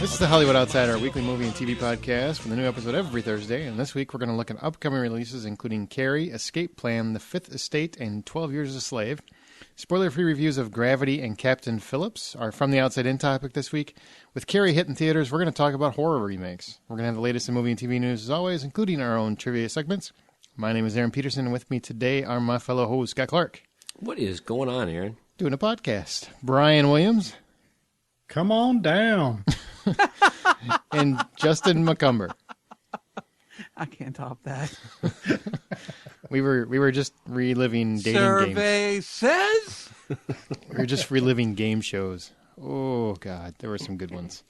This is the Hollywood Outsider, a weekly movie and TV podcast with a new episode every Thursday. And this week we're going to look at upcoming releases, including Carrie, Escape Plan, The Fifth Estate, and 12 Years a Slave. Spoiler-free reviews of Gravity and Captain Phillips are from the Outside In topic this week. With Carrie hitting theaters, we're going to talk about horror remakes. We're going to have the latest in movie and TV news as always, including our own trivia segments. My name is Aaron Peterson, and with me today are my fellow host, Scott Clark. What is going on, Aaron? Doing a podcast. Brian Williams. Come on down. And Justin McCumber. I can't top that. We were just reliving dating Survey games. says. We were just reliving game shows. Oh God, there were some good ones.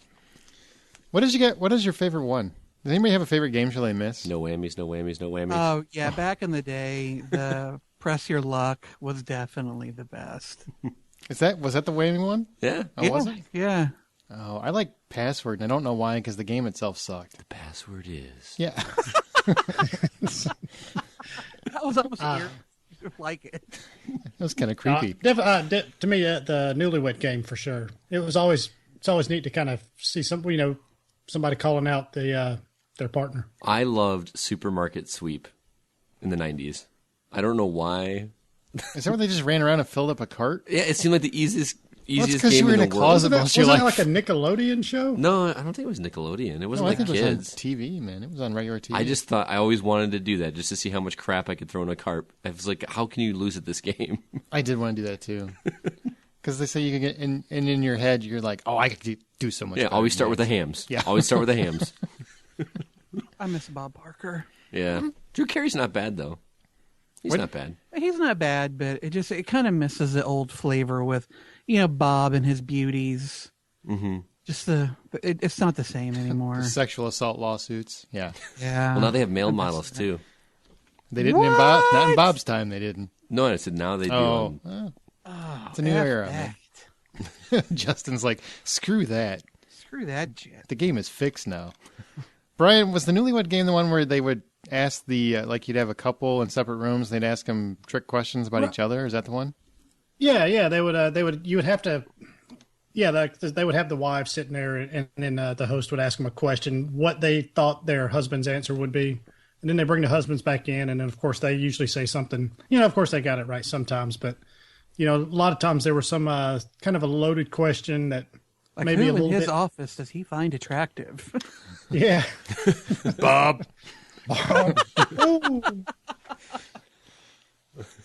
What did you get? What is your favorite one? Does anybody have a favorite game show they missed? No whammies, no whammies, no whammies. Oh yeah, back in the day, the Press Your Luck was definitely the best. Was that the whammy one? Yeah. Oh, was it? Yeah. Oh, I like Password, and I don't know why, because the game itself sucked. The password is. Yeah. That was almost weird. You like it. That was kind of creepy. To me, the Newlywed Game for sure. It's always neat to kind of see somebody calling out their partner. I loved Supermarket Sweep in the 90s. I don't know why. Is that where they just ran around and filled up a cart? Yeah, it seemed like the easiest because game you were in in the a world. closet most of your Wasn't life. that like a Nickelodeon show? No, I don't think it was Nickelodeon. It wasn't I like think kids. it was on TV, man. It was on regular TV. I just thought I always wanted to do that just to see how much crap I could throw in a cart. I was like, how can you lose at this game? I did want to do that too. Because they say you can get in your head, you're like, oh, I could do so much. Yeah, better always than start with the this. hams. Yeah. Always start with the hams. I miss Bob Barker. Yeah. Drew Carey's not bad, though. He's not bad. He's not bad, but it kind of misses the old flavor with, Bob and his beauties. Mm-hmm. Just it's not the same anymore. The sexual assault lawsuits. Yeah. Yeah. Well, now they have male models, too. They didn't not in Bob's time, they didn't. No, I said now they do. Oh. It's a new era, man. Justin's like, screw that. Screw that shit. The game is fixed now. Brian, was the Newlywed Game the one where they would ask you'd have a couple in separate rooms and they'd ask them trick questions about each other? Is that the one? Yeah. They would. You would have to. Yeah, they would have the wives sitting there, and then the host would ask them a question, what they thought their husband's answer would be, and then they bring the husbands back in, and then of course they usually say something. Of course they got it right sometimes, but a lot of times there was some kind of a loaded question that Like maybe who a little in his bit. office does he find attractive? Yeah. Bob. Ooh.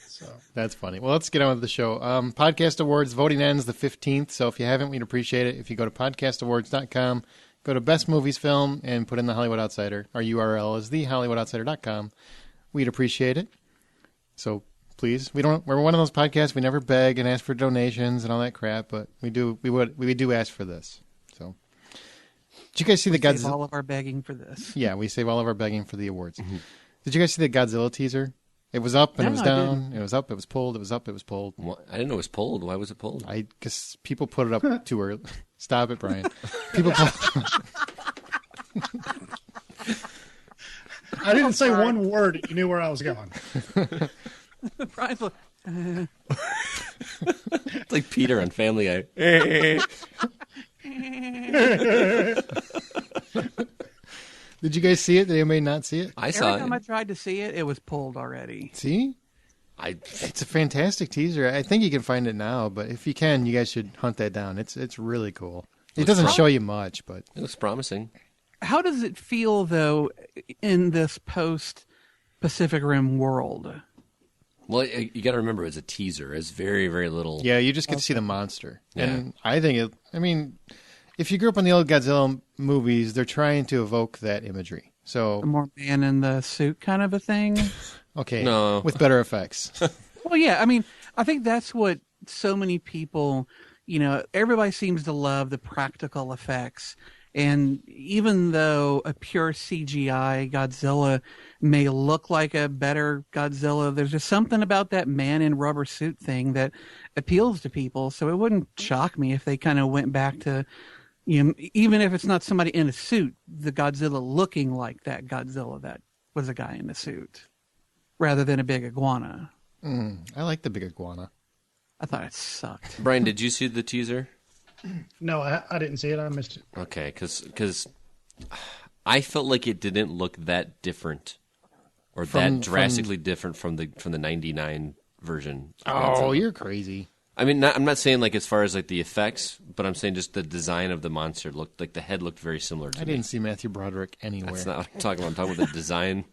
So. That's funny. Well, let's get on with the show. Podcast Awards voting ends the 15th, so if you haven't, we'd appreciate it. If you go to podcastawards.com, go to Best Movies Film, and put in The Hollywood Outsider. Our URL is thehollywoodoutsider.com. We'd appreciate it. So please, we're one of those podcasts, we never beg and ask for donations and all that crap, but we do ask for this. So did you guys see the Godzilla? Save all of our begging for this. Yeah, we save all of our begging for the awards. Mm-hmm. Did you guys see the Godzilla teaser? It was up and it was down. It was up, it was pulled. It was up, it was pulled. What? I didn't know it was pulled. Why was it pulled? I guess people put it up too early. Stop it, Brian. I didn't say one word. You knew where I was going. Brian's like, It's like Peter on Family Guy. Did you guys see it? Did anybody not see it? I saw every time I it. tried to see it, it was pulled already. See? It's a fantastic teaser. I think you can find it now, but if you can, you guys should hunt that down. It's really cool. It doesn't show you much, but It looks promising. How does it feel, though, in this post-Pacific Rim world? Well, you got to remember, it's a teaser. It's very, very little. yeah, you just get to see the monster. Yeah. And I think if you grew up on the old Godzilla movies, they're trying to evoke that imagery. So, A more man in the suit kind of a thing? okay, No. with better effects. Well, yeah, I think that's what so many people, everybody seems to love the practical effects. And even though a pure CGI Godzilla may look like a better Godzilla, there's just something about that man in rubber suit thing that appeals to people. So it wouldn't shock me if they kind of went back to, even if it's not somebody in a suit, the Godzilla looking like that Godzilla that was a guy in a suit, rather than a big iguana. I like the big iguana. I thought it sucked. Brian, did you see the teaser? No, I didn't see it. I missed it. Okay, because I felt like it didn't look that different or that drastically different from the '99 version. Oh, you're crazy. I mean, I'm not saying like as far as like the effects, but I'm saying just the design of the monster looked like the head looked very similar to me. I didn't see Matthew Broderick anywhere. That's not what I'm talking about. I'm talking about the design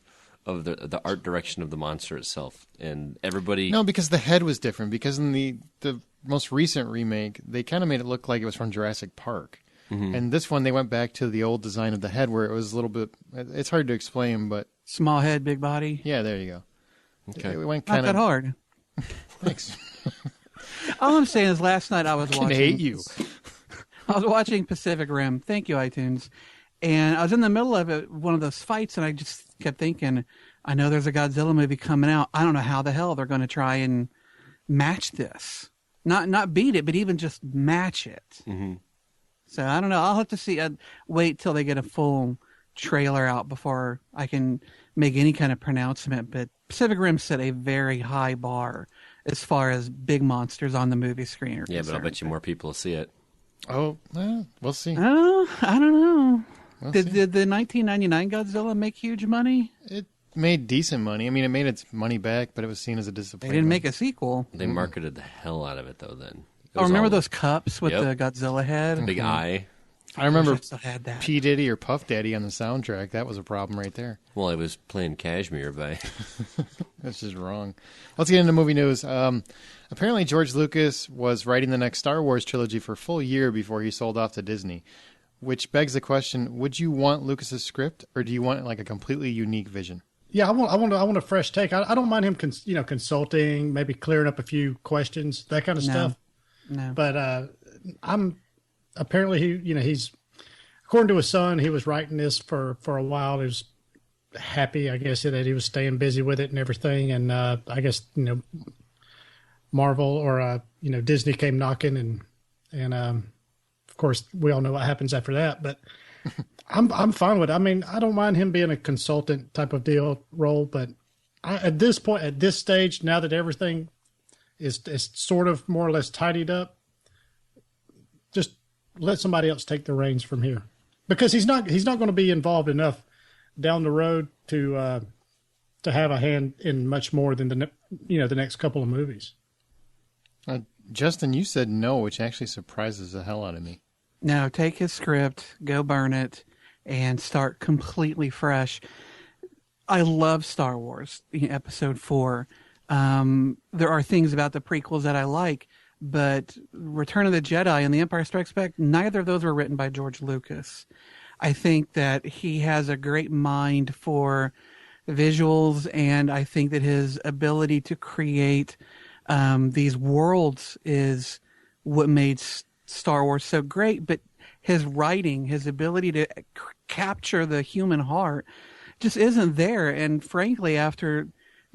of the art direction of the monster itself, and everybody. No, because the head was different. Because in the most recent remake, they kind of made it look like it was from Jurassic Park. Mm-hmm. And this one, they went back to the old design of the head, where it was a little bit. It's hard to explain, but small head, big body. Yeah, there you go. Okay, it went not that hard. Thanks. All I'm saying is, last night I was watching. I hate you. I was watching Pacific Rim. Thank you, iTunes. And I was in the middle of it, one of those fights, and I just kept thinking, I know there's a Godzilla movie coming out. I don't know how the hell they're going to try and match this. Not beat it, but even just match it. Mm-hmm. So I don't know. I'll have to see. I'd wait till they get a full trailer out before I can make any kind of pronouncement. But Pacific Rim set a very high bar as far as big monsters on the movie screen are concerned. But I'll bet you more people will see it. Oh, well, we'll see. I don't know. Did the 1999 Godzilla make huge money? It made decent money. I mean, it made its money back, but it was seen as a disappointment. They didn't make a sequel. They marketed the hell out of it, though, then. Oh, remember those cups with the Godzilla head? The big eye. I remember had that. P. Diddy or Puff Daddy on the soundtrack. That was a problem right there. Well, I was playing Kashmir by... That's just wrong. Let's get into movie news. Apparently, George Lucas was writing the next Star Wars trilogy for a full year before he sold off to Disney, which begs the question, would you want Lucas's script, or do you want like a completely unique vision? Yeah, I want a fresh take. I don't mind him, consulting, maybe clearing up a few questions, that kind of stuff. No, but apparently he's according to his son, he was writing this for a while. He was happy, I guess, that he was staying busy with it and everything. And I guess Marvel or Disney came knocking, and of course we all know what happens after that. But I'm fine with it. I mean, I don't mind him being a consultant type of role, but at this point, at this stage, now that everything is sort of more or less tidied up, just let somebody else take the reins from here, because he's not going to be involved enough down the road to have a hand in much more than the next couple of movies. Justin, you said no, which actually surprises the hell out of me. No, take his script, go burn it, and start completely fresh. I love Star Wars, Episode 4. There are things about the prequels that I like, but Return of the Jedi and The Empire Strikes Back, neither of those were written by George Lucas. I think that he has a great mind for visuals, and I think that his ability to create these worlds is what made Star Wars so great. But his writing, his ability to capture the human heart just isn't there. And frankly, after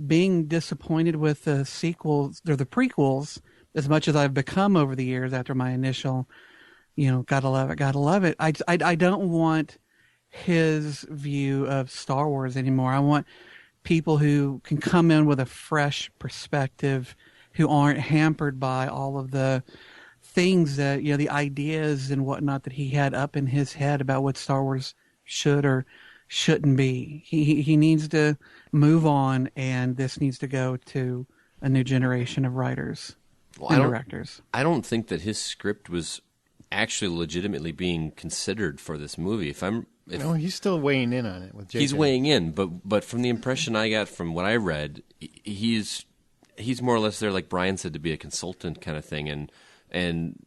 being disappointed with the sequels or the prequels, as much as I've become over the years after my initial, gotta love it. I don't want his view of Star Wars anymore. I want people who can come in with a fresh perspective, who aren't hampered by all of the things that, the ideas and whatnot that he had up in his head about what Star Wars should or shouldn't be. He needs to move on, and this needs to go to a new generation of writers and directors. I don't think that his script was actually legitimately being considered for this movie. No, he's still weighing in on it with JJ. He's weighing in, but from the impression I got from what I read, he's more or less there, like Brian said, to be a consultant kind of thing, and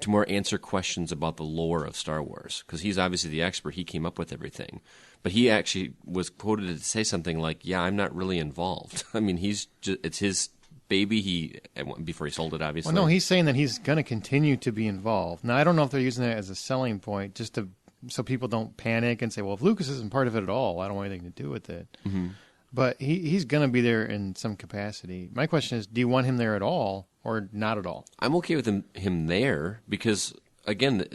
to more answer questions about the lore of Star Wars, because he's obviously the expert. He came up with everything, but he actually was quoted to say something like, "Yeah, I'm not really involved." I mean, it's his baby. Before he sold it, obviously. Well, no, he's saying that he's going to continue to be involved. Now, I don't know if they're using that as a selling point, just so people don't panic and say, "Well, if Lucas isn't part of it at all, I don't want anything to do with it." Mm-hmm. But he's going to be there in some capacity. My question is, do you want him there at all or not at all? I'm okay with him there because, again,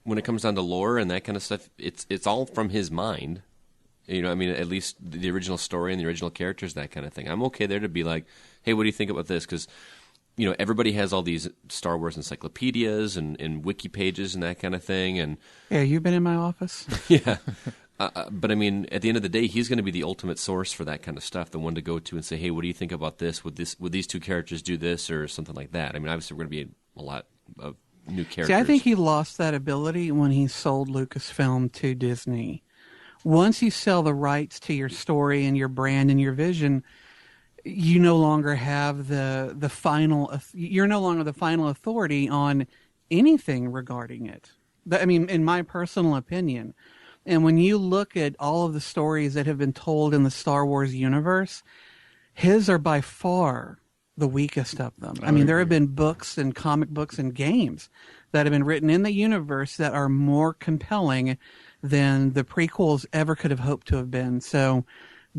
when it comes down to lore and that kind of stuff, it's all from his mind. I mean, at least the original story and the original characters, that kind of thing. I'm okay there to be like, hey, what do you think about this? Because everybody has all these Star Wars encyclopedias and wiki pages and that kind of thing. And Yeah, you've been in my office. yeah. But I mean, at the end of the day, he's going to be the ultimate source for that kind of stuff, the one to go to and say, hey, what do you think about this? Would these two characters do this or something like that? I mean, obviously, we're going to be a lot of new characters. See, I think he lost that ability when he sold Lucasfilm to Disney. Once you sell the rights to your story and your brand and your vision, you no longer have the final. You're no longer the final authority on anything regarding it. I mean, in my personal opinion. And when you look at all of the stories that have been told in the Star Wars universe, his are by far the weakest of them. I mean, there have been books and comic books and games that have been written in the universe that are more compelling than the prequels ever could have hoped to have been. So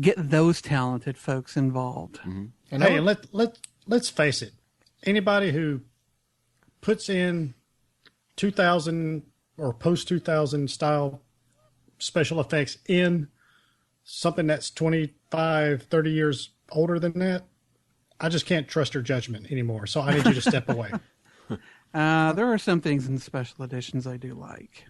get those talented folks involved. Mm-hmm. And hey, let's face it. Anybody who puts in 2000 or post-2000 style special effects in something that's 25, 30 years older than that, I just can't trust your judgment anymore. So I need you to step away. There are some things in the special editions I do like.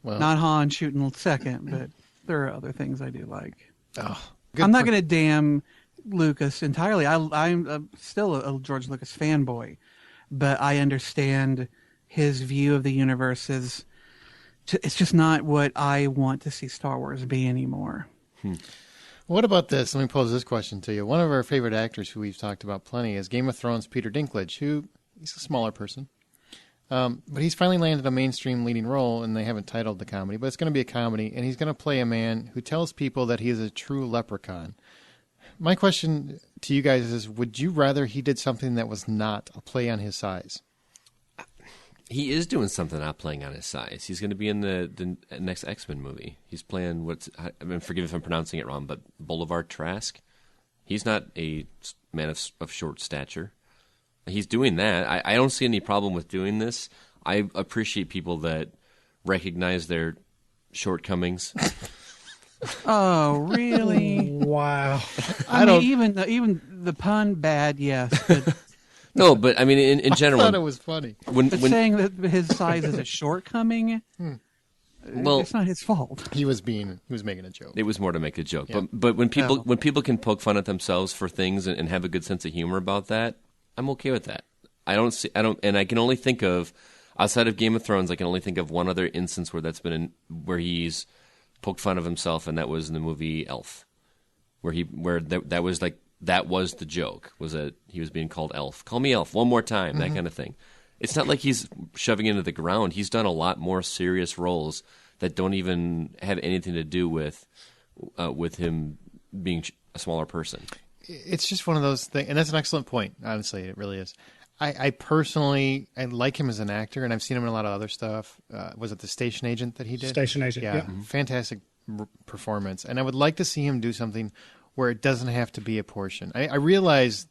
Well, Not Han shooting second, but there are other things I do like. Oh, I'm not going to damn Lucas entirely. I'm still a George Lucas fanboy, but I understand his view of the universe is it's just not what I want to see Star Wars be anymore. What about this? Let me pose this question to you. One of our favorite actors who we've talked about plenty is Game of Thrones' Peter Dinklage, who he's a smaller person. But he's finally landed a mainstream leading role, and they haven't titled the comedy, but it's going to be a comedy, and he's going to play a man who tells people that he is a true leprechaun. My question to you guys is, would you rather he did something that was not a play on his size? He is doing something not playing on his size. He's going to be in the next X-Men movie. He's playing forgive if I'm pronouncing it wrong, but Boulevard Trask. He's not a man of short stature. He's doing that. I don't see any problem with doing this. I appreciate people that recognize their shortcomings. Oh, really? Wow. I mean, even the pun bad, yes. But no, but I mean, in general, I thought it was funny. When saying that his size is a shortcoming, well, it's not his fault. He was making a joke. It was more to make a joke. Yeah. But when people can poke fun at themselves for things and have a good sense of humor about that, I'm okay with that. And I can only think of, outside of Game of Thrones, I can only think of one other instance where where he's poked fun of himself, and that was in the movie Elf, that was the joke, was that he was being called Elf. Call me Elf one more time, that kind of thing. It's not like he's shoving into the ground. He's done a lot more serious roles that don't even have anything to do with him being a smaller person. It's just one of those things, and that's an excellent point. Honestly, it really is. I personally like him as an actor, and I've seen him in a lot of other stuff. Was it The Station Agent that he did? Station Agent, yeah. Fantastic performance. And I would like to see him do something where it doesn't have to be a portion. I realize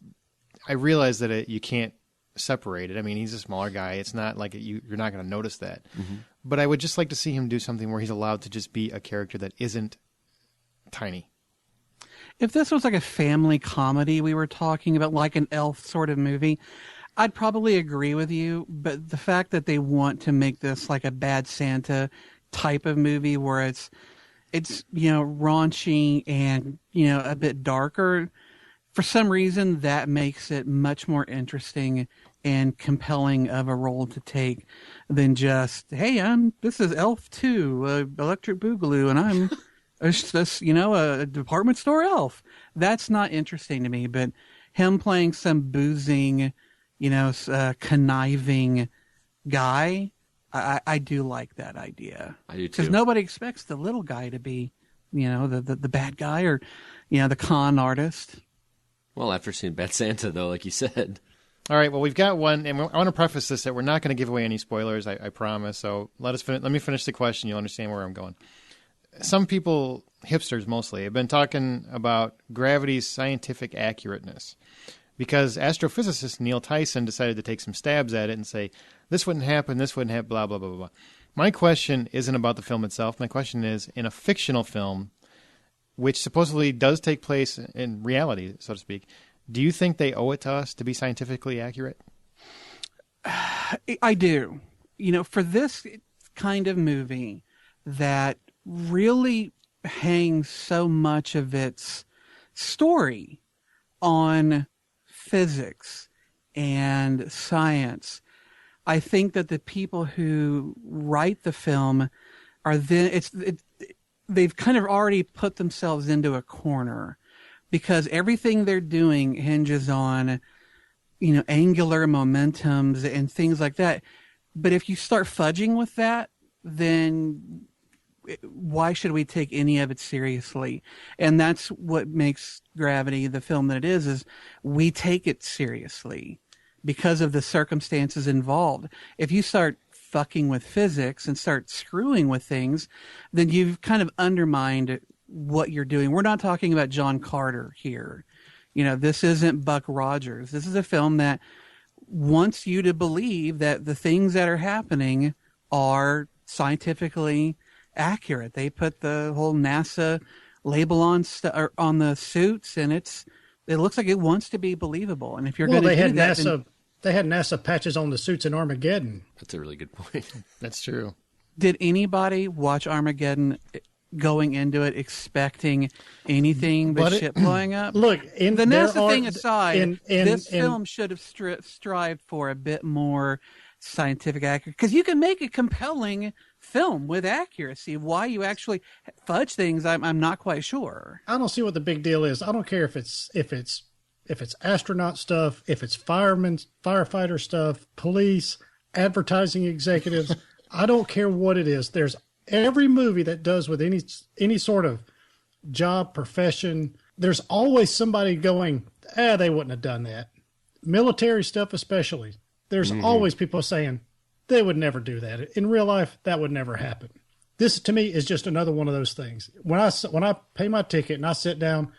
that you can't separate it. I mean, he's a smaller guy. It's not like you're not going to notice that. Mm-hmm. But I would just like to see him do something where he's allowed to just be a character that isn't tiny. If this was like a family comedy we were talking about, like an Elf sort of movie, I'd probably agree with you. But the fact that they want to make this like a Bad Santa type of movie where it's raunchy and a bit darker, for some reason that makes it much more interesting and compelling of a role to take than just, hey, this is Elf 2, Electric Boogaloo, and I'm a department store elf. That's not interesting to me. But him playing some boozing, conniving guy, I do like that idea. I do too. Because nobody expects the little guy to be, the bad guy or, the con artist. Well, after seeing Bad Santa, though, like you said. All right, well, we've got one, and I want to preface this that we're not going to give away any spoilers, I promise. So let me finish the question. You'll understand where I'm going. Some people, hipsters mostly, have been talking about gravity's scientific accurateness because astrophysicist Neil Tyson decided to take some stabs at it and say, this wouldn't happen, blah, blah, blah, blah, blah. My question isn't about the film itself. My question is, in a fictional film, which supposedly does take place in reality, so to speak, Do you think they owe it to us to be scientifically accurate? I do. For this kind of movie that really hangs so much of its story on physics and science, I think that the people who write the film are they've kind of already put themselves into a corner, because everything they're doing hinges on, angular momentums and things like that. But if you start fudging with that, then why should we take any of it seriously? And that's what makes Gravity the film that it is we take it seriously because of the circumstances involved. If you start fucking with physics and start screwing with things, then you've kind of undermined what you're doing. We're not talking about John Carter here. This isn't Buck Rogers. This is a film that wants you to believe that the things that are happening are scientifically accurate. They put the whole NASA label on the suits, and it looks like it wants to be believable. And if you're going to do that, they had NASA patches on the suits in Armageddon. That's a really good point. That's true. Did anybody watch Armageddon going into it expecting anything but shit blowing up? Look, the NASA thing aside, this film should have strived for a bit more scientific accuracy, because you can make a compelling film with accuracy. Why you actually fudge things, I'm not quite sure. I don't see what the big deal is. I don't care if it's astronaut stuff, if it's firefighter stuff, police, advertising executives. I don't care what it is. There's every movie that does with any sort of job, profession, there's always somebody going, they wouldn't have done that. Military stuff especially. There's always people saying they would never do that. In real life, that would never happen. This, to me, is just another one of those things. When I pay my ticket and I sit down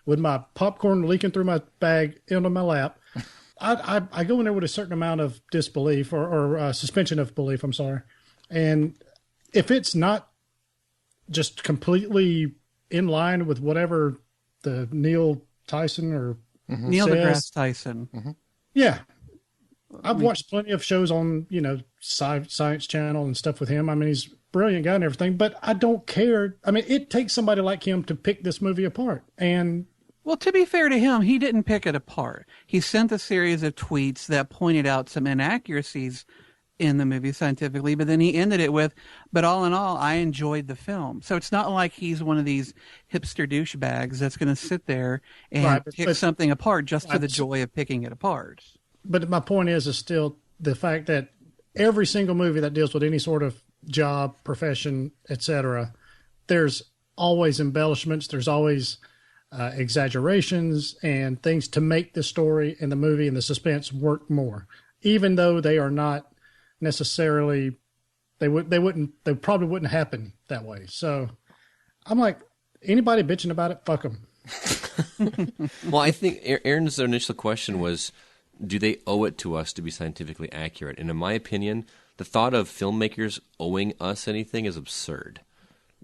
with my popcorn leaking through my bag into my lap, I go in there with a certain amount of disbelief or suspension of belief, I'm sorry. And if it's not just completely in line with whatever the Neil Tyson or Neil deGrasse Tyson. Yeah. I've watched plenty of shows on, Science Channel and stuff with him. I mean, he's a brilliant guy and everything, but I don't care. I mean, it takes somebody like him to pick this movie apart. And well, to be fair to him, he didn't pick it apart. He sent a series of tweets that pointed out some inaccuracies in the movie scientifically, but then he ended it with, but all in all, I enjoyed the film. So it's not like he's one of these hipster douchebags that's going to sit there and pick something apart just for the joy of picking it apart. But my point is still the fact that every single movie that deals with any sort of job, profession, etc., there's always embellishments. There's always exaggerations and things to make the story and the movie and the suspense work more, even though they are not necessarily, they probably wouldn't happen that way. So I'm like, anybody bitching about it, fuck them. Well, I think Aaron's initial question was, do they owe it to us to be scientifically accurate? And in my opinion, the thought of filmmakers owing us anything is absurd.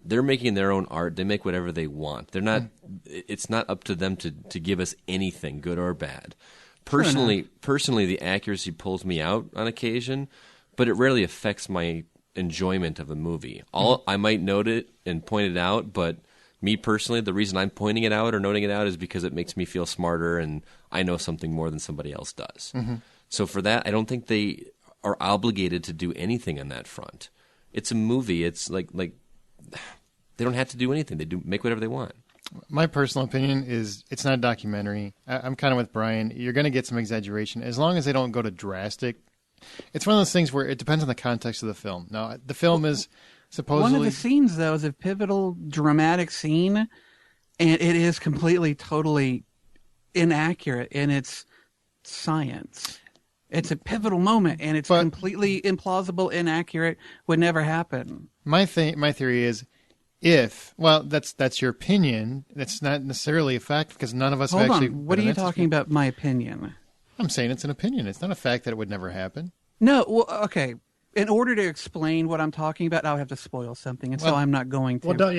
They're making their own art. They make whatever they want. They're not. It's not up to them to give us anything, good or bad. Personally, the accuracy pulls me out on occasion, but it rarely affects my enjoyment of a movie. I might note it and point it out, but me personally, the reason I'm pointing it out or noting it out is because it makes me feel smarter and I know something more than somebody else does. So for that, I don't think they are obligated to do anything on that front. It's a movie. It's like they don't have to do anything. They make whatever they want. My personal opinion is it's not a documentary. I'm kind of with Brian. You're going to get some exaggeration as long as they don't go to drastic. It's one of those things where it depends on the context of the film. Now, the film is supposedly... One of the scenes, though, is a pivotal, dramatic scene, and it is completely, totally inaccurate in its science. It's a pivotal moment, and it's completely implausible, inaccurate, would never happen. My theory is, that's your opinion. That's not necessarily a fact because none of us have actually... Hold on. What are you talking about, my opinion? I'm saying it's an opinion. It's not a fact that it would never happen. No, well, okay. in order to explain what I'm talking about, I'll have to spoil something, and so I'm not going to. Well, don't.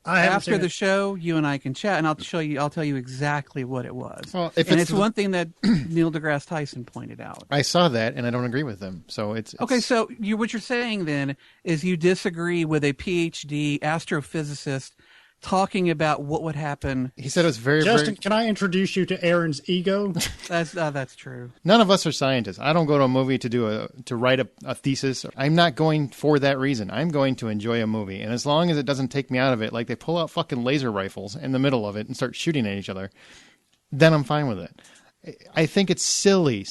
I haven't After seen the it. show, you and I can chat, and I'll tell you exactly what it was. Well, if and it's it's one thing that Neil deGrasse Tyson pointed out. I saw that, and I don't agree with him. So it's Okay, so what you're saying then is you disagree with a PhD astrophysicist talking about what would happen. He said it was very, Justin, very... can I introduce you to Aaron's ego? That's true. None of us are scientists. I don't go to a movie to write a thesis. I'm not going for that reason. I'm going to enjoy a movie. And as long as it doesn't take me out of it, like they pull out fucking laser rifles in the middle of it and start shooting at each other, then I'm fine with it. I think it's silly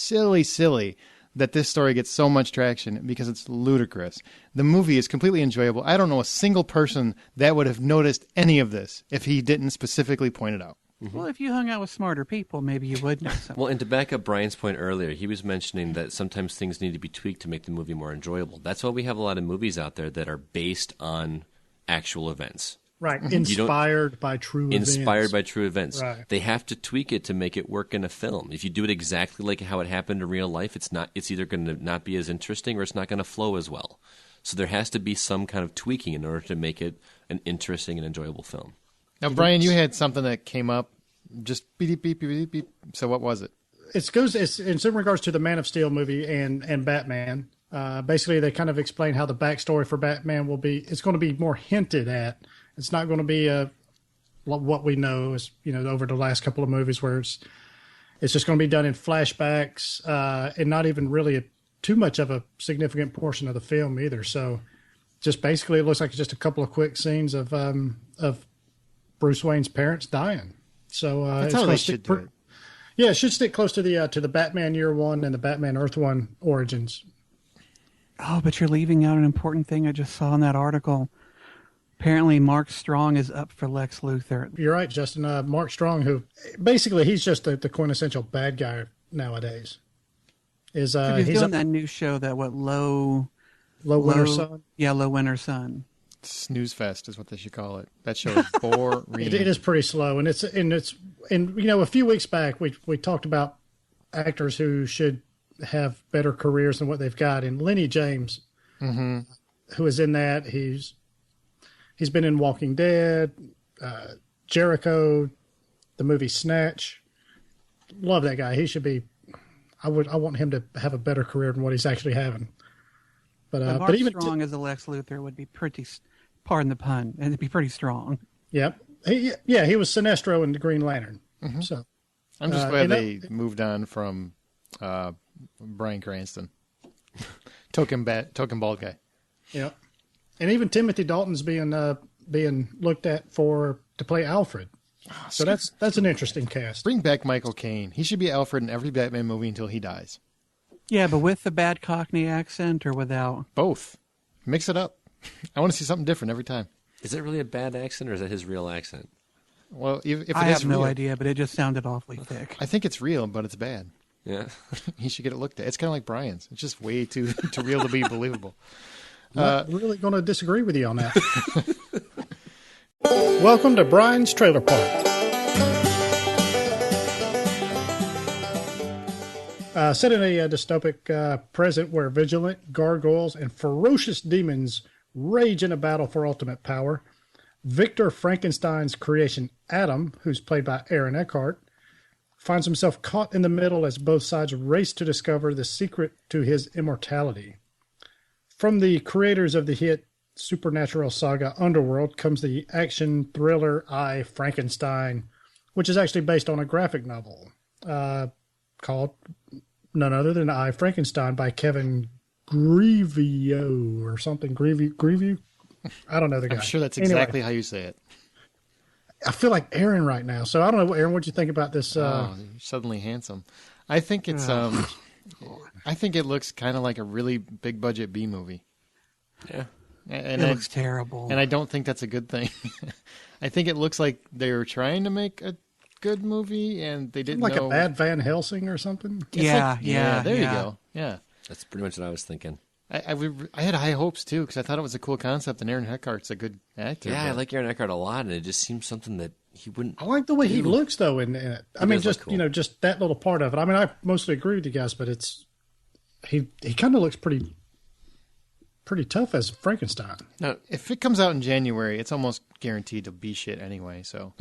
that this story gets so much traction because it's ludicrous. The movie is completely enjoyable. I don't know a single person that would have noticed any of this if he didn't specifically point it out. Mm-hmm. Well, if you hung out with smarter people, maybe you would know something. Well, and to back up Brian's point earlier, he was mentioning that sometimes things need to be tweaked to make the movie more enjoyable. That's why we have a lot of movies out there that are based on actual events. Right, inspired by true events. Inspired by true events. Right. They have to tweak it to make it work in a film. If you do it exactly like how it happened in real life, it's either going to not be as interesting or it's not going to flow as well. So there has to be some kind of tweaking in order to make it an interesting and enjoyable film. Now, Brian, you had something that came up just beep, beep, beep, beep, beep. So what was it? It's in some regards to the Man of Steel movie and Batman. Basically, they kind of explain how the backstory for Batman will be. It's going to be more hinted at. It's not going to be what we know is, over the last couple of movies where it's just going to be done in flashbacks and not even really too much of a significant portion of the film either. So just basically it looks like it's just a couple of quick scenes of Bruce Wayne's parents dying. So that's how they should do it. Yeah, it should stick close to the Batman Year One and the Batman Earth One origins. Oh, but you're leaving out an important thing I just saw in that article. Apparently, Mark Strong is up for Lex Luthor. You're right, Justin. Mark Strong, who basically he's just the quintessential bad guy nowadays. He's doing that new show that Low Winter Sun. Yeah, Low Winter Sun. Snooze fest is what they should call it. That show is boring. It is pretty slow, and a few weeks back we talked about actors who should have better careers than what they've got, and Lenny James, who is in that, He's been in Walking Dead, Jericho, the movie Snatch. Love that guy. He should be. I want him to have a better career than what he's actually having. Mark Strong as a Lex Luthor would be pretty. Pardon the pun, and it'd be pretty strong. Yep. He was Sinestro in the Green Lantern. Mm-hmm. So I'm just glad they moved on from Bryan Cranston, token bald guy. Yep. And even Timothy Dalton's being looked at to play Alfred. So that's an interesting cast. Bring back Michael Caine. He should be Alfred in every Batman movie until he dies. Yeah, but with the bad Cockney accent or without? Both. Mix it up. I want to see something different every time. Is it really a bad accent or is that his real accent? Well, if it I is have no real, idea, but it just sounded awfully thick. I think it's real, but it's bad. Yeah. He should get it looked at. It's kind of like Brian's. It's just way too real to be believable. I'm really going to disagree with you on that. Welcome to Brian's Trailer Park. Set in a dystopic present where vigilant gargoyles and ferocious demons rage in a battle for ultimate power, Victor Frankenstein's creation, Adam, who's played by Aaron Eckhart, finds himself caught in the middle as both sides race to discover the secret to his immortality. From the creators of the hit supernatural saga Underworld comes the action thriller I, Frankenstein, which is actually based on a graphic novel called none other than I, Frankenstein by Kevin Grevioux or something. Grevioux? I don't know the guy. I'm sure that's exactly how you say it. I feel like Aaron right now. So I don't know, Aaron, what you think about this? You're suddenly handsome. I think it's... I think it looks kind of like a really big budget B movie. Yeah. And it looks terrible. And I don't think that's a good thing. I think it looks like they were trying to make a good movie and they didn't like know. a bad Van Helsing or something? Yeah, there you go. Yeah. That's pretty much what I was thinking. I had high hopes, too, because I thought it was a cool concept, and Aaron Eckhart's a good actor. Yeah, I like Aaron Eckhart a lot, and it just seems something that he wouldn't... I like the way he looks, though, in it. I mean, just, cool. Just that little part of it. I mean, I mostly agree with you guys, but he kind of looks pretty pretty tough as Frankenstein. Now, if it comes out in January, it's almost guaranteed to be shit anyway. So,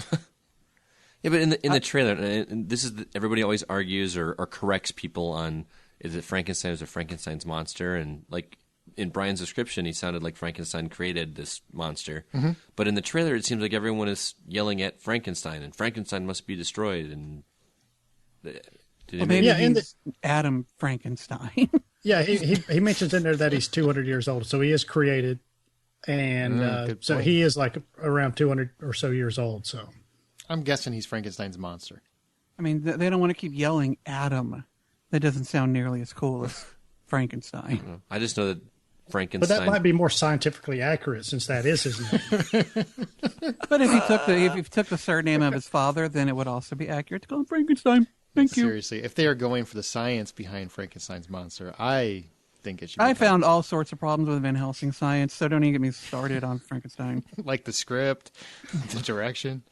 yeah, but in the trailer, and this is everybody always argues or corrects people on is it Frankenstein or is it Frankenstein's monster, and like in Brian's description, he sounded like Frankenstein created this monster, but in the trailer, it seems like everyone is yelling at Frankenstein, and Frankenstein must be destroyed, and. Maybe he's Adam Frankenstein. Yeah, he mentions in there that he's 200 years old, so he is created, and so he is like around 200 or so years old. So I'm guessing he's Frankenstein's monster. I mean, they don't want to keep yelling Adam. That doesn't sound nearly as cool as Frankenstein. I just know that Frankenstein. But that might be more scientifically accurate since that is his name. But if he took the surname of his father, then it would also be accurate to call him Frankenstein. Thank you. Seriously, if they are going for the science behind Frankenstein's monster, I think it should be. I found all sorts of problems with Van Helsing science, so don't even get me started on Frankenstein. Like the script, the direction.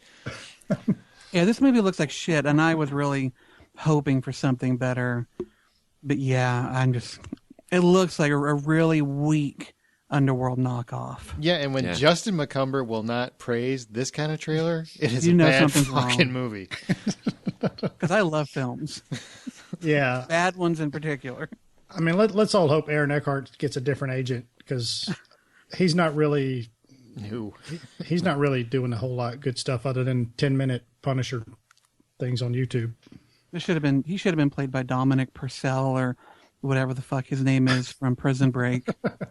Yeah, this movie looks like shit, and I was really hoping for something better. But yeah, it looks like a really weak Underworld knockoff. Yeah, and when Justin McCumber will not praise this kind of trailer, it is a bad fucking movie. Because I love films. Yeah. Bad ones in particular. I mean, let's all hope Aaron Eckhart gets a different agent, because he's not really he's not really doing a whole lot of good stuff other than 10-minute Punisher things on YouTube. He should have been played by Dominic Purcell or whatever the fuck his name is from Prison Break.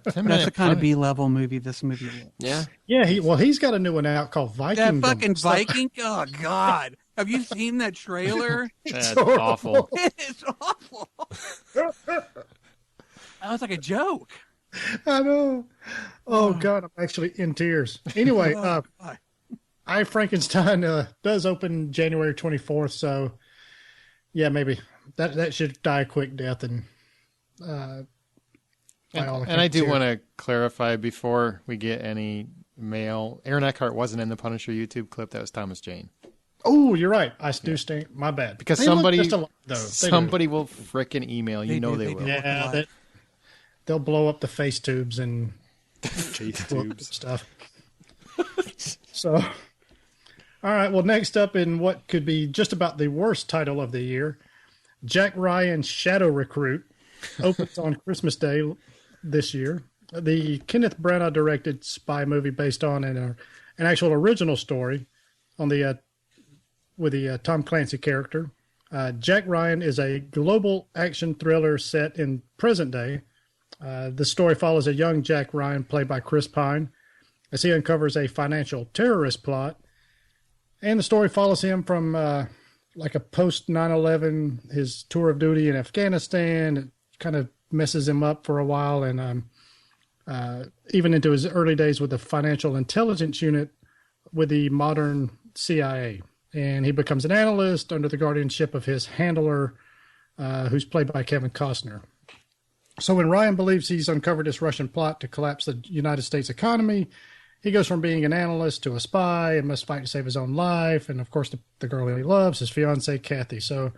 That's the kind of B-level movie this movie is. Yeah. Yeah, he's got a new one out called Viking. That fucking Viking? Oh, God. Have you seen that trailer? That's awful. It is awful. That was like a joke. I know. Oh, God, I'm actually in tears. Anyway, I Frankenstein does open January 24th, so yeah, maybe that should die a quick death. And I do want to clarify before we get any mail, Aaron Eckhart wasn't in the Punisher YouTube clip. That was Thomas Jane. Oh, you're right. I do stink. My bad. Because somebody will frickin' email. They will. Yeah, they'll blow up the face tubes and stuff. So, all right. Well, next up in what could be just about the worst title of the year, Jack Ryan's Shadow Recruit opens on Christmas Day this year. The Kenneth Branagh directed spy movie based on an actual original story on with the Tom Clancy character. Jack Ryan is a global action thriller set in present day. The story follows a young Jack Ryan, played by Chris Pine, as he uncovers a financial terrorist plot. And the story follows him from like a post 9/11, his tour of duty in Afghanistan. It kind of messes him up for a while, and even into his early days with the financial intelligence unit with the modern CIA. And he becomes an analyst under the guardianship of his handler, who's played by Kevin Costner. So when Ryan believes he's uncovered this Russian plot to collapse the United States economy, he goes from being an analyst to a spy and must fight to save his own life. And, of course, the girl he loves, his fiancée, Kathy. So,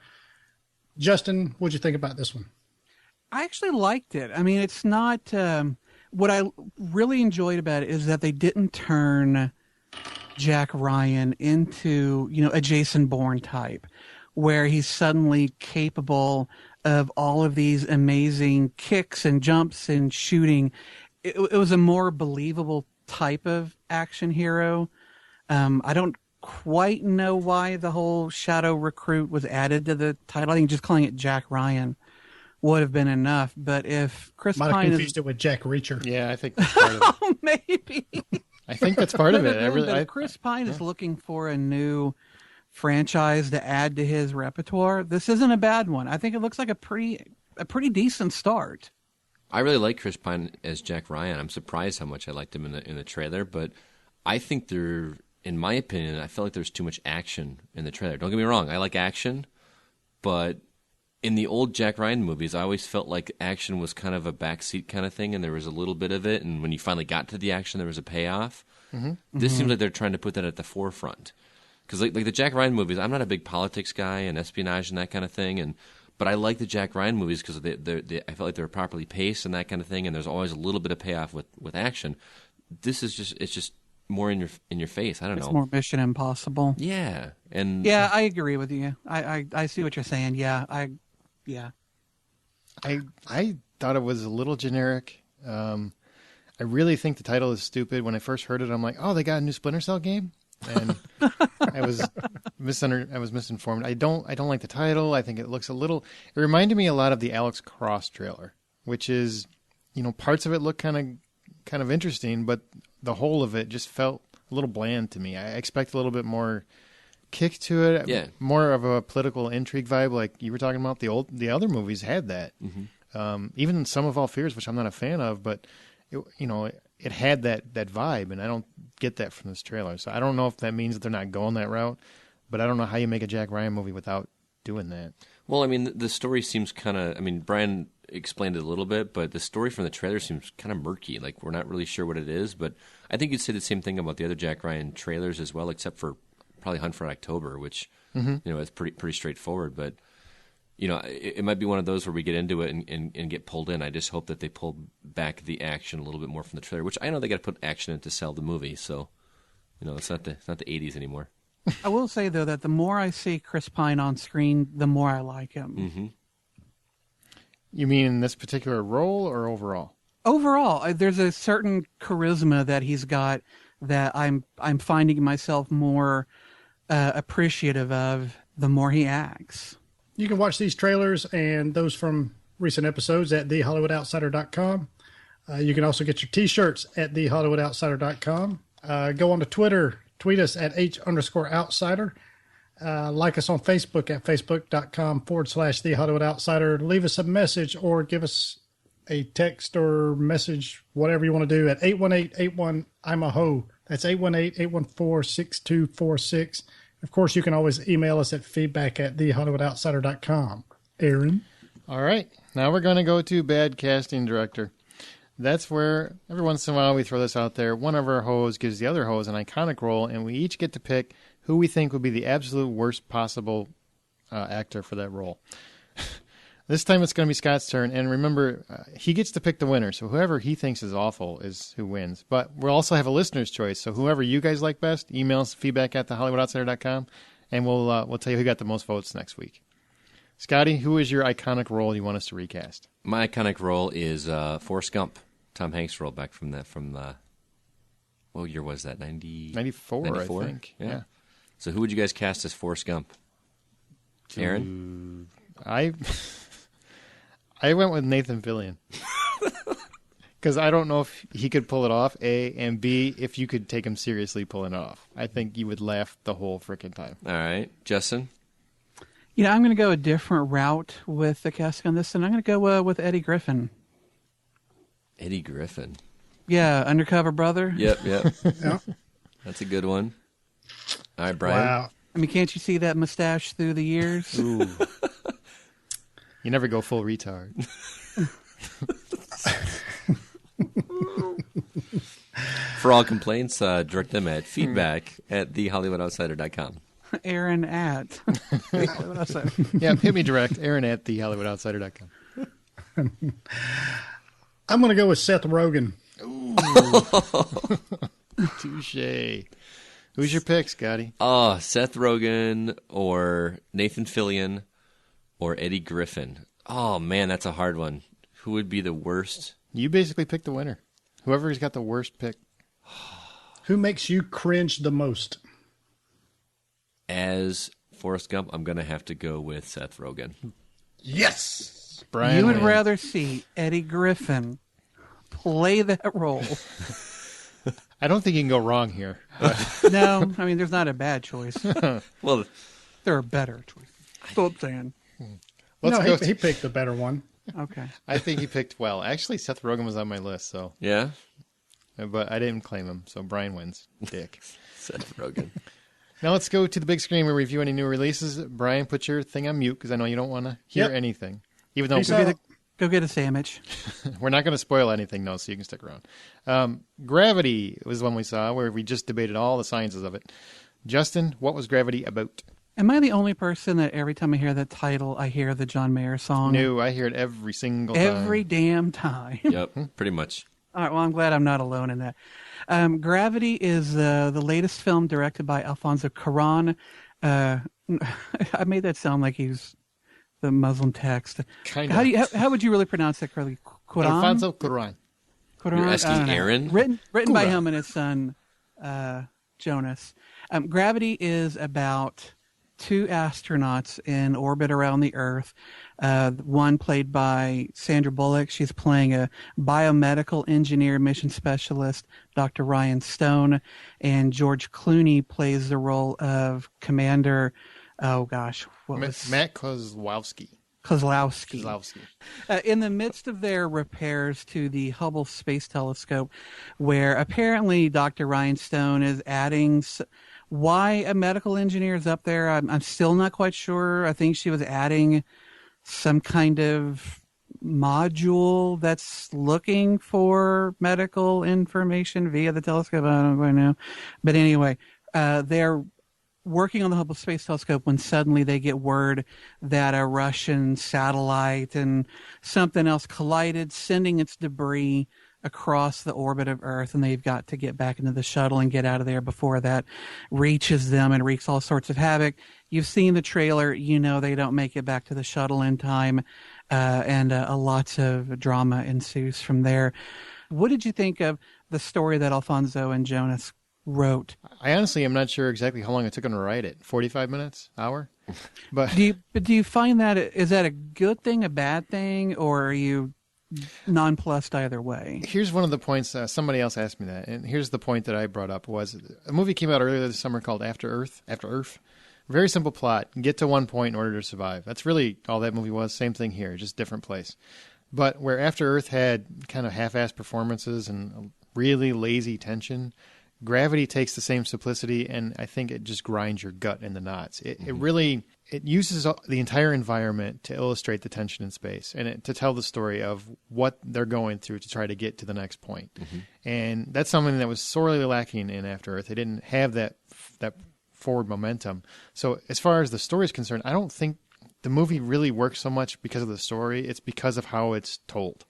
Justin, what'd you think about this one? I actually liked it. I mean, it's not... what I really enjoyed about it is that they didn't turn Jack Ryan into, a Jason Bourne type, where he's suddenly capable of all of these amazing kicks and jumps and shooting. It was a more believable type of action hero. I don't quite know why the whole Shadow Recruit was added to the title. I think just calling it Jack Ryan would have been enough. But if Chris Might Pine have confused it with Jack Reacher. Yeah, I think that's part of it. Oh, maybe. I think that's part of it. If Chris Pine is looking for a new franchise to add to his repertoire, this isn't a bad one. I think it looks like a pretty decent start. I really like Chris Pine as Jack Ryan. I'm surprised how much I liked him in the trailer, but I think in my opinion, I felt like there's too much action in the trailer. Don't get me wrong, I like action, but in the old Jack Ryan movies, I always felt like action was kind of a backseat kind of thing, and there was a little bit of it, and when you finally got to the action, there was a payoff. Mm-hmm. This seems like they're trying to put that at the forefront. Because like the Jack Ryan movies, I'm not a big politics guy and espionage and that kind of thing, But I like the Jack Ryan movies because I felt like they were properly paced and that kind of thing, and there's always a little bit of payoff with action. This is just more in your face. I don't know. It's more Mission Impossible. Yeah, and Yeah, I agree with you. I see what you're saying. Yeah, I thought it was a little generic. I really think the title is stupid. When I first heard it, I'm like, oh, they got a new Splinter Cell game, and I was misinformed. I don't like the title. I think it looks a little. It reminded me a lot of the Alex Cross trailer, which is, parts of it look kind of interesting, but the whole of it just felt a little bland to me. I expect a little bit more kick to it, more of a political intrigue vibe, like you were talking about. The other movies had that. Mm-hmm. Even Sum of All Fears, which I'm not a fan of, but it had that vibe, and I don't get that from this trailer. So I don't know if that means that they're not going that route, but I don't know how you make a Jack Ryan movie without doing that. Well, I mean, the story seems kind of. I mean, Brian explained it a little bit, but the story from the trailer seems kind of murky. Like, we're not really sure what it is, but I think you'd say the same thing about the other Jack Ryan trailers as well, except for probably Hunt for October, which is pretty straightforward. But it might be one of those where we get into it and get pulled in. I just hope that they pull back the action a little bit more from the trailer, which I know they got to put action in to sell the movie. So it's not the 80s anymore. I will say though that the more I see Chris Pine on screen, the more I like him. Mm-hmm. You mean in this particular role or overall? Overall, there's a certain charisma that he's got that I'm finding myself more appreciative of the more he acts. You can watch these trailers and those from recent episodes at thehollywoodoutsider.com. You can also get your T-shirts at thehollywoodoutsider.com. Go on to Twitter, tweet us at H_outsider. Like us on Facebook at facebook.com/thehollywoodoutsider. Leave us a message or give us a text or message, whatever you want to do, at 818-81-I'm-a-ho. That's 818-814-6246. Of course, you can always email us at feedback@thehollywoodoutsider.com. Aaron? All right. Now we're going to go to Bad Casting Director. That's where every once in a while we throw this out there. One of our hoes gives the other hose an iconic role, and we each get to pick who we think would be the absolute worst possible actor for that role. This time it's going to be Scott's turn, and remember, he gets to pick the winner, so whoever he thinks is awful is who wins. But we'll also have a listener's choice, so whoever you guys like best, email us feedback@thehollywoodoutsider.com, and we'll tell you who got the most votes next week. Scotty, who is your iconic role you want us to recast? My iconic role is Forrest Gump, Tom Hanks' role back from what year was that? 94, I think. Yeah. So who would you guys cast as Forrest Gump? Aaron? I went with Nathan Fillion. Because I don't know if he could pull it off, A, and B, if you could take him seriously pulling it off. I think you would laugh the whole freaking time. All right. Justin? I'm going to go a different route with the casting on this, and I'm going to go with Eddie Griffin. Eddie Griffin? Yeah, Undercover Brother. Yep. Yeah. That's a good one. All right, Brian? Wow. I mean, can't you see that mustache through the years? Ooh. You never go full retard. For all complaints, direct them at feedback@thehollywoodoutsider.com. Aaron at. Yeah, hit me direct. Aaron at thehollywoodoutsider.com. I'm going to go with Seth Rogen. Touche. Who's your pick, Scotty? Oh, Seth Rogen or Nathan Fillion or Eddie Griffin. Oh, man, that's a hard one. Who would be the worst? You basically picked the winner. Whoever's got the worst pick. Who makes you cringe the most? As Forrest Gump, I'm going to have to go with Seth Rogen. Yes! Brian you would wins. rather see Eddie Griffin play that role. I don't think you can go wrong here. No, I mean, there's not a bad choice. Well, There are better choices. That's what I'm saying. He picked the better one. Okay. I think he picked well. Actually, Seth Rogen was on my list, so. yeah, But I didn't claim him, so Brian wins. Dick. Seth Rogen. Now let's go to the big screen. We review any new releases. Brian, put your thing on mute because I know you don't want to hear anything. Even though Peace out. Go get a sandwich. we're not going to spoil anything, no, so you can stick around. Gravity was one we saw where we just debated all the sciences of it. Justin, what was Gravity about? Am I the only person that every time I hear that title, I hear the John Mayer song? No, I hear it every single time. Every damn time. Yep, pretty much. All right, well, I'm glad I'm not alone in that. Gravity is the latest film directed by Alfonso Cuarón. I made that sound like he's the Muslim text. Kind of. How would you really pronounce that, Curly? Cuarón? Alfonso Cuarón. You're asking Aaron? Written by him and his son, Jonas. Gravity is about two astronauts in orbit around the Earth. One played by Sandra Bullock. She's playing a biomedical engineer mission specialist, Dr. Ryan Stone. And George Clooney plays the role of Commander, Matt Kozlowski. In the midst of their repairs to the Hubble Space Telescope, where apparently Dr. Ryan Stone is adding... Why a medical engineer is up there, I'm still not quite sure. I think she was adding some kind of module that's looking for medical information via the telescope. I don't quite know. But anyway, they're working on the Hubble Space Telescope when suddenly they get word that a Russian satellite and something else collided, sending its debris across the orbit of Earth, and they've got to get back into the shuttle and get out of there before that reaches them and wreaks all sorts of havoc. You've seen the trailer. You know they don't make it back to the shuttle in time, and lots of drama ensues from there. What did you think of the story that Alfonso and Jonas wrote? I honestly am not sure exactly how long it took them to write it. 45 minutes? Hour? But do you find that, is that a good thing, a bad thing, or are you nonplussed either way? Here's one of the points. Somebody else asked me that, and here's the point that I brought up. Was a movie came out earlier this summer called After Earth. Very simple plot. Get to one point in order to survive. That's really all that movie was. Same thing here, just different place. But where After Earth had kind of half-assed performances and really lazy tension, Gravity takes the same simplicity, and I think it just grinds your gut in the knots. It uses the entire environment to illustrate the tension in space and to tell the story of what they're going through to try to get to the next point. And that's something that was sorely lacking in After Earth. They didn't have that forward momentum. So as far as the story is concerned, I don't think the movie really works so much because of the story. It's because of how it's told.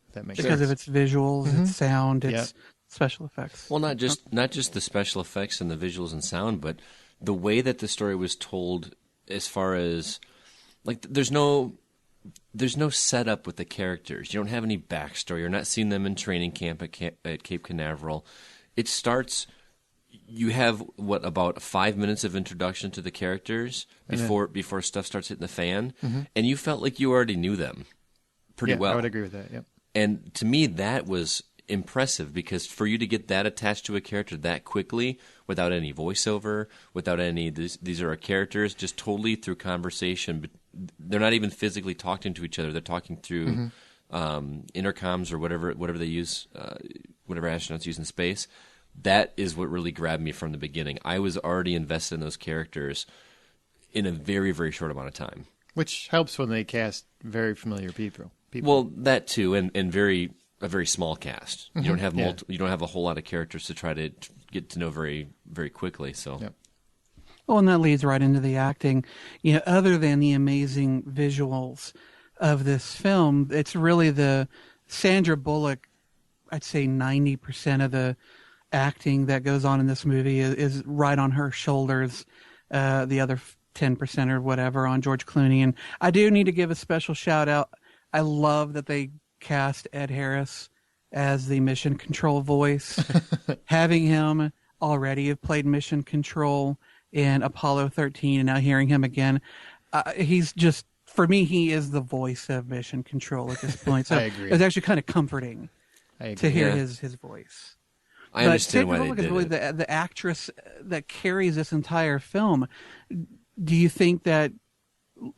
If that makes sense. Because of its visuals, its sound, its special effects. Well, not just the special effects and the visuals and sound, but the way that the story was told, as far as like there's no setup with the characters. You don't have any backstory. You're not seeing them in training camp at Cape Canaveral. It starts. You have about 5 minutes of introduction to the characters before stuff starts hitting the fan, and you felt like you already knew them pretty well. I would agree with that. Yep. And to me, that was impressive, because for you to get that attached to a character that quickly, without any voiceover, without any these are our characters, just totally through conversation. But they're not even physically talking to each other. They're talking through intercoms or whatever they use, whatever astronauts use in space. That is what really grabbed me from the beginning. I was already invested in those characters in a very, very short amount of time. Which helps when they cast very familiar people. Well, that too, and a very small cast. You don't have you don't have a whole lot of characters to try to get to know very, very quickly. So, well, and that leads right into the acting. You know, other than the amazing visuals of this film, it's really the Sandra Bullock. I'd say 90% of the acting that goes on in this movie is right on her shoulders. The other 10% or whatever on George Clooney. And I do need to give a special shout out. I love that they cast Ed Harris as the Mission Control voice. Having him already have played Mission Control in Apollo 13 and now hearing him again, he's just, for me, he is the voice of Mission Control at this point. So I agree. It was actually kind of comforting to hear his voice. I understand why they did really it. The actress that carries this entire film. Do you think that?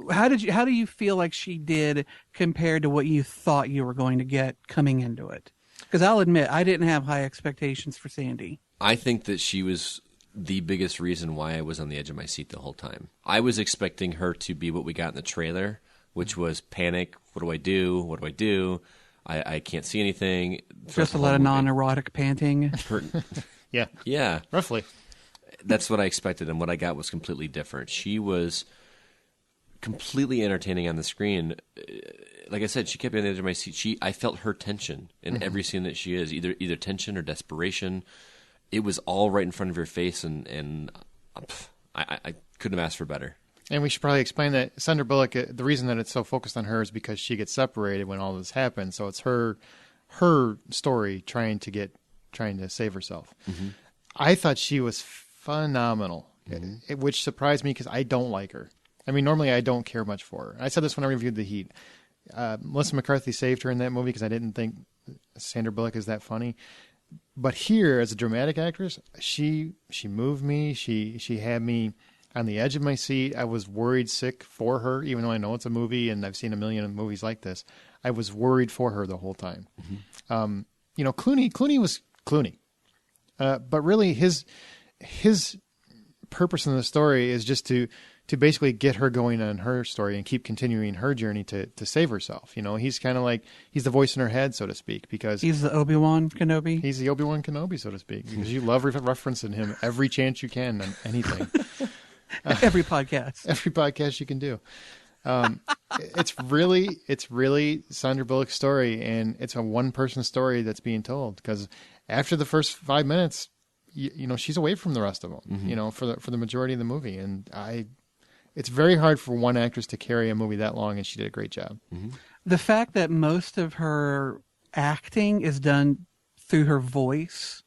How do you feel like she did compared to what you thought you were going to get coming into it? Because I'll admit I didn't have high expectations for Sandy. I think that she was the biggest reason why I was on the edge of my seat the whole time. I was expecting her to be what we got in the trailer, which was panic. What do I do? What do I do? I can't see anything. Just a lot of non-erotic panting. Yeah. Yeah. Roughly. that's what I expected, and what I got was completely different. She was completely entertaining on the screen. Like I said, she kept me on the edge of my seat. I felt her tension in every scene that she is, either tension or desperation. It was all right in front of your face, and I couldn't have asked for better. And we should probably explain that Sandra Bullock, the reason that it's so focused on her is because she gets separated when all this happens. So it's her story trying to save herself. Mm-hmm. I thought she was phenomenal, which surprised me because I don't like her. I mean, normally I don't care much for her. I said this when I reviewed The Heat. Melissa McCarthy saved her in that movie because I didn't think Sandra Bullock is that funny. But here, as a dramatic actress, she moved me. She had me on the edge of my seat. I was worried sick for her, even though I know it's a movie and I've seen a million movies like this. I was worried for her the whole time. Mm-hmm. Clooney was Clooney. But really his purpose in the story is just to basically get her going on her story and keep continuing her journey to save herself. He's kind of like, he's the voice in her head, so to speak, because he's the Obi-Wan Kenobi. He's the Obi-Wan Kenobi, so to speak, because you love referencing him every chance you can on anything. Every podcast you can do. It's really Sandra Bullock's story, and it's a one-person story that's being told, because after the first 5 minutes, she's away from the rest of them, for the majority of the movie. And it's very hard for one actress to carry a movie that long, and she did a great job. Mm-hmm. The fact that most of her acting is done through her voice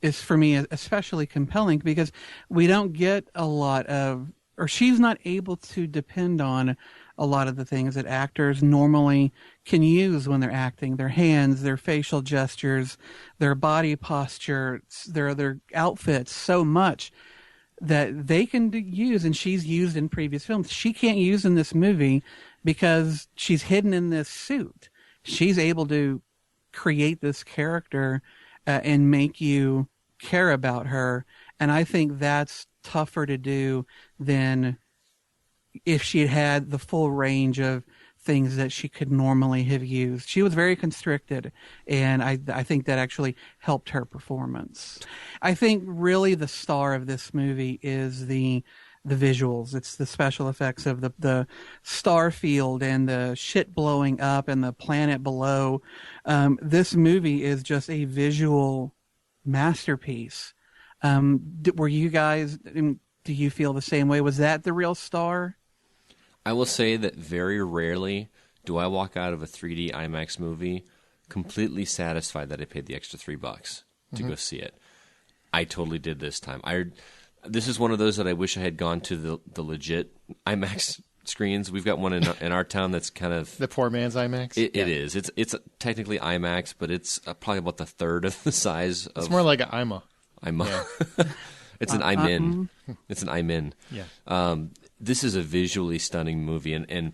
is, for me, especially compelling, because we don't get a lot of, or she's not able to depend on a lot of the things that actors normally can use when they're acting: their hands, their facial gestures, their body posture, their outfits, so much that they can use, and she's used in previous films. She can't use in this movie because she's hidden in this suit. She's able to create this character and make you care about her, and I think that's tougher to do than if she had the full range of things that she could normally have used. She was very constricted, and I think that actually helped her performance. I think really the star of this movie is the visuals. It's the special effects of the star field and the shit blowing up and the planet below. This movie is just a visual masterpiece. Were you guys, do you feel the same way? Was that the real star? I will say that very rarely do I walk out of a 3D IMAX movie completely satisfied that I paid the extra $3 to go see it. I totally did this time. This is one of those that I wish I had gone to the legit IMAX screens. We've got one in our town that's kind of the poor man's IMAX. It is. It's technically IMAX, but it's probably about the third of the size of. It's more like an IMA. Yeah. It's an I'm in. It's an I'm in. Yeah. This is a visually stunning movie, and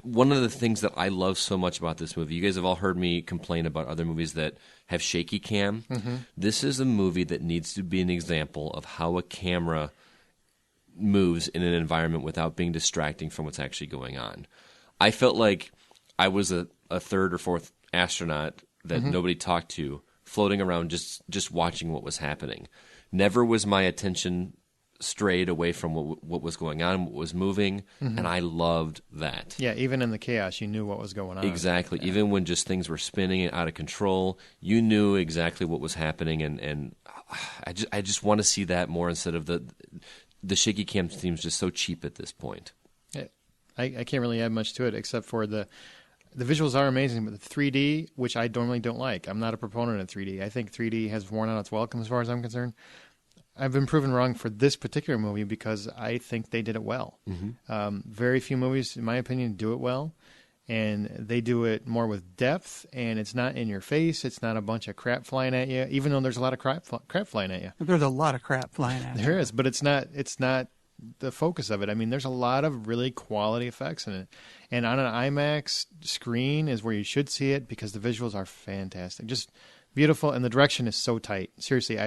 one of the things that I love so much about this movie, you guys have all heard me complain about other movies that have shaky cam. Mm-hmm. This is a movie that needs to be an example of how a camera moves in an environment without being distracting from what's actually going on. I felt like I was a third or fourth astronaut that nobody talked to, floating around just watching what was happening. Never was my attention strayed away from what was going on, what was moving, and I loved that. Yeah, even in the chaos, you knew what was going on. Exactly. Yeah. Even when just things were spinning and out of control, you knew exactly what was happening, and I just want to see that more instead of the shaky cam seems just so cheap at this point. I can't really add much to it except for the visuals are amazing, but the 3D, which I normally don't like. I'm not a proponent of 3D. I think 3D has worn out its welcome as far as I'm concerned. I've been proven wrong for this particular movie because I think they did it well. Mm-hmm. Very few movies, in my opinion, do it well, and they do it more with depth, and it's not in your face. It's not a bunch of crap flying at you, even though there's a lot of crap flying at you. There's a lot of crap flying at you. There is, but it's not the focus of it. I mean, there's a lot of really quality effects in it, and on an IMAX screen is where you should see it because the visuals are fantastic, just beautiful, and the direction is so tight. Seriously,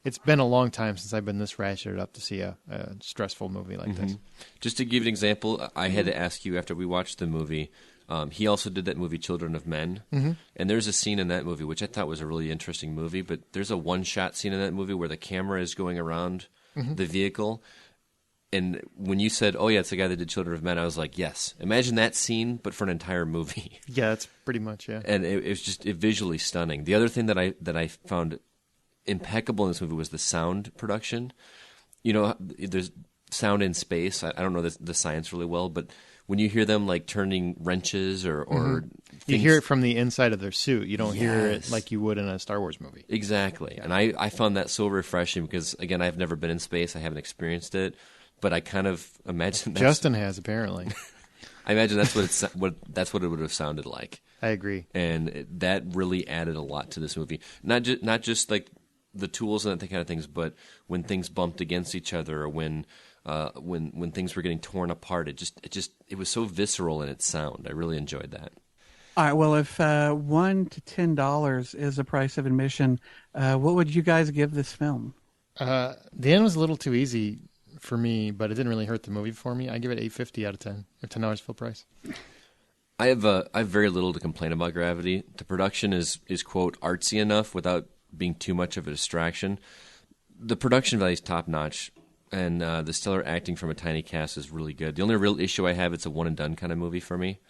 it's been a long time since I've been this ratcheted up to see a stressful movie like this. Just to give an example, I had to ask you after we watched the movie, He also did that movie Children of Men, and there's a scene in that movie which I thought was a really interesting movie. But there's a one-shot scene in that movie where the camera is going around the vehicle. And when you said, "Oh yeah, it's the guy that did Children of Men," I was like, "Yes." Imagine that scene, but for an entire movie. Yeah, that's pretty much And it was just visually stunning. The other thing that I found impeccable in this movie was the sound production. You know, there's sound in space. I don't know the science really well, but when you hear them like turning wrenches or you hear it from the inside of their suit. You don't hear it Yes. like you would in a Star Wars movie. Exactly. And I found that so refreshing because, again, I've never been in space. I haven't experienced it. But I kind of imagine Justin has, apparently. I imagine that's what it would have sounded like. I agree. And that really added a lot to this movie. Not just like the tools and that kind of things, but when things bumped against each other or when things were getting torn apart, it was so visceral in its sound. I really enjoyed that. All right. Well, if $1 to $10 is the price of admission, what would you guys give this film? The end was a little too easy for me, but it didn't really hurt the movie for me. I give it 8.50 out of 10, or $10 full price. I have very little to complain about Gravity. The production is quote artsy enough without being too much of a distraction. The production value is top notch, and the stellar acting from a tiny cast is really good. The only real issue I have, it's a one and done kind of movie for me.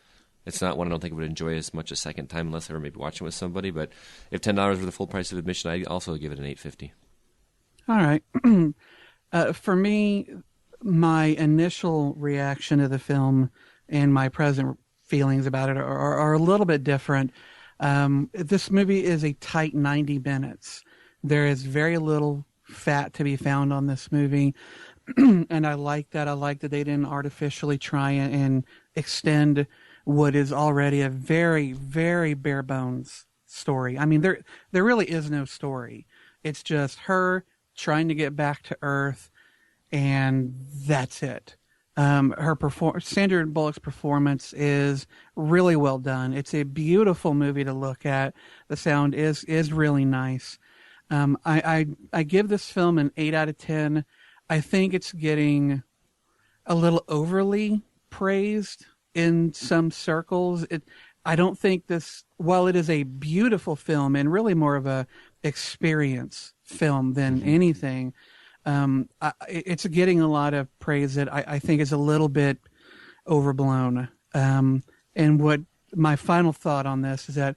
It's not one I don't think I would enjoy as much a second time unless I were maybe watching with somebody. But if $10 were the full price of admission, I also give it an 8.50. All right. For me, my initial reaction to the film and my present feelings about it are a little bit different. This movie is a tight 90 minutes. There is very little fat to be found on this movie, and I like that. I like that they didn't artificially try and extend what is already a very, very bare bones story. I mean, there really is no story. It's just her trying to get back to Earth, and that's it. Sandra Bullock's performance is really well done. It's a beautiful movie to look at. The sound is really nice. I give this film an 8 out of 10. I think it's getting a little overly praised in some circles. I don't think this, while it is a beautiful film and really more of a experience film than anything, it's getting a lot of praise that I think is a little bit overblown. And what my final thought on this is that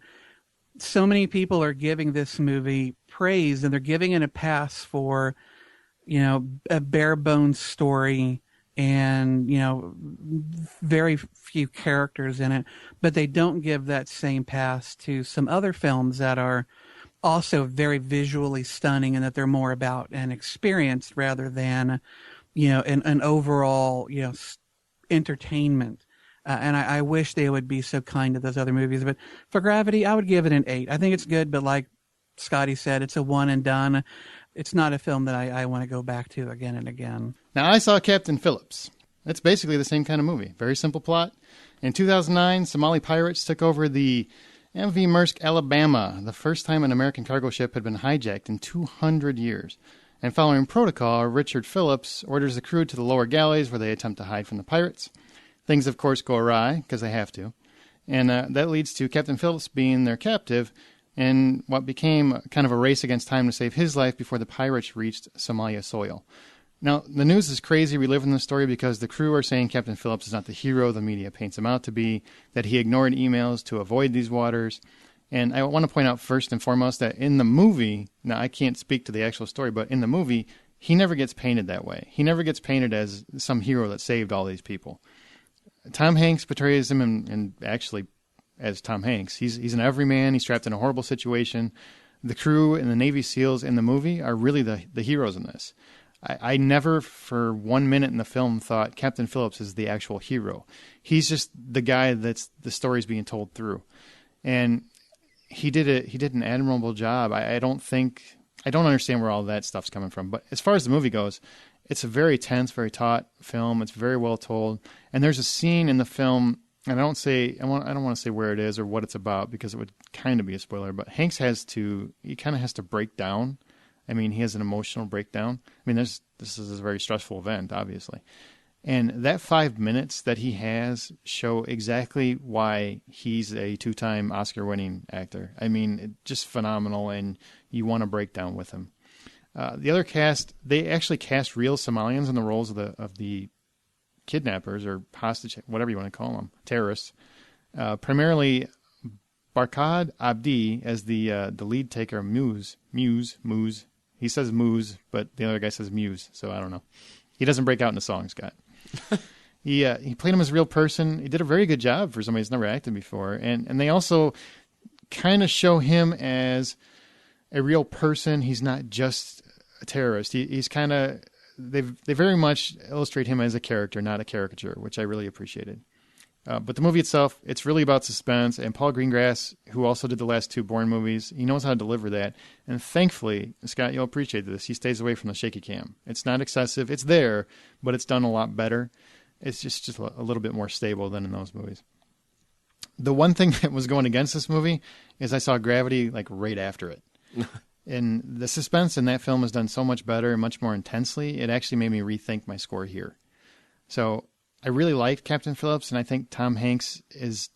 so many people are giving this movie praise and they're giving it a pass for, a bare bones story and, very few characters in it, but they don't give that same pass to some other films that are also very visually stunning and that they're more about an experience rather than, an overall, entertainment. And I wish they would be so kind to those other movies. But for Gravity, I would give it an 8. I think it's good, but like Scotty said, it's a one and done. It's not a film that I want to go back to again and again. Now, I saw Captain Phillips. It's basically the same kind of movie. Very simple plot. In 2009, Somali pirates took over the MV Maersk, Alabama, the first time an American cargo ship had been hijacked in 200 years. And following protocol, Richard Phillips orders the crew to the lower galleys where they attempt to hide from the pirates. Things, of course, go awry, because they have to. And that leads to Captain Phillips being their captive in what became kind of a race against time to save his life before the pirates reached Somalia soil. Now, the news is crazy reliving the story because the crew are saying Captain Phillips is not the hero the media paints him out to be, that he ignored emails to avoid these waters. And I want to point out first and foremost that in the movie, now I can't speak to the actual story, but in the movie, he never gets painted that way. He never gets painted as some hero that saved all these people. Tom Hanks portrays him in actually as Tom Hanks. He's an everyman. He's trapped in a horrible situation. The crew and the Navy SEALs in the movie are really the heroes in this. I never for 1 minute in the film thought Captain Phillips is the actual hero. He's just the guy that's the story's being told through. And he did an admirable job. I don't understand where all that stuff's coming from. But as far as the movie goes, it's a very tense, very taut film. It's very well told. And there's a scene in the film, and I don't want to say where it is or what it's about because it would kind of be a spoiler, but Hanks he kind of has to break down. I mean, he has an emotional breakdown. I mean, this is a very stressful event, obviously. And that 5 minutes that he has show exactly why he's a 2-time Oscar-winning actor. I mean, just phenomenal, and you want to break down with him. The other cast, they actually cast real Somalians in the roles of the kidnappers or hostage, whatever you want to call them, terrorists. Primarily Barkhad Abdi as the lead taker, Muse. He says Moose, but the other guy says Muse, so I don't know. He doesn't break out in the song, Scott. He played him as a real person. He did a very good job for somebody who's never acted before. And they also kind of show him as a real person. He's not just a terrorist. He's kind of, they very much illustrate him as a character, not a caricature, which I really appreciated. But the movie itself, it's really about suspense. And Paul Greengrass, who also did the last 2 Bourne movies, he knows how to deliver that. And thankfully, Scott, you'll appreciate this, he stays away from the shaky cam. It's not excessive. It's there, but it's done a lot better. It's just a little bit more stable than in those movies. The one thing that was going against this movie is I saw Gravity like right after it. And the suspense in that film is done so much better and much more intensely, it actually made me rethink my score here. So I really liked Captain Phillips, and I think Tom Hanks is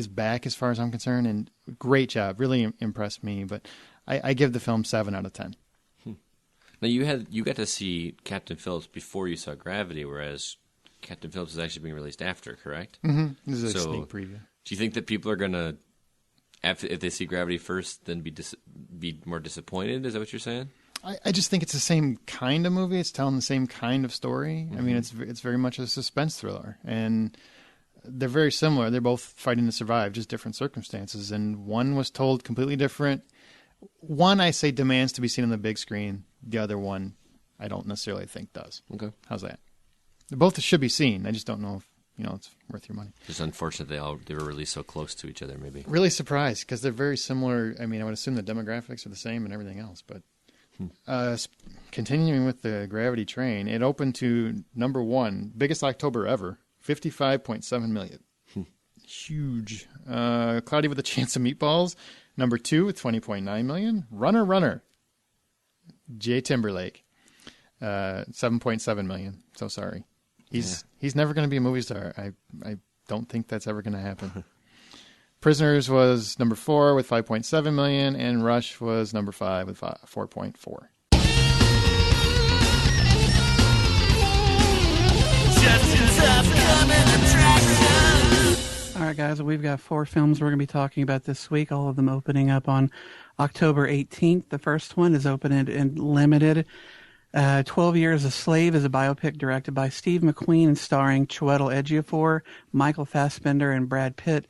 back as far as I'm concerned, and great job. Really impressed me, but I give the film 7 out of 10. Now you got to see Captain Phillips before you saw Gravity, whereas Captain Phillips is actually being released after, correct? Mm-hmm. This is a sneak preview. Do you think that people are going to, if they see Gravity first, then be more disappointed? Is that what you're saying? I just think it's the same kind of movie. It's telling the same kind of story. Mm-hmm. I mean, it's very much a suspense thriller, and they're very similar. They're both fighting to survive, just different circumstances. And one was told completely different. One, I say, demands to be seen on the big screen. The other one, I don't necessarily think does. Okay. How's that? They both should be seen. I just don't know if it's worth your money. Just unfortunate they were released so close to each other, maybe. Really surprised, because they're very similar. I mean, I would assume the demographics are the same and everything else, but... Continuing with the Gravity train, it opened to number 1, biggest October ever, 55.7 million. Huge. Cloudy with a Chance of Meatballs, number 2 with 20.9 million. Runner, Jay Timberlake, 7.7 million. So sorry. He's never going to be a movie star. I don't think that's ever going to happen. Prisoners was number 4 with 5.7 million, and Rush was number 5 with 4.4. All right, guys, we've got 4 films we're going to be talking about this week, all of them opening up on October 18th. The first one is opened and limited. 12 Years a Slave is a biopic directed by Steve McQueen and starring Chiwetel Ejiofor, Michael Fassbender, and Brad Pitt.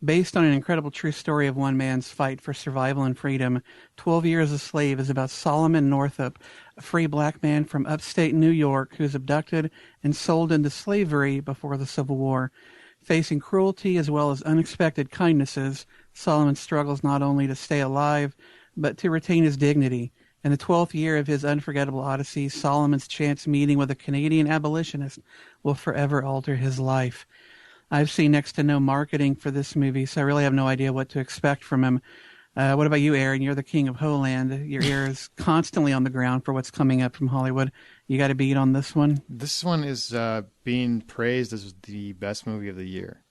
Based on an incredible true story of one man's fight for survival and freedom, 12 Years a Slave is about Solomon Northup, a free black man from upstate New York who is abducted and sold into slavery before the Civil War. Facing cruelty as well as unexpected kindnesses, Solomon struggles not only to stay alive, but to retain his dignity. In the 12th year of his unforgettable odyssey, Solomon's chance meeting with a Canadian abolitionist will forever alter his life. I've seen next to no marketing for this movie, so I really have no idea what to expect from him. What about you, Aaron? You're the king of Holand. Your ear is constantly on the ground for what's coming up from Hollywood. You got a beat on this one? This one is being praised as the best movie of the year.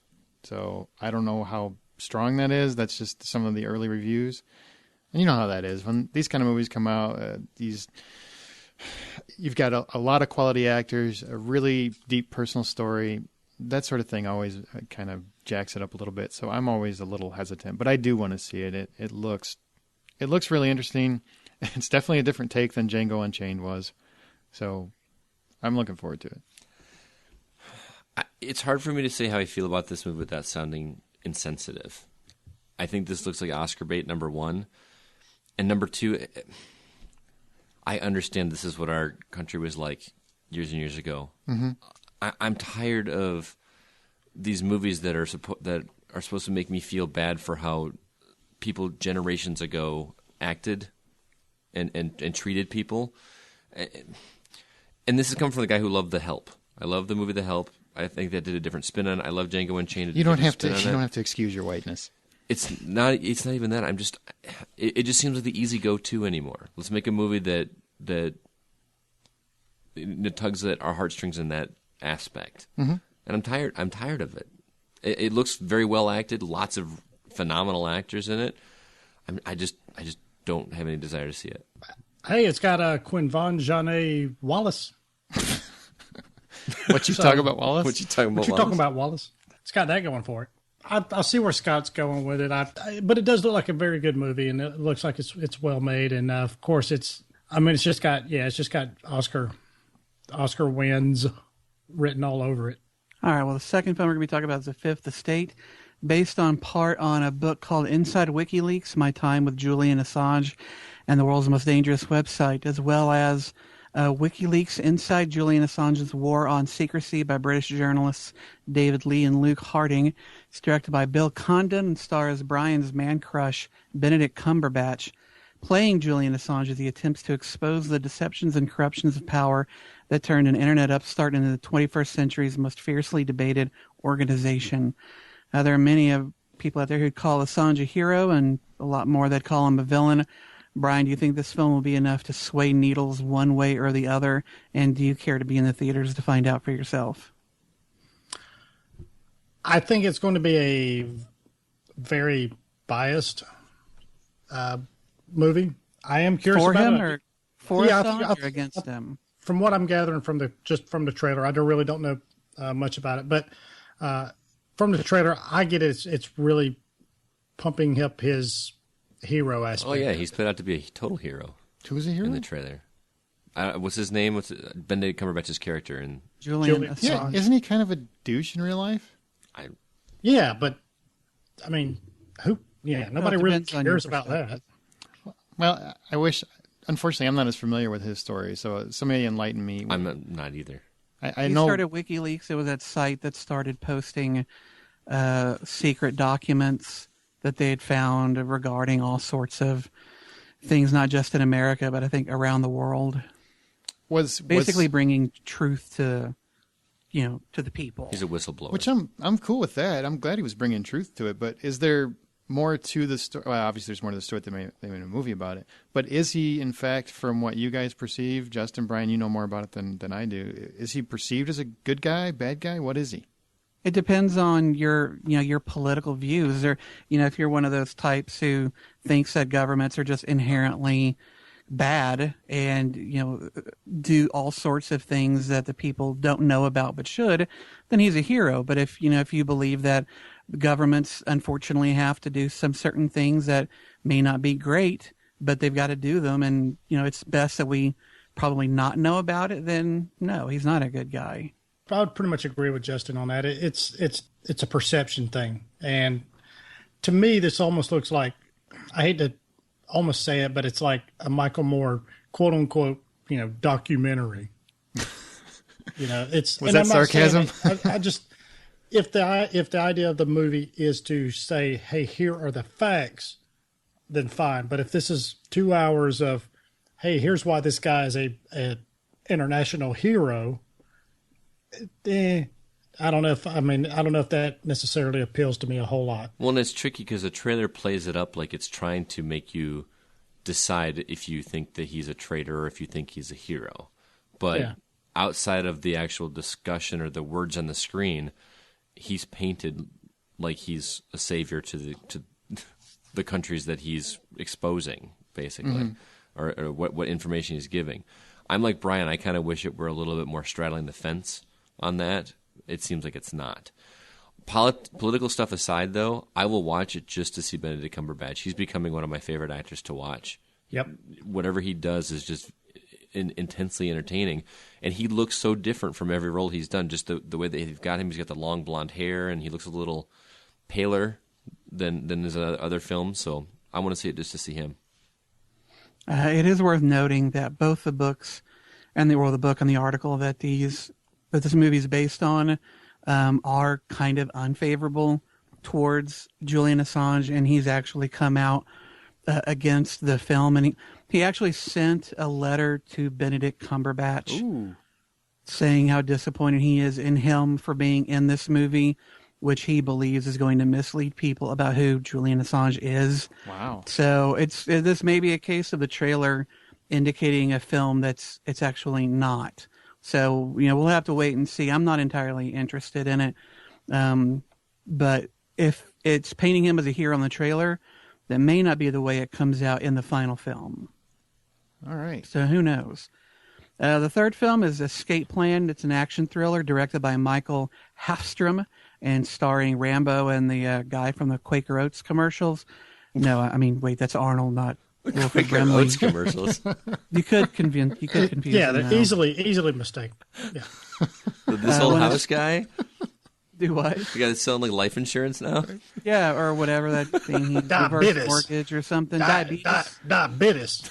So I don't know how strong that is. That's just some of the early reviews. And you know how that is. When these kind of movies come out, you've got a lot of quality actors, a really deep personal story. That sort of thing always kind of jacks it up a little bit. So I'm always a little hesitant, but I do want to see it. It looks really interesting. It's definitely a different take than Django Unchained was. So I'm looking forward to it. It's hard for me to say how I feel about this movie without sounding insensitive. I think this looks like Oscar bait, number 1. And number 2, I understand this is what our country was like years and years ago. Mm-hmm. I'm tired of these movies that are supposed to make me feel bad for how people generations ago acted and treated people. And this has come from the guy who loved The Help. I love the movie The Help. I think that did a different spin on it. I love Django Unchained. You don't have to excuse your whiteness. It's not even that. It just seems like the easy go-to anymore. Let's make a movie that tugs at our heartstrings in that aspect, and I'm tired. I'm tired of it. It looks very well acted. Lots of phenomenal actors in it. I just don't have any desire to see it. Hey, it's got Quinvon Jane Wallace. What you talking about, Wallace? What you talking about? What you talking about, Wallace? It's got that going for it. I see where Scott's going with it. But it does look like a very good movie, and it looks like it's well made. And of course, it's just got Oscar wins written all over it. All right. Well, the second film we're going to be talking about is The Fifth Estate, based on part on a book called Inside WikiLeaks: My Time with Julian Assange and the World's Most Dangerous Website, as well as WikiLeaks Inside Julian Assange's War on Secrecy by British journalists David Lee and Luke Harding. It's directed by Bill Condon and stars Brian's man crush, Benedict Cumberbatch, playing Julian Assange as he attempts to expose the deceptions and corruptions of power that turned an internet upstart into the 21st century's most fiercely debated organization. There are many people out there who'd call Assange a hero and a lot more that call him a villain. Brian, do you think this film will be enough to sway needles one way or the other? And do you care to be in the theaters to find out for yourself? I think it's going to be a very biased movie. I am curious for about him it. Or for Assange or against him? From what I'm gathering from the trailer, I really don't know much about it, but from the trailer, I get it. It's really pumping up his hero aspect. Oh yeah, he's put out to be a total hero. Who's a hero in the trailer? What's his name? What's Benedict Cumberbatch's character in Julian Assange? Yeah, isn't he kind of a douche in real life? Yeah, but I mean, who? Yeah, nobody really cares about that. Well, I wish. Unfortunately, I'm not as familiar with his story, so somebody enlighten me. I'm not either. I He know. started WikiLeaks. It was that site that started posting secret documents that they had found regarding all sorts of things, not just in America, but I think around the world. Was basically bringing truth to the people. He's a whistleblower, which I'm cool with that. I'm glad he was bringing truth to it. But is there more to the story? Well, obviously, there's more to the story. They made a movie about it. But is he, in fact, from what you guys perceive, Justin, Brian, you know more about it than I do. Is he perceived as a good guy, bad guy? What is he? It depends on your political views. Or, if you're one of those types who thinks that governments are just inherently bad and, do all sorts of things that the people don't know about but should, then he's a hero. But if you believe that governments unfortunately have to do some certain things that may not be great, but they've got to do them, and, it's best that we probably not know about it, then no, he's not a good guy. I would pretty much agree with Justin on that. It's a perception thing. And to me, this almost looks like, I hate to almost say it, but it's like a Michael Moore, quote unquote, documentary. Was that sarcasm? I just, if the idea of the movie is to say, hey, here are the facts, then fine. But if this is 2 hours of, hey, here's why this guy is a international hero, I don't know if that necessarily appeals to me a whole lot. Well, and it's tricky because the trailer plays it up like it's trying to make you decide if you think that he's a traitor or if you think he's a hero. But outside of the actual discussion or the words on the screen, he's painted like he's a savior to the countries that he's exposing, basically, or what information he's giving. I'm like Brian. I kind of wish it were a little bit more straddling the fence on that. It seems like it's not. Political stuff aside, though, I will watch it just to see Benedict Cumberbatch. He's becoming one of my favorite actors to watch. Yep. Whatever he does is just intensely entertaining, and he looks so different from every role he's done. Just the way that they've got him, he's got the long blonde hair, and he looks a little paler than his other films. So I want to see it just to see him. It is worth noting that both the books and the book and the article that this movie is based on are kind of unfavorable towards Julian Assange, and he's actually come out against the film, and he actually sent a letter to Benedict Cumberbatch saying how disappointed he is in him for being in this movie, which he believes is going to mislead people about who Julian Assange is. Wow. So this may be a case of the trailer indicating a film it's actually not. So, we'll have to wait and see. I'm not entirely interested in it. But if it's painting him as a hero in the trailer, that may not be the way it comes out in the final film. All right. So who knows? The third film is Escape Plan. It's an action thriller directed by Michael Hafstrom and starring Rambo and the guy from the Quaker Oats commercials. No, I mean, wait, that's Arnold, not Wilford Quaker Brimley. Oats commercials. You could confuse. Yeah, them, they're though. easily mistaken. Yeah. This old house guy, Do what? the guy that's selling like life insurance now. Yeah, or whatever that thing he reverse Diabetes. mortgage or something. Diabetes. Diabetes.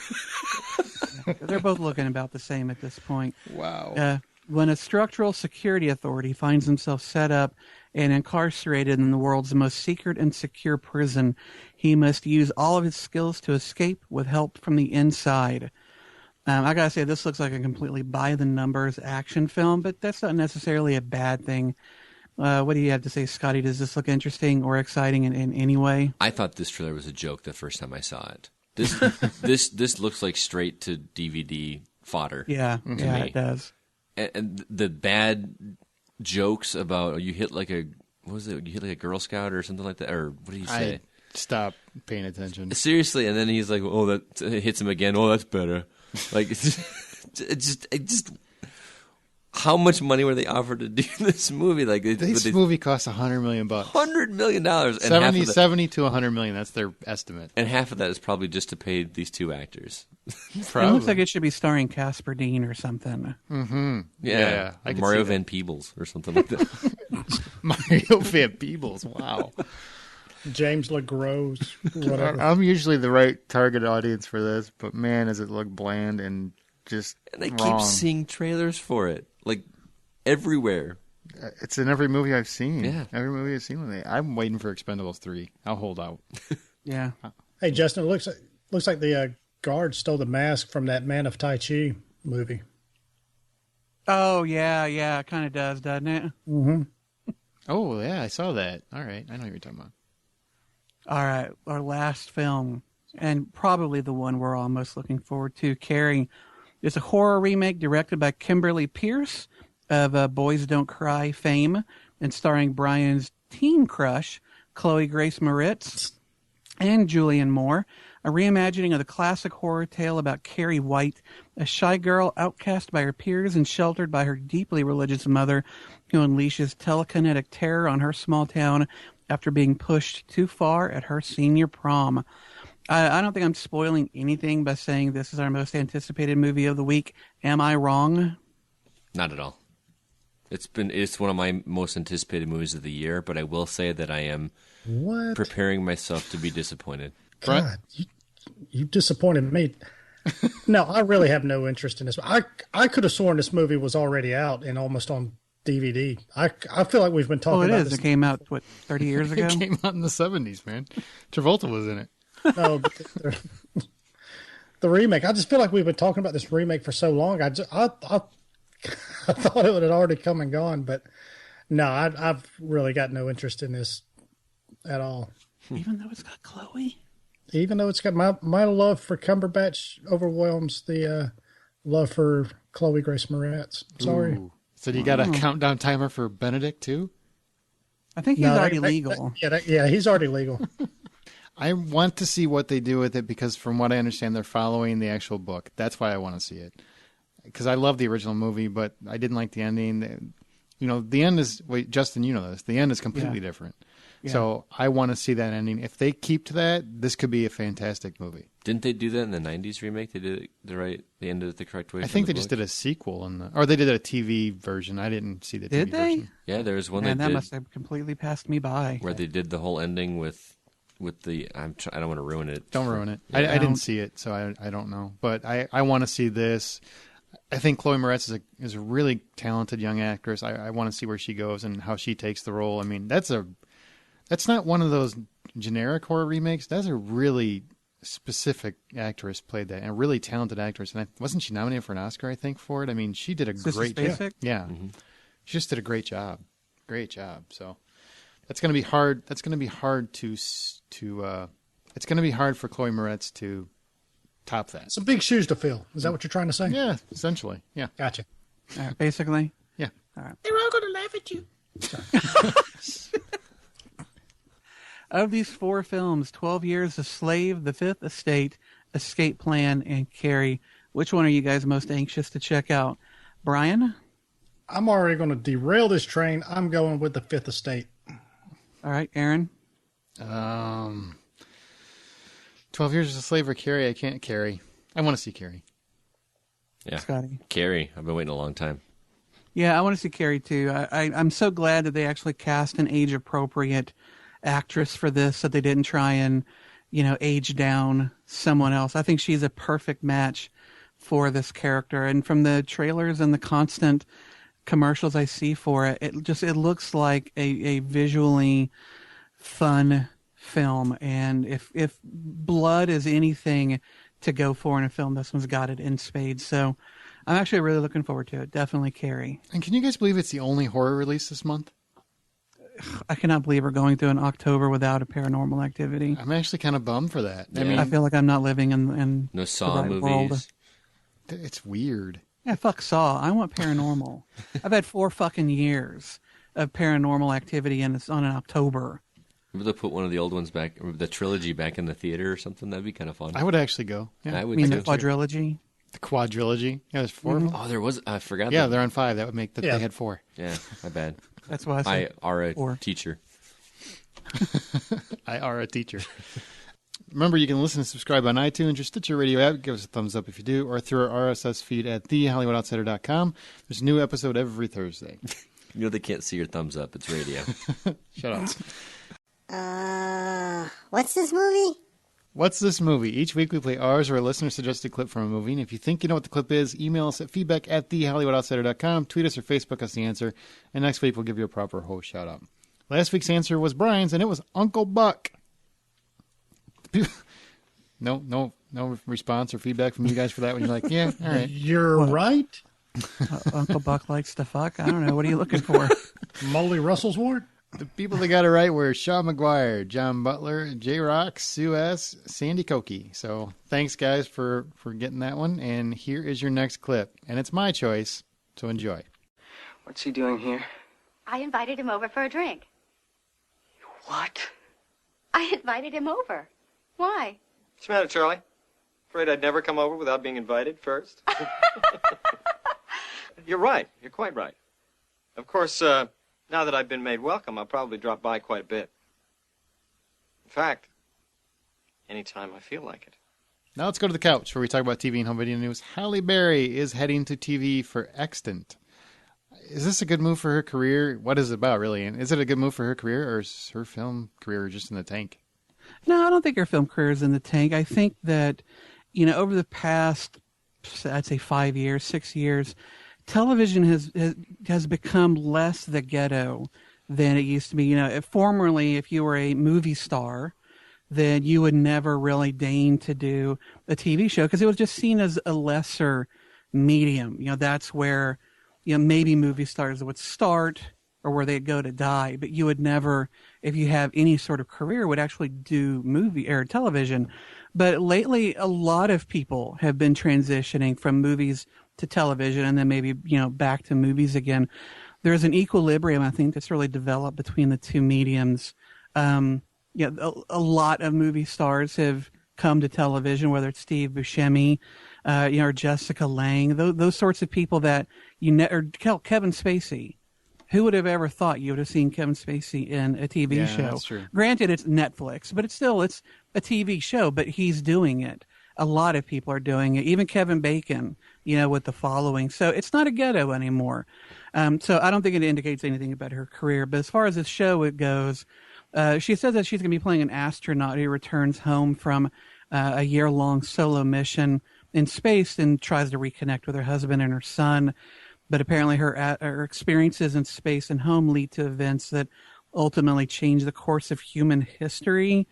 They're both looking about the same at this point. Wow. When a structural security authority finds himself set up and incarcerated in the world's most secret and secure prison, he must use all of his skills to escape with help from the inside. I gotta say, this looks like a completely by-the-numbers action film, but that's not necessarily a bad thing. What do you have to say, Scotty? Does this look interesting or exciting in any way? I thought this trailer was a joke the first time I saw it. This looks like straight to DVD fodder. Yeah, me. it does. And the bad jokes about you hit like a what was it? You hit like a Girl Scout or something like that, or what did he say? I stopped paying attention. Seriously, and then he's like, "Oh, that it hits him again. Oh, that's better." Like, it just. How much money were they offered to do this movie? Like, This movie cost $100 million. $100 million, and 70 to $100 million. That's their estimate. and half of that is probably just to pay these two acters. It looks like it should be starring Casper Dean or something. Yeah, I could Mario see that. Van Peebles or something like that. Mario Van Peebles. Wow. James LeGros. Whatever. I'm usually the right target audience for this, but man, does it look bland and just And I wrong. keep seeing trailers for it, like everywhere. It's in every movie I've seen. Yeah. Every movie I've seen with it. I'm waiting for Expendables 3. I'll hold out. Yeah. Hey, Justin, it looks like the guard stole the mask from that Man of Tai Chi movie. Oh, yeah, it kind of does, doesn't it? Oh, yeah, I saw that. All right. I know what you're talking about. All right, our last film, and probably the one we're all most looking forward to, Carrie, is a horror remake directed by Kimberly Pierce of Boys Don't Cry fame and starring Brian's teen crush, Chloe Grace Moretz, and Julianne Moore. A reimagining of the classic horror tale about Carrie White, a shy girl outcast by her peers and sheltered by her deeply religious mother, who unleashes telekinetic terror on her small town after being pushed too far at her senior prom. I don't think I'm spoiling anything by saying this is our most anticipated movie of the week. Am I wrong? Not at all. It's one of my most anticipated movies of the year, but I will say that I am What? preparing myself to be disappointed. God, you disappointed me. No, I really have no interest in this. I could have sworn this movie was already out and almost on DVD. I feel like we've been talking Oh, it about is. this. It came out, 30 years ago? It came out in the 70s, man. Travolta was in it. No, but the remake. I just feel like we've been talking about this remake for so long. I thought it would have already come and gone, but no, I've really got no interest in this at all. Even though it's got Chloe? Even though it's got my love for Cumberbatch overwhelms the love for Chloe Grace Moretz. Sorry. Ooh. So you got a countdown timer for Benedict, too? I think he's already legal. Yeah, he's already legal. I want to see what they do with it because from what I understand, they're following the actual book. That's why I want to see it. Because I love the original movie, but I didn't like the ending. You know, the end is... Wait, Justin, you know this. The end is completely different. Yeah. So I want to see that ending. If they keep to that, this could be a fantastic movie. Didn't they do that in the 90s remake? They did it they ended it the correct way. I think they just did a sequel, or they did a TV version. I didn't see the TV version. Yeah, there was one Man, they that did must have completely passed me by. where they did the whole ending with the... I don't want to ruin it. Don't ruin it. Yeah. I didn't see it, so I don't know. But I want to see this. I think Chloe Moretz is a really talented young actress. I want to see where she goes and how she takes the role. I mean, that's not one of those generic horror remakes. That's a really specific actress played that, and a really talented actress. And wasn't she nominated for an Oscar, I think, for it? I mean, she did a great job. Yeah. Mm-hmm. She just did a great job. Great job. So that's going to be hard. That's going to be hard it's going to be hard for Chloe Moretz to top that. Some big shoes to fill. Is that what you're trying to say? Yeah, essentially. Yeah. Gotcha. All right, basically. Yeah. All right. They're all going to laugh at you. Of these 4 films, 12 Years a Slave, The Fifth Estate, Escape Plan, and Carrie, which one are you guys most anxious to check out? Brian? I'm already going to derail this train. I'm going with The Fifth Estate. All right, Aaron? 12 Years a Slave or Carrie? I can't Carrie. I want to see Carrie. Yeah. Scotty? Carrie. I've been waiting a long time. Yeah, I want to see Carrie, too. I'm so glad that they actually cast an age-appropriate actress for this, so they didn't try and, age down someone else. I think she's a perfect match for this character. And from the trailers and the constant commercials I see for it, it looks like a visually fun film. And if blood is anything to go for in a film, this one's got it in spades. So I'm actually really looking forward to it. Definitely Carrie. And can you guys believe it's the only horror release this month? I cannot believe we're going through an October without a Paranormal Activity. I'm actually kind of bummed for that. Yeah. I mean, I feel like I'm not living in No Saw right movies. world. it's weird. Yeah, fuck Saw. I want Paranormal. I've had 4 fucking years of Paranormal Activity, and it's on in October. Maybe they'll put one of the old ones back, or the trilogy back in the theater or something. That'd be kind of fun. I would actually go. Yeah. I I would mean, too. the quadrilogy. The quadrilogy. Yeah, there's 4 of them. Oh, there was. I forgot. Yeah, that. they're on 5. That would make that Yeah. they had 4. Yeah, my bad. That's why I I said are a 4. teacher. I are a teacher. Remember, you can listen and subscribe on iTunes or Stitcher Radio app. Give us a thumbs up if you do, or through our RSS feed at thehollywoodoutsiders.com. There's a new episode every Thursday. You know they can't see your thumbs up. It's radio. Shut up. What's this movie? What's this movie? Each week we play ours or a listener-suggested clip from a movie. And if you think you know what the clip is, email us at feedback at thehollywoodoutsiders.com. Tweet us or Facebook us the answer. And next week we'll give you a proper host shout-out. Last week's answer was Brian's, and it was Uncle Buck. No response or feedback from you guys for that one. You're like, yeah, all right. You're right. Uncle Buck likes to fuck. I don't know. What are you looking for? Molly Russell's ward. The people that got it right were Sean McGuire, John Butler, J Rock, Sue S., Sandy Koki. So thanks, guys, for getting that one. And here is your next clip. And it's my choice, so enjoy. What's he doing here? I invited him over for a drink. What? I invited him over. Why? What's the matter, Charlie? Afraid I'd never come over without being invited first? You're right. You're quite right. Of course, now that I've been made welcome, I'll probably drop by quite a bit. In fact, anytime I feel like it. Now let's go to the couch where we talk about TV and home video news. Halle Berry is heading to TV for Extant. Is this a good move for her career? What is it about, really? And is it a good move for her career, or is her film career just in the tank? No, I don't think her film career is in the tank. I think that, over the past, I'd say 5 years, 6 years, television has become less the ghetto than it used to be. Formerly, if you were a movie star, then you would never really deign to do a TV show because it was just seen as a lesser medium. That's where, maybe movie stars would start or where they'd go to die, but you would never, if you have any sort of career, would actually do movie or television. But lately, a lot of people have been transitioning from movies to television and then maybe, back to movies again. There's an equilibrium, I think, that's really developed between the two mediums. A lot of movie stars have come to television, whether it's Steve Buscemi, or Jessica Lange, those sorts of people that or Kevin Spacey. Who would have ever thought you would have seen Kevin Spacey in a TV show? That's true. Granted, it's Netflix, but it's a TV show, but he's doing it. A lot of people are doing it, even Kevin Bacon, with the following. So it's not a ghetto anymore. So I don't think it indicates anything about her career. But as far as this show it goes, she says that she's going to be playing an astronaut who returns home from a year-long solo mission in space and tries to reconnect with her husband and her son. But apparently her experiences in space and home lead to events that ultimately change the course of human history.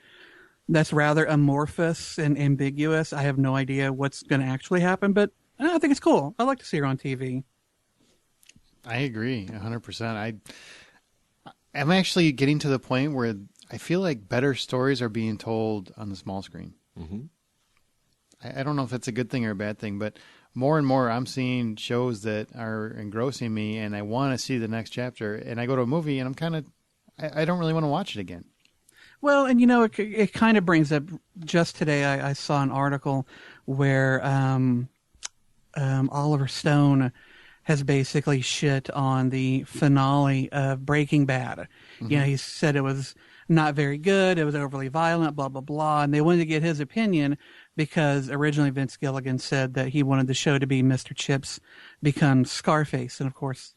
That's rather amorphous and ambiguous. I have no idea what's going to actually happen, but I think it's cool. I'd like to see her on TV. I agree 100%. I'm actually getting to the point where I feel like better stories are being told on the small screen. Mm-hmm. I don't know if that's a good thing or a bad thing, but more and more I'm seeing shows that are engrossing me, and I want to see the next chapter. And I go to a movie, and I don't really want to watch it again. Well, and it kind of brings up. Just today, I saw an article where Oliver Stone has basically shit on the finale of Breaking Bad. Mm-hmm. He said it was not very good. It was overly violent, blah, blah, blah. And they wanted to get his opinion because originally Vince Gilligan said that he wanted the show to be Mr. Chips becomes Scarface. And of course,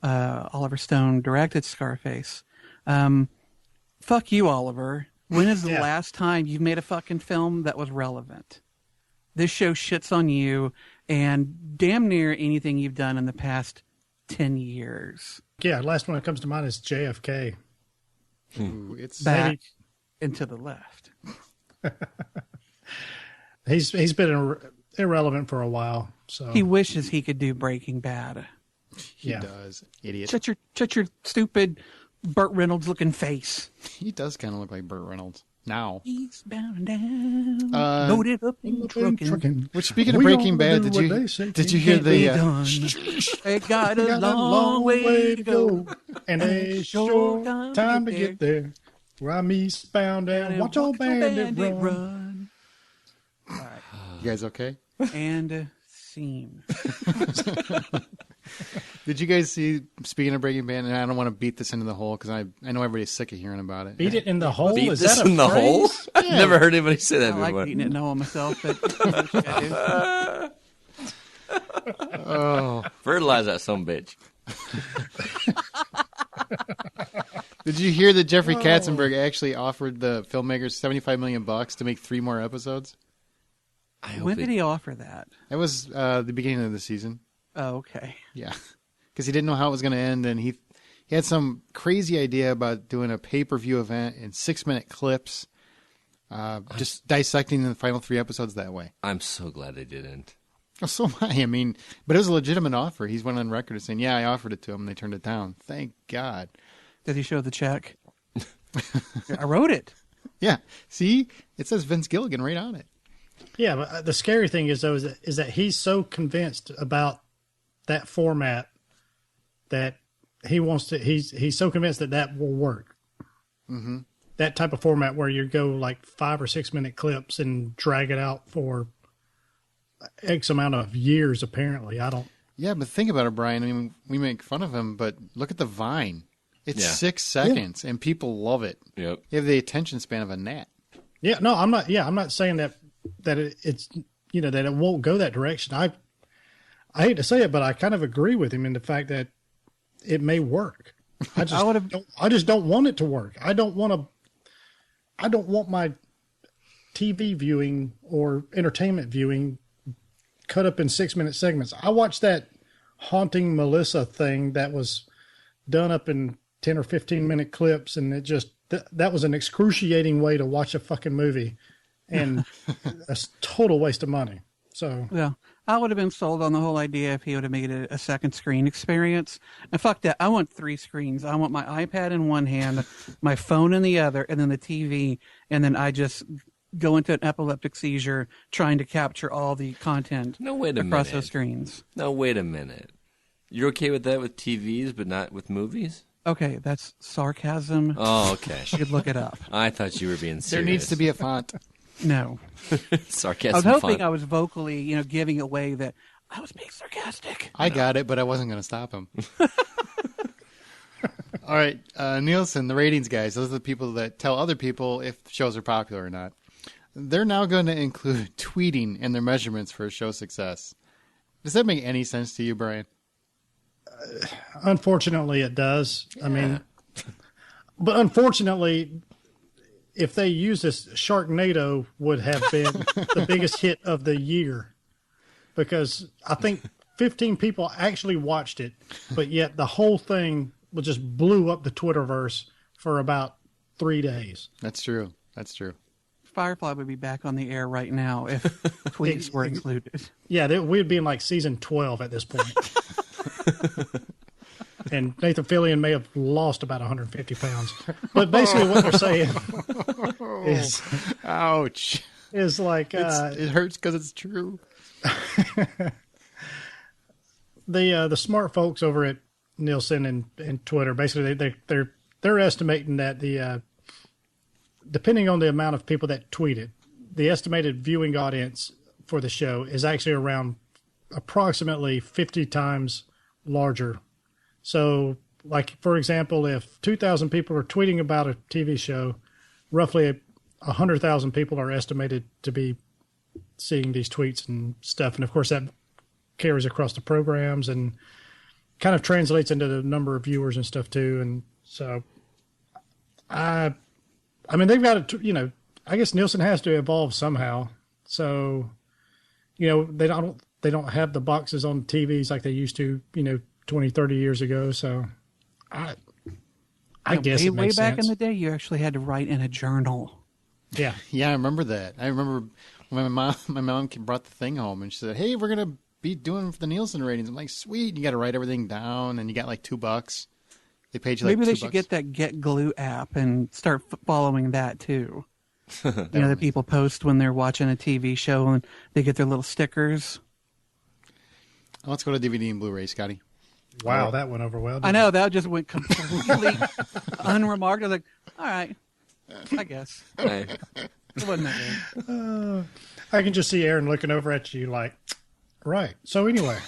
Oliver Stone directed Scarface. Fuck you, Oliver. When is the last time you've made a fucking film that was relevant? This show shits on you and damn near anything you've done in the past 10 years. Yeah, last one that comes to mind is JFK. Ooh, it's back and to the left. He's been irrelevant for a while. So he wishes he could do Breaking Bad. He does, idiot. Shut your stupid Burt Reynolds looking face. He does kind of look like Burt Reynolds now. He's bound down, loaded up in trucking. Which, speaking of Breaking Bad, did you hear the? They got a long way to go, and a short time to get there. Where I'm eastbound and watch old bandit run. All right. You guys okay? And scene. Did you guys see, speaking of Breaking Bad, and I don't want to beat this into the hole because I know everybody's sick of hearing about it. Beat it in the hole? Beat Is this that a in the hole? phrase? I've never heard anybody say that I before. like beating it in the hole myself, but Oh. Fertilize that some bitch. Did you hear that Jeffrey Katzenberg actually offered the filmmakers $75 million to make 3 more episodes? when did he offer that? That was the beginning of the season. Oh, okay. Yeah, because he didn't know how it was going to end, and he had some crazy idea about doing a pay-per-view event in 6-minute clips, just dissecting the final 3 episodes that way. I'm so glad they didn't. Oh, so am I. I mean, but it was a legitimate offer. He's went on record as saying, yeah, I offered it to him, and they turned it down. Thank God. Did he show the check? I wrote it. Yeah. See? It says Vince Gilligan right on it. Yeah, but the scary thing is, though, is that he's so convinced about that format that he wants to. He's so convinced that will work. Mm-hmm. That type of format where you go like 5 or 6 minute clips and drag it out for X amount of years. Apparently, I don't. Yeah, but think about it, Brian. I mean, we make fun of him, but look at the Vine. It's 6 seconds, and people love it. Yep. They have the attention span of a gnat. Yeah, no, I'm not. Yeah, I'm not saying that it's that it won't go that direction. I hate to say it, but I kind of agree with him in the fact that it may work. I just don't want it to work. I don't want my TV viewing or entertainment viewing cut up in 6-minute segments. I watched that Haunting Melissa thing that was done up in 10 or 15-minute clips, and it just that was an excruciating way to watch a fucking movie, and a total waste of money. So yeah, I would have been sold on the whole idea if he would have made it a second screen experience. And fuck that, I want 3 screens. I want my iPad in one hand, my phone in the other, and then the TV, and then I just go into an epileptic seizure trying to capture all the content across those screens. No, wait a minute. You're okay with that with TVs, but not with movies? Okay, that's sarcasm. Oh, okay. You should look it up. I thought you were being serious. There needs to be a font. No. Sarcasm I was hoping font. I was vocally, giving away that I was being sarcastic. I got it, but I wasn't going to stop him. All right, Nielsen, the ratings guys, those are the people that tell other people if shows are popular or not. They're now going to include tweeting in their measurements for a show's success. Does that make any sense to you, Brian? Unfortunately, it does. Yeah. I mean, but unfortunately, if they use this, Sharknado would have been the biggest hit of the year, because I think 15 people actually watched it, but yet the whole thing just blew up the Twitterverse for about 3 days. That's true. That's true. Firefly would be back on the air right now if tweets were included. Yeah, we'd be in like season 12 at this point. And Nathan Fillion may have lost about 150 pounds. But basically what they're saying is... Ouch. Is like... it hurts because it's true. the smart folks over at Nielsen and Twitter, basically they're estimating that depending on the amount of people that tweet it, the estimated viewing audience for the show is actually around approximately 50 times larger. So, like, for example, if 2,000 people are tweeting about a TV show, roughly 100,000 people are estimated to be seeing these tweets and stuff. And, of course, that carries across the programs and kind of translates into the number of viewers and stuff, too. And so, I mean, they've got to, I guess Nielsen has to evolve somehow. So, they don't have the boxes on TVs like they used to, 20, 30 years ago. So I guess it makes way back sense. in the day, you actually had to write in a journal. Yeah. Yeah, I remember that. I remember when my mom brought the thing home and she said, "Hey, we're going to be doing the Nielsen ratings." I'm like, "Sweet." You got to write everything down and you got like $2. They paid you like Maybe they $2. should get that Get Glue app and start following that too. The people post when they're watching a TV show and they get their little stickers. Let's go to DVD and Blu-ray, Scotty. Wow, that went over well. I know, that just went completely unremarked. I was like, all right, I guess. Hey. It wasn't that bad. I can just see Aaron looking over at you like, right. So anyway,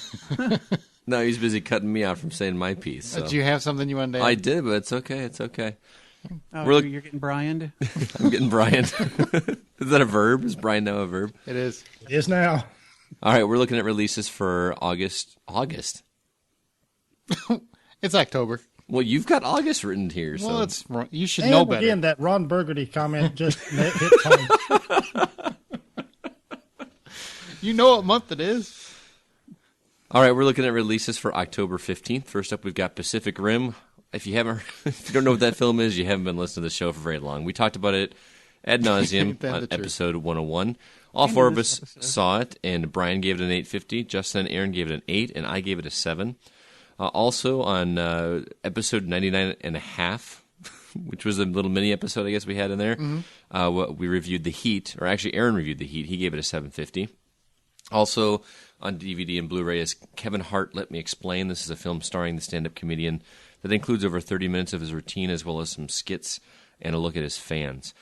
No, he's busy cutting me out from saying my piece. So. Did you have something you wanted to add? I did, but it's okay. It's okay. Oh, you're getting Brianed? I'm getting Brian. Is that a verb? Is Brian now a verb? It is. it is now. All right, we're looking at releases for August. August? It's October. Well, you've got August written here. So. Well, it's you should And know better. again, that Ron Burgundy comment just hits home. You know what month it is. All right, we're looking at releases for October 15th. First up, we've got Pacific Rim. If you don't know what that film is, you haven't been listening to the show for very long. We talked about it ad nauseum on episode 101. All four of us saw it, and Brian gave it an 8.50. Justin and Aaron gave it an 8, and I gave it a 7. Also on episode 99 and a half, which was a little mini episode I guess we had in there, we reviewed The Heat, or actually Aaron reviewed The Heat. He gave it a 7.50. Also on DVD and Blu-ray is Kevin Hart, Let Me Explain. This is a film starring the stand-up comedian that includes over 30 minutes of his routine as well as some skits and a look at his fans.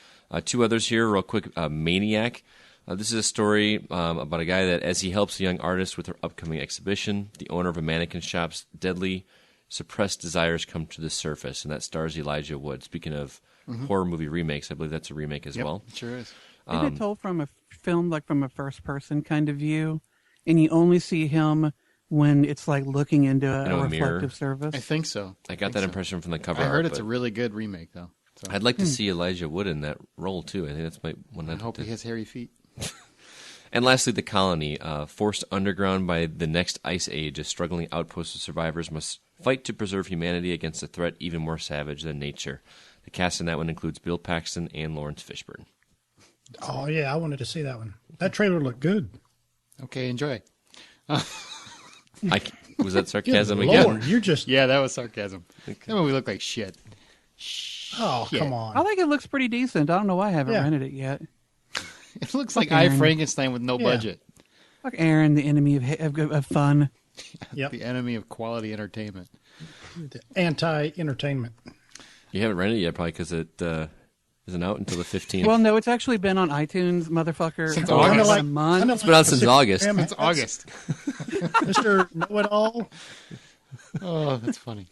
Two others here, real quick. Maniac. This is a story about a guy that, as he helps a young artist with her upcoming exhibition, the owner of a mannequin shop's deadly, suppressed desires come to the surface, and that stars Elijah Wood. Speaking of horror movie remakes, I believe that's a remake as well. It sure is. Isn't it told from a film, like from a first-person kind of view, and you only see him when it's like looking into a mirror. reflective surface? I think so. I got that impression from the cover I art. heard it's a really good remake, though. So I'd like to see Elijah Wood in that role, too. I think that's my one. I hope he has hairy feet. And lastly, The Colony. Forced underground by the next ice age, a struggling outpost of survivors must fight to preserve humanity against a threat even more savage than nature. The cast in that one includes Bill Paxton and Lawrence Fishburne. Oh, yeah, I wanted to see that one. That trailer looked good. Okay, enjoy. Was that sarcasm Good again? Lord, you're just... Yeah, that was sarcasm. That movie looked like shit. Oh, Shit. come on. I think it looks pretty decent. I don't know why I haven't rented it yet. It looks like Aaron. Frankenstein with no budget. Like Aaron, the enemy of fun. Yep. The enemy of quality entertainment. Anti-entertainment. You haven't rented it yet, probably because it isn't out until the 15th. Well, no, it's actually been on iTunes, motherfucker, Since for August. a month. It's been out since August. It's August. Mr. Know-It-All. Oh, that's funny.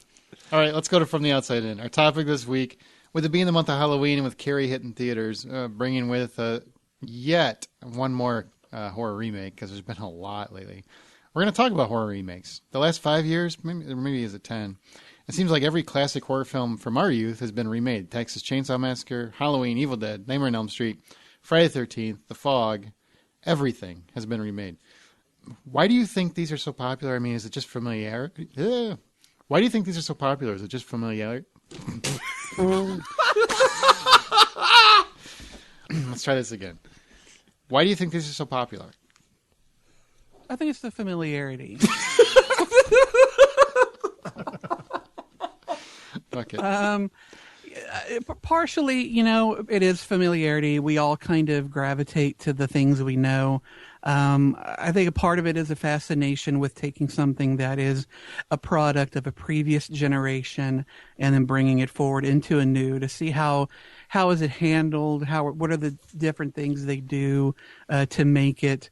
All right, let's go to From the Outside In. Our topic this week, with it being the month of Halloween and with Carrie hitting theaters, bringing with yet one more horror remake, because there's been a lot lately. We're going to talk about horror remakes. The last 5 years, maybe is it 10, it seems like every classic horror film from our youth has been remade. Texas Chainsaw Massacre, Halloween, Evil Dead, Nightmare on Elm Street, Friday the 13th, The Fog, everything has been remade. Why do you think these are so popular? I mean, is it just familiarity? Why do you think these are so popular? Is it just familiarity? Let's try this again. Why do you think these are so popular? I think it's the familiarity. Fuck it. Partially, it is familiarity. We all kind of gravitate to the things we know. I think a part of it is a fascination with taking something that is a product of a previous generation and then bringing it forward into a new to see how is it handled, what are the different things they do to make it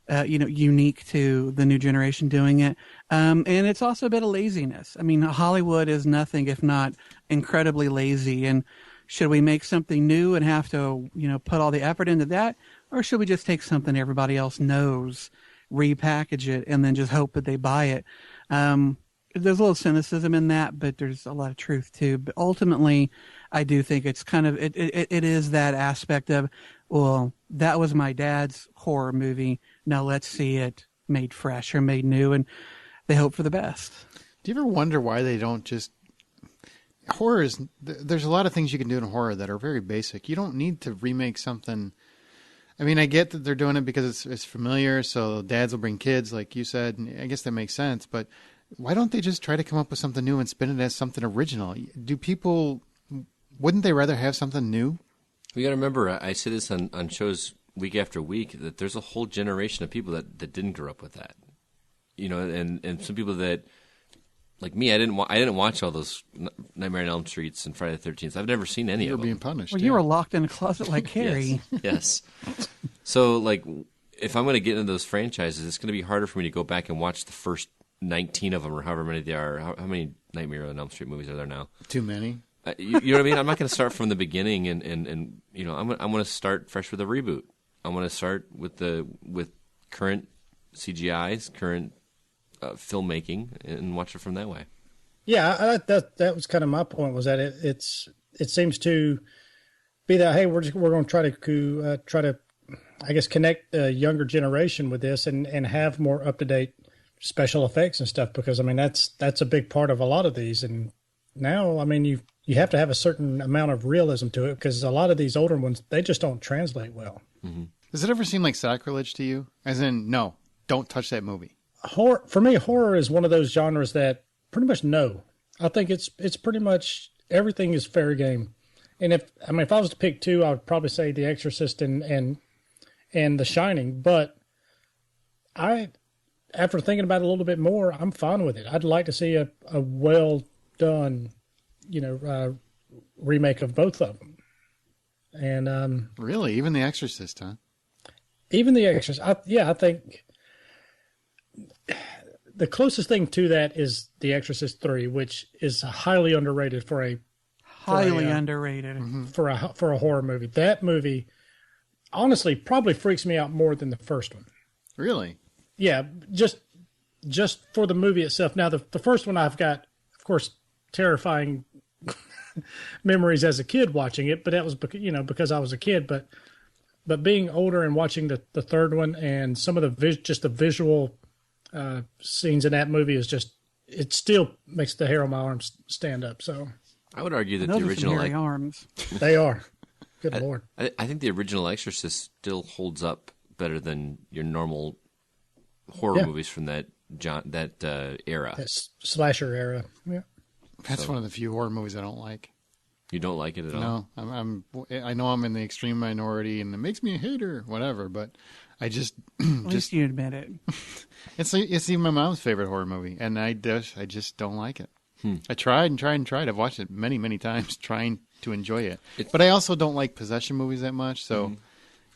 unique to the new generation doing it. And it's also a bit of laziness. I mean, Hollywood is nothing if not incredibly lazy. And should we make something new and have to, put all the effort into that? Or should we just take something everybody else knows, repackage it, and then just hope that they buy it? There's a little cynicism in that, but there's a lot of truth too. But ultimately, I do think it's kind of, it is that aspect of, well, that was my dad's horror movie. Now let's see it made fresh or made new, and they hope for the best. Do you ever wonder why they don't just... Horror is... There's a lot of things you can do in horror that are very basic. You don't need to remake something... I mean, I get that they're doing it because it's familiar, so dads will bring kids, like you said, and I guess that makes sense, but why don't they just try to come up with something new and spin it as something original? Do people... Wouldn't they rather have something new? We got to remember, I say this on shows week after week, that there's a whole generation of people that didn't grow up with that. And some people that, like me, I didn't watch all those Nightmare on Elm Streets and Friday the 13th. I've never seen any of them. You're being punished. Well, you were locked in a closet like Carrie. Yes. So, like, if I'm going to get into those franchises, it's going to be harder for me to go back and watch the first 19 of them, or however many there are. How many Nightmare on Elm Street movies are there now? Too many. You know what I mean? I'm not going to start from the beginning, and I'm going to start fresh with a reboot. I'm going to start with current CGIs, current filmmaking, and watch it from that way. Yeah, that was kind of my point. Was that it seems to be that, hey, we're going to try to I guess connect the younger generation with this and have more up to date special effects and stuff, because I mean that's a big part of a lot of these. And now, I mean, you have to have a certain amount of realism to it, because a lot of these older ones, they just don't translate well. Mm-hmm. Does it ever seem like sacrilege to you? As in, no, don't touch that movie. Horror, for me, horror is one of those genres that pretty much no. I think it's pretty much everything is fair game. And if I was to pick two, I would probably say The Exorcist and The Shining. But after thinking about it a little bit more, I'm fine with it. I'd like to see a well done, remake of both of them. And really, even The Exorcist, huh? Even The Exorcist, I think the closest thing to that is The Exorcist 3, which is highly underrated for a horror movie. That movie, honestly, probably freaks me out more than the first one. Really? Yeah, just for the movie itself. Now, the first one I've got, of course, terrifying memories as a kid watching it, but that was because I was a kid. But being older and watching the third one and some of the visual scenes in that movie it still makes the hair on my arms stand up. So I would argue that those the original are some hairy arms. They are. Good Lord. I think the original Exorcist still holds up better than your normal horror movies from that era. That slasher era. Yeah. That's one of the few horror movies I don't like. You don't like it at all? No, I know I'm in the extreme minority, and it makes me a hater, whatever. But I just, At least you admit it. It's even my mom's favorite horror movie, and I just don't like it. I tried and tried and tried. I've watched it many, many times, trying to enjoy it. But I also don't like possession movies that much. So,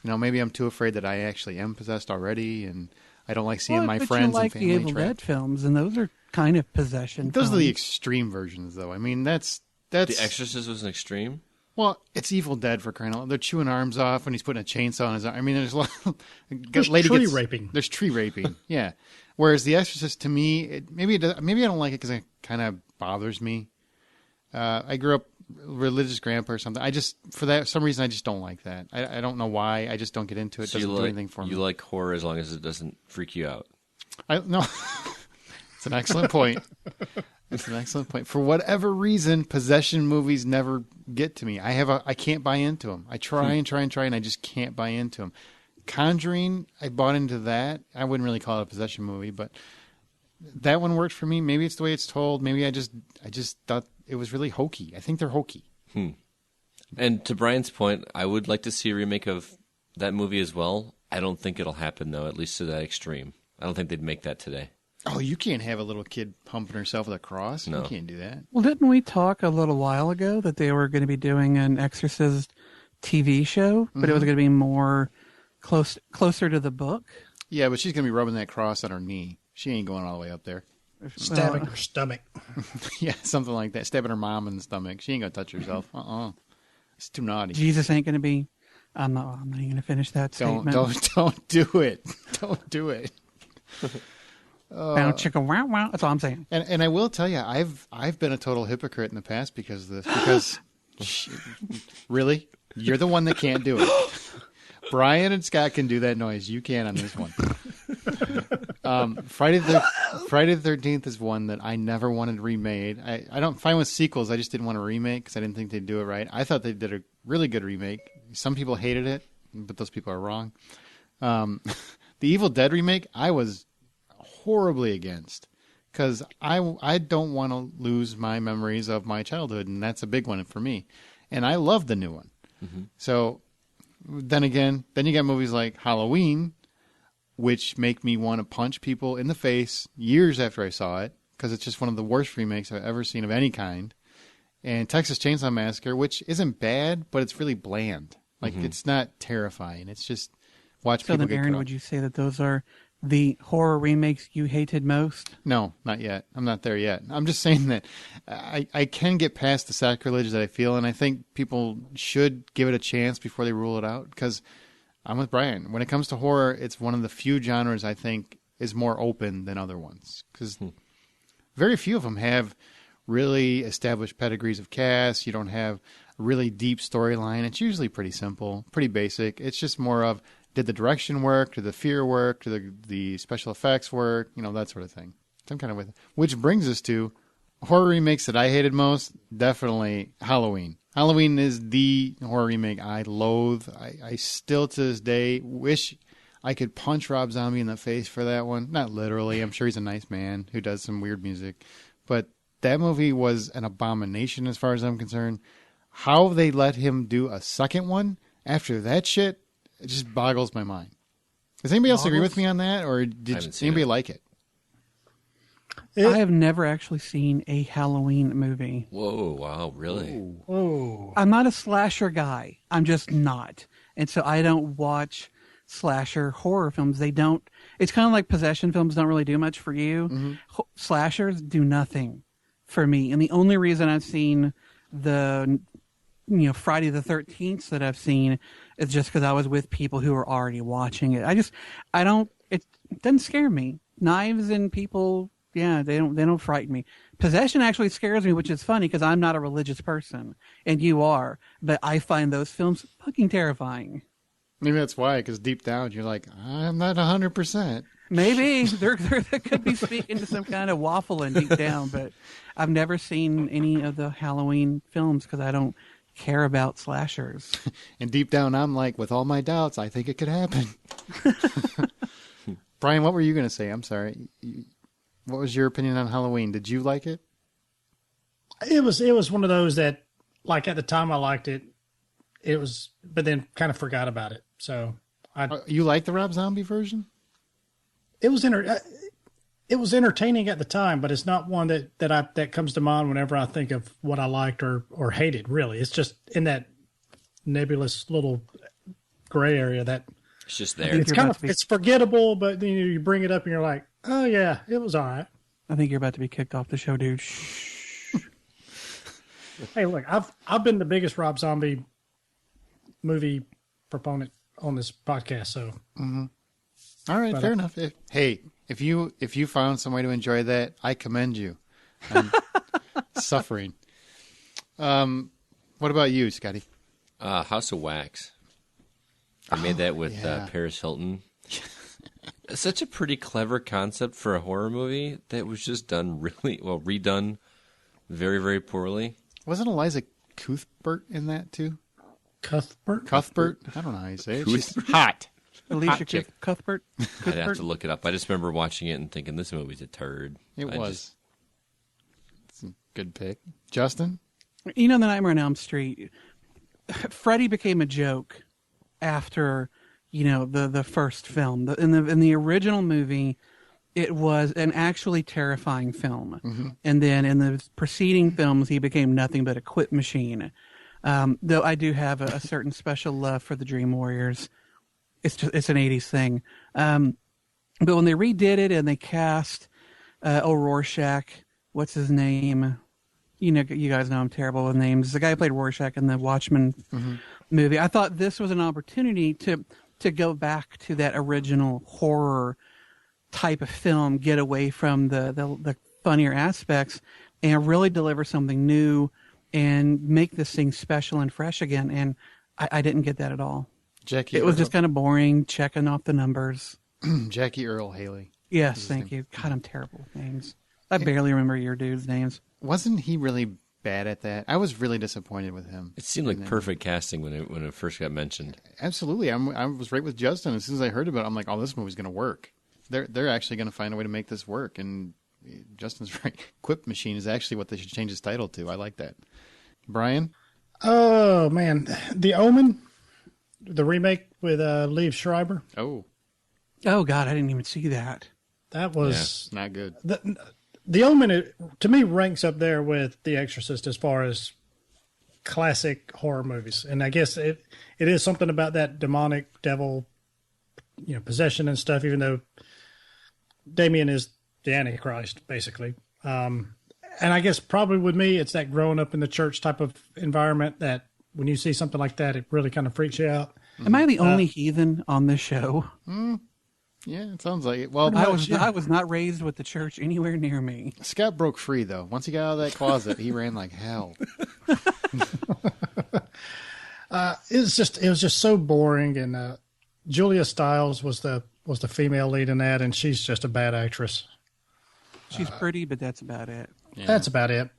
maybe I'm too afraid that I actually am possessed already, and I don't like seeing my friends and family you like the Evil Dead films, and those are kind of possession. Those films. are the extreme versions, though. I mean, that's The Exorcist was an extreme. Well, it's Evil Dead, for crying out loud. They're chewing arms off when he's putting a chainsaw on his arm. I mean, there's a lot of raping. There's tree raping, yeah. Whereas The Exorcist, to me, maybe I don't like it because it kind of bothers me. I grew up religious grandpa or something. Some reason I just don't like that. I don't know why. I just don't get into it. It doesn't do anything for me. You like horror as long as it doesn't freak you out. No. It's an excellent point. It's an excellent point. For whatever reason, possession movies never get to me. I can't buy into them. I try and try and try, and I just can't buy into them. Conjuring, I bought into that. I wouldn't really call it a possession movie, but that one worked for me. Maybe it's the way it's told. Maybe I just thought it was really hokey. I think they're hokey. And to Brian's point, I would like to see a remake of that movie as well. I don't think it'll happen, though, at least to that extreme. I don't think they'd make that today. Oh, you can't have a little kid pumping herself with a cross. No. You can't do that. Well, didn't we talk a little while ago that they were going to be doing an Exorcist TV show, but it was going to be more closer to the book? Yeah, but she's going to be rubbing that cross on her knee. She ain't going all the way up there. Stabbing her stomach. Yeah, something like that. Stabbing her mom in the stomach. She ain't going to touch herself. It's too naughty. Jesus ain't going to be... I'm not even going to finish that statement. Don't do it. Don't do it. Bow chicka wow wow. That's all I'm saying. And I will tell you, I've been a total hypocrite in the past because of this. Because really, you're the one that can't do it. Brian and Scott can do that noise. You can't on this one. Friday the 13th is one that I never wanted remade. I don't find with sequels. I just didn't want to remake because I didn't think they'd do it right. I thought they did a really good remake. Some people hated it, but those people are wrong. The Evil Dead remake, I was horribly against because I don't want to lose my memories of my childhood, and that's a big one for me. And I love the new one. Mm-hmm. So then you got movies like Halloween, which make me want to punch people in the face years after I saw it because it's just one of the worst remakes I've ever seen of any kind. And Texas Chainsaw Massacre, which isn't bad, but it's really bland. Like, it's not terrifying. It's just watch people get So then, Aaron, would you say that those are the horror remakes you hated most? No, not yet. I'm not there yet. I'm just saying that I can get past the sacrilege that I feel, and I think people should give it a chance before they rule it out, because I'm with Brian. When it comes to horror, it's one of the few genres I think is more open than other ones, because very few of them have really established pedigrees of cast. You don't have a really deep storyline. It's usually pretty simple, pretty basic. It's just more of, did the direction work? Did the fear work? Did the special effects work? You know, that sort of thing. So I'm kind of with it. Which brings us to horror remakes that I hated most. Definitely Halloween. Halloween is the horror remake I loathe. I still to this day wish I could punch Rob Zombie in the face for that one. Not literally. I'm sure he's a nice man who does some weird music. But that movie was an abomination as far as I'm concerned. How they let him do a second one after that shit, it just boggles my mind. Does anybody else agree with me on that, or did anybody like it? I have never actually seen a Halloween movie. Whoa, wow, really? Whoa. I'm not a slasher guy. I'm just not. And so I don't watch slasher horror films. They don't. It's kind of like possession films don't really do much for you. Mm-hmm. Slashers do nothing for me. And the only reason I've seen the Friday the 13th that I've seen is just because I was with people who were already watching it. It doesn't scare me. Knives and people, yeah, they don't frighten me. Possession actually scares me, which is funny because I'm not a religious person and you are, but I find those films fucking terrifying. Maybe that's why, because deep down you're like, I'm not 100%. Maybe there could be speaking to some kind of waffling deep down, but I've never seen any of the Halloween films because I don't care about slashers. And deep down I'm like, with all my doubts, I think it could happen. Brian, what were you going to say? I'm sorry. What was your opinion on Halloween? Did you like it? It was one of those that, like, at the time I liked it. It was, but then kind of forgot about it. So you like the Rob Zombie version? It was entertaining at the time, but it's not one that comes to mind whenever I think of what I liked or hated. Really, it's just in that nebulous little gray area that it's just there. It's forgettable, but then you bring it up and you're like, oh yeah, it was all right. I think you're about to be kicked off the show, dude. Hey, look, I've been the biggest Rob Zombie movie proponent on this podcast, so. Mm-hmm. All right, fair enough. If you found some way to enjoy that, I commend you. I'm suffering. What about you, Scotty? House of Wax. I made that with Paris Hilton. Such a pretty clever concept for a horror movie that was just done redone very, very poorly. Wasn't Eliza Cuthbert in that too? Cuthbert? I don't know how you say it. She's hot. Alicia Cuthbert? I'd have to look it up. I just remember watching it and thinking, this movie's a turd. It's a good pick. Justin? You know, The Nightmare on Elm Street, Freddy became a joke after the first film. In the original movie, it was an actually terrifying film. Mm-hmm. And then in the preceding films, he became nothing but a quip machine. Though I do have a certain special love for the Dream Warriors. It's an 80s thing. But when they redid it and they cast Rorschach, what's his name? You guys know I'm terrible with names. The guy who played Rorschach in the Watchmen movie. I thought this was an opportunity to go back to that original horror type of film, get away from the funnier aspects, and really deliver something new and make this thing special and fresh again. And I didn't get that at all. It was just kind of boring, checking off the numbers. Jackie Earl Haley. Yes, thank you. God, I'm terrible with names. I barely remember your dudes' names. Wasn't he really bad at that? I was really disappointed with him. It seemed like perfect casting when it first got mentioned. Absolutely. I was right with Justin. As soon as I heard about it, I'm like, oh, this movie's going to work. They're actually going to find a way to make this work. And Justin's right. Quip Machine is actually what they should change his title to. I like that. Brian? Oh, man. The Omen, the remake with Liev Schreiber. Oh, God, I didn't even see that. That was not good. The Omen, to me, ranks up there with The Exorcist as far as classic horror movies. And I guess it is something about that demonic devil, possession and stuff, even though Damien is the Antichrist, basically. And I guess probably with me, it's that growing up in the church type of environment that when you see something like that, it really kind of freaks you out. Am I the only heathen on this show? Yeah, it sounds like it. Well, I was not raised with the church anywhere near me. Scott broke free, though. Once he got out of that closet, he ran like hell. It was just so boring. And Julia Stiles was the female lead in that, and she's just a bad actress. She's pretty, but that's about it. Yeah. That's about it.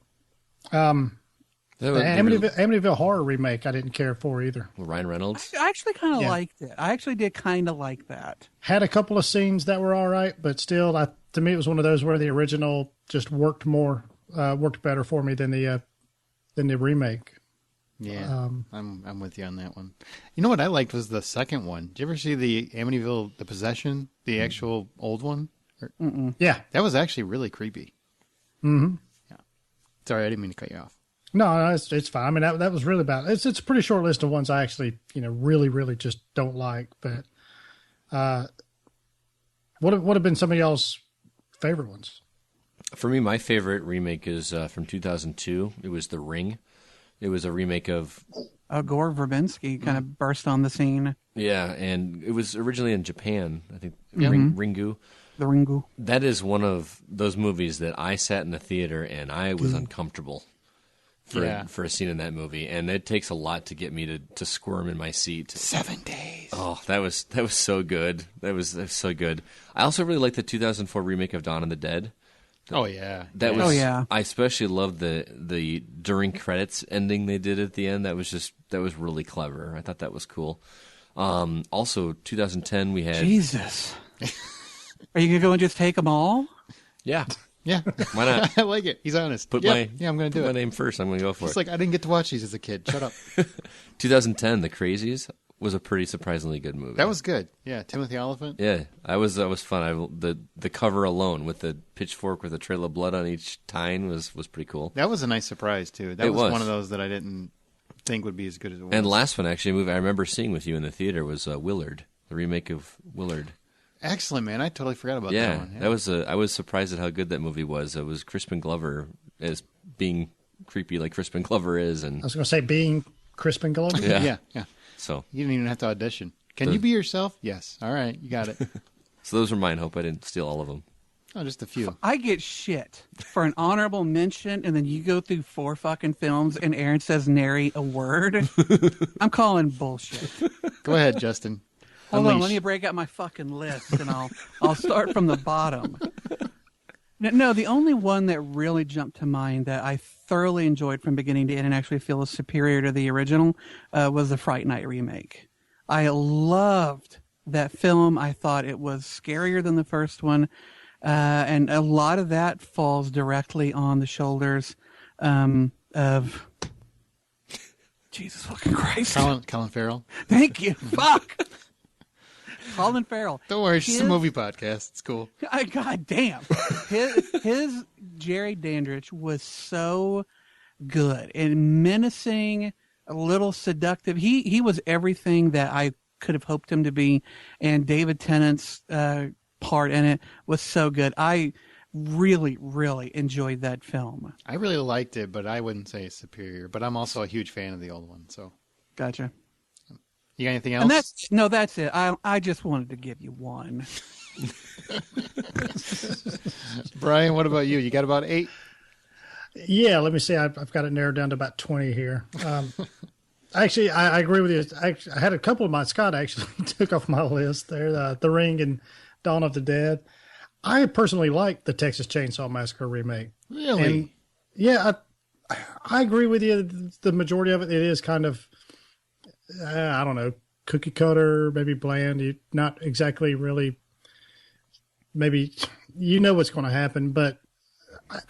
The Amityville Horror remake, I didn't care for either. Ryan Reynolds? I actually kind of liked it. I actually did kind of like that. Had a couple of scenes that were all right, but still, to me, it was one of those where the original just worked better for me than the remake. Yeah, I'm with you on that one. You know what I liked was the second one. Did you ever see the Amityville, The Possession, the actual old one? Yeah. That was actually really creepy. Mm-hmm. Yeah. Sorry, I didn't mean to cut you off. No, it's fine. I mean, that was really bad. It's a pretty short list of ones I actually, really, really just don't like. But what have been some of y'all's favorite ones? For me, my favorite remake is from 2002. It was The Ring. It was a remake of... Gore Verbinski kind of burst on the scene. Yeah, and it was originally in Japan, I think, Ringu. The Ringu. That is one of those movies that I sat in the theater and I was uncomfortable for a scene in that movie, and it takes a lot to get me to squirm in my seat. 7 days. Oh, that was so good. That was so good. I also really like the 2004 remake of Dawn of the Dead. Oh yeah, I especially loved the during credits ending they did at the end. That was really clever. I thought that was cool. Also, 2010 we had Jesus. Are you gonna go and just take them all? Yeah. Yeah, why not? I like it. He's honest. I'm going to do it. My name first. I'm going to go for it. It's like I didn't get to watch these as a kid. Shut up. 2010, The Crazies was a pretty surprisingly good movie. That was good. Yeah, Timothy Olyphant. Yeah, that was fun. The cover alone with the pitchfork with a trail of blood on each tine was pretty cool. That was a nice surprise too. That was one of those that I didn't think would be as good as it was. And the last one, actually, a movie I remember seeing with you in the theater was Willard, the remake of Willard. Excellent, man. I totally forgot about that one. Yeah, I was surprised at how good that movie was. It was Crispin Glover as being creepy like Crispin Glover is, and I was going to say being Crispin Glover. Yeah. So you didn't even have to audition. Can you be yourself? Yes. All right, you got it. So those were mine. Hope I didn't steal all of them. Oh, just a few. I get shit for an honorable mention, and then you go through 4 fucking films, and Aaron says nary a word. I'm calling bullshit. Go ahead, Justin. Hold on, let me break out my fucking list, and I'll start from the bottom. No, the only one that really jumped to mind that I thoroughly enjoyed from beginning to end and actually feel is superior to the original was the Fright Night remake. I loved that film. I thought it was scarier than the first one, and a lot of that falls directly on the shoulders of Jesus fucking Christ. Colin Farrell. Thank you. Fuck. Colin Farrell. Don't worry, it's just a movie podcast. It's cool. God damn. His Jerry Dandridge was so good and menacing, a little seductive. He was everything that I could have hoped him to be, and David Tennant's part in it was so good. I really, really enjoyed that film. I really liked it, but I wouldn't say it's superior. But I'm also a huge fan of the old one. So, Gotcha. you got anything else? And that's it. I just wanted to give you one. Brian, what about you? You got about 8? Yeah, let me see. I've got it narrowed down to about 20 here. Actually, I agree with you. I had a couple of mine. Scott actually took off my list there. The Ring and Dawn of the Dead. I personally like the Texas Chainsaw Massacre remake. Really? And yeah, I agree with you. The majority of it is kind of, I don't know, cookie cutter, maybe bland. Not exactly really, maybe you know what's going to happen. But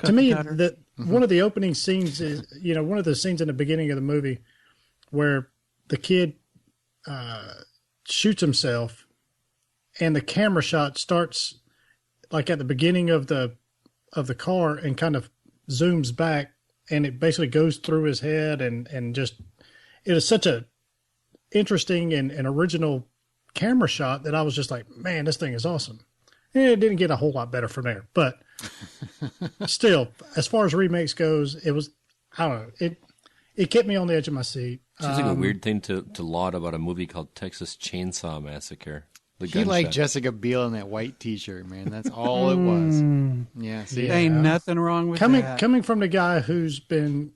to me, one of the opening scenes is, one of the scenes in the beginning of the movie where the kid shoots himself and the camera shot starts like at the beginning of the car and kind of zooms back, and it basically goes through his head and just, it is such a interesting and original camera shot that I was just like, man, this thing is awesome. And it didn't get a whole lot better from there, but still, as far as remakes goes, it was, I don't know, it kept me on the edge of my seat. Seems like a weird thing to laud about a movie called Texas Chainsaw Massacre. He liked Jessica Biel in that white T-shirt, man. That's all it was. Yeah, see, ain't nothing wrong with that. Coming from the guy who's been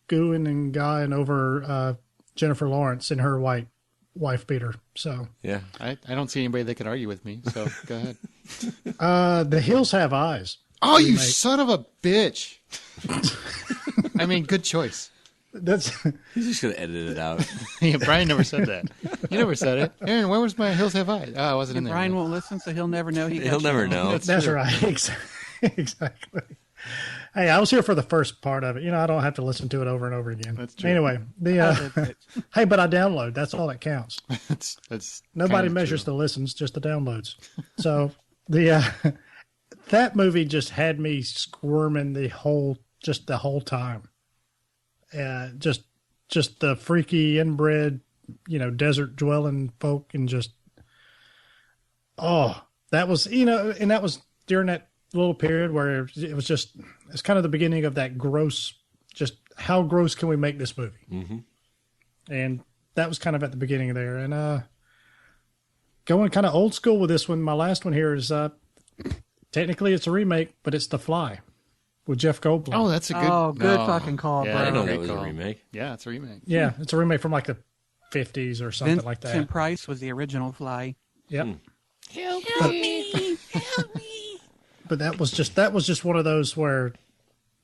gooing and guying over Jennifer Lawrence in her white wife beater. So yeah, I don't see anybody that could argue with me. So go ahead. The Hills Have Eyes. Oh, you son of a bitch! I mean, good choice. He's just gonna edit it out. Yeah, Brian never said that. You never said it. Aaron, where was my Hills Have Eyes? Oh, I wasn't in there. Brian won't listen, so he'll never know. He'll never know. That's right. Exactly. Hey, I was here for the first part of it. I don't have to listen to it over and over again. That's true. Anyway, hey, but I download. That's all that counts. That's Nobody measures the listens, just the downloads. So that movie just had me squirming the whole time. Just the freaky inbred, desert dwelling folk, and just, that was, and that was during that little period where it's kind of the beginning of that gross, just how gross can we make this movie? Mm-hmm. And that was kind of at the beginning of there. And going kind of old school with this one, my last one here is technically it's a remake, but it's The Fly with Jeff Goldblum. Oh, that's a good fucking call. Yeah, I didn't know that was a remake. Yeah, it's a remake. Yeah, it's a remake from like the 50s or something like that. Vincent Price was the original Fly. Yep. Help me. But that was just one of those where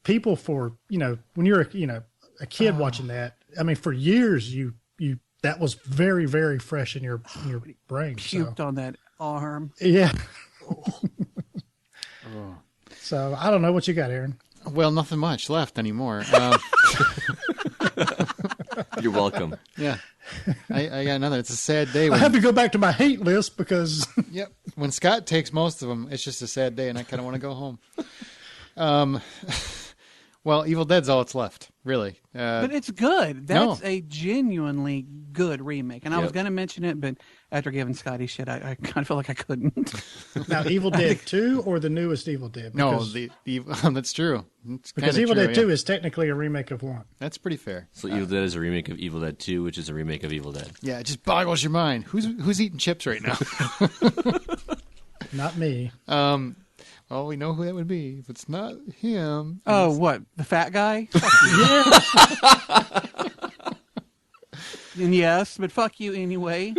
people when you're a kid watching that, I mean, for years you that was very, very fresh in your brain. Puked on that arm. Yeah. So I don't know what you got, Aaron. Well, nothing much left anymore. You're welcome. Yeah. I got another. It's a sad day. I have to go back to my hate list because... Yep. When Scott takes most of them, it's just a sad day, and I kind of want to go home. Well, Evil Dead's all that's left, really. But it's good. That's a genuinely good remake. And I was going to mention it, but after giving Scotty shit, I kind of feel like I couldn't. Now, Evil Dead 2 or the newest Evil Dead? Because, no, that's true. Because Evil Dead 2 is technically a remake of 1. That's pretty fair. So Evil Dead is a remake of Evil Dead 2, which is a remake of Evil Dead. Yeah, it just boggles your mind. Who's eating chips right now? Not me. Well, we know who that would be. If it's not him. Oh, what? The fat guy? And yes, but fuck you anyway.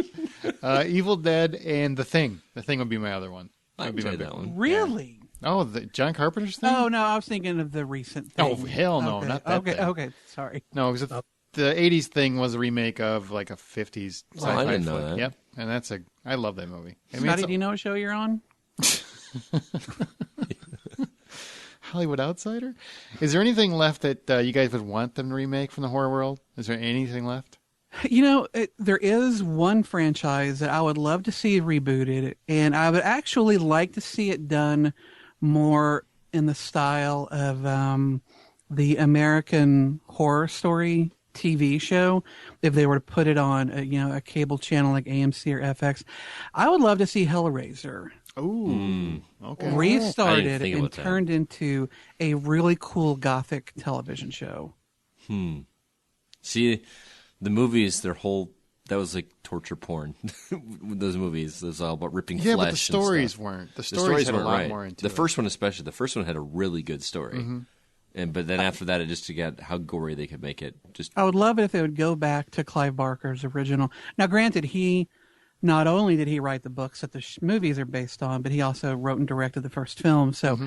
Evil Dead and The Thing. The Thing would be my other one. I enjoyed that one. Really? Yeah. Oh, the John Carpenter's thing? Oh, no, I was thinking of the recent thing. Oh, hell no, not that thing. Okay, sorry. No, because the 80s thing was a remake of like a 50s sci-fi I didn't know flick. that. Yep, and I love that movie. Scotty, do you know what show you're on? Hollywood Outsider? Is there anything left that you guys would want them to remake from the horror world? Is there anything left? There is one franchise that I would love to see rebooted, and I would actually like to see it done more in the style of the American Horror Story TV show. If they were to put it on, a cable channel like AMC or FX, I would love to see Hellraiser. Ooh, okay. Restarted and turned into a really cool gothic television show. See, the movies, that was like torture porn. Those movies, it was all about ripping flesh. Yeah, but the stories and weren't. The stories had a lot more into it. The first one, especially. The first one had a really good story. But then after that, it just got how gory they could make it. I would love it if they would go back to Clive Barker's original. Now, granted, he not only did he write the books that the movies are based on, but he also wrote and directed the first film. So,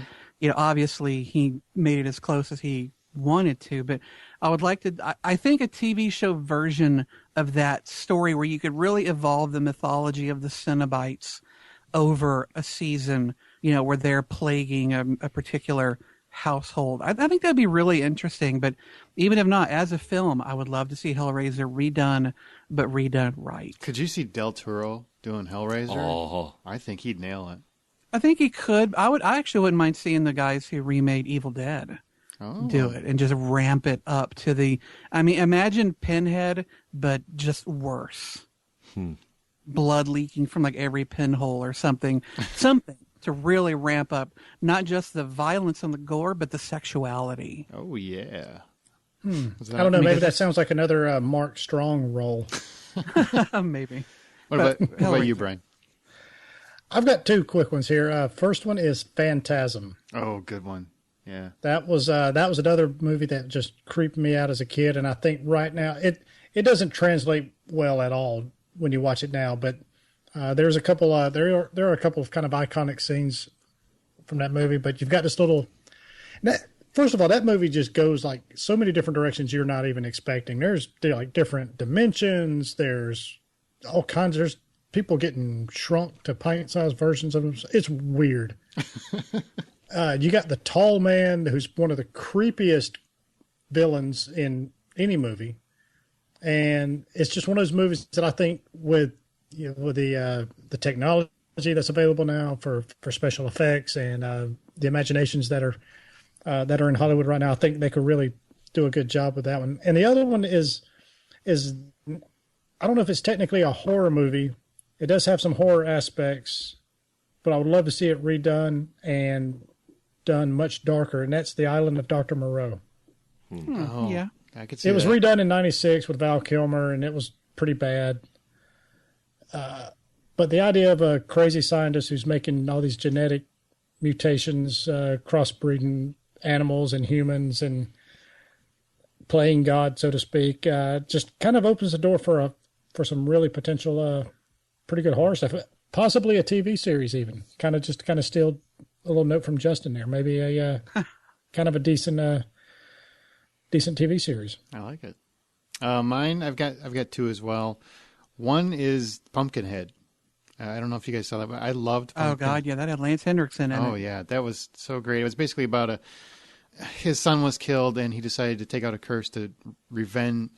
obviously he made it as close as he wanted to. But I would like to. I think a TV show version of that story where you could really evolve the mythology of the Cenobites over a season, where they're plaguing a particular household. I think that'd be really interesting. But even if not, as a film, I would love to see Hellraiser redone, but redone right. Could you see Del Toro doing Hellraiser? Oh, I think he'd nail it. I think he could. I actually wouldn't mind seeing the guys who remade Evil Dead do it and just ramp it up to the. I mean, imagine Pinhead, but just worse. Blood leaking from like every pinhole or something. Something to really ramp up not just the violence and the gore, but the sexuality. Oh, yeah. I don't know. Maybe that sounds like another Mark Strong role. Maybe. What about you, Brian? I've got two quick ones here. First one is Phantasm. Oh, good one. Yeah. That was another movie that just creeped me out as a kid, and I think right now it doesn't translate well at all when you watch it now, but there's a couple. There are a couple of kind of iconic scenes from that movie. But you've got this little. First of all, that movie just goes like so many different directions you're not even expecting. There's like different dimensions. There's all kinds. There's people getting shrunk to pint-sized versions of them. It's weird. You got the tall man, who's one of the creepiest villains in any movie, and it's just one of those movies that I think with the technology that's available now for special effects and the imaginations that are in Hollywood right now, I think they could really do a good job with that one. And the other one is I don't know if it's technically a horror movie. It does have some horror aspects, but I would love to see it redone and done much darker, and that's The Island of Dr. Moreau. Yeah. I could see it was redone in 96 with Val Kilmer, and it was pretty bad. But the idea of a crazy scientist who's making all these genetic mutations, crossbreeding animals and humans and playing God, so to speak, just kind of opens the door for some really potential pretty good horror stuff. Possibly a TV series even. Kind of steal a little note from Justin there. Maybe a kind of a decent TV series. I like it. Mine, I've got two as well. One is Pumpkinhead. I don't know if you guys saw that, but I loved Pumpkin. Oh, God, yeah, that had Lance Henriksen in it. Oh, yeah, that was so great. It was basically about his son was killed, and he decided to take out a curse to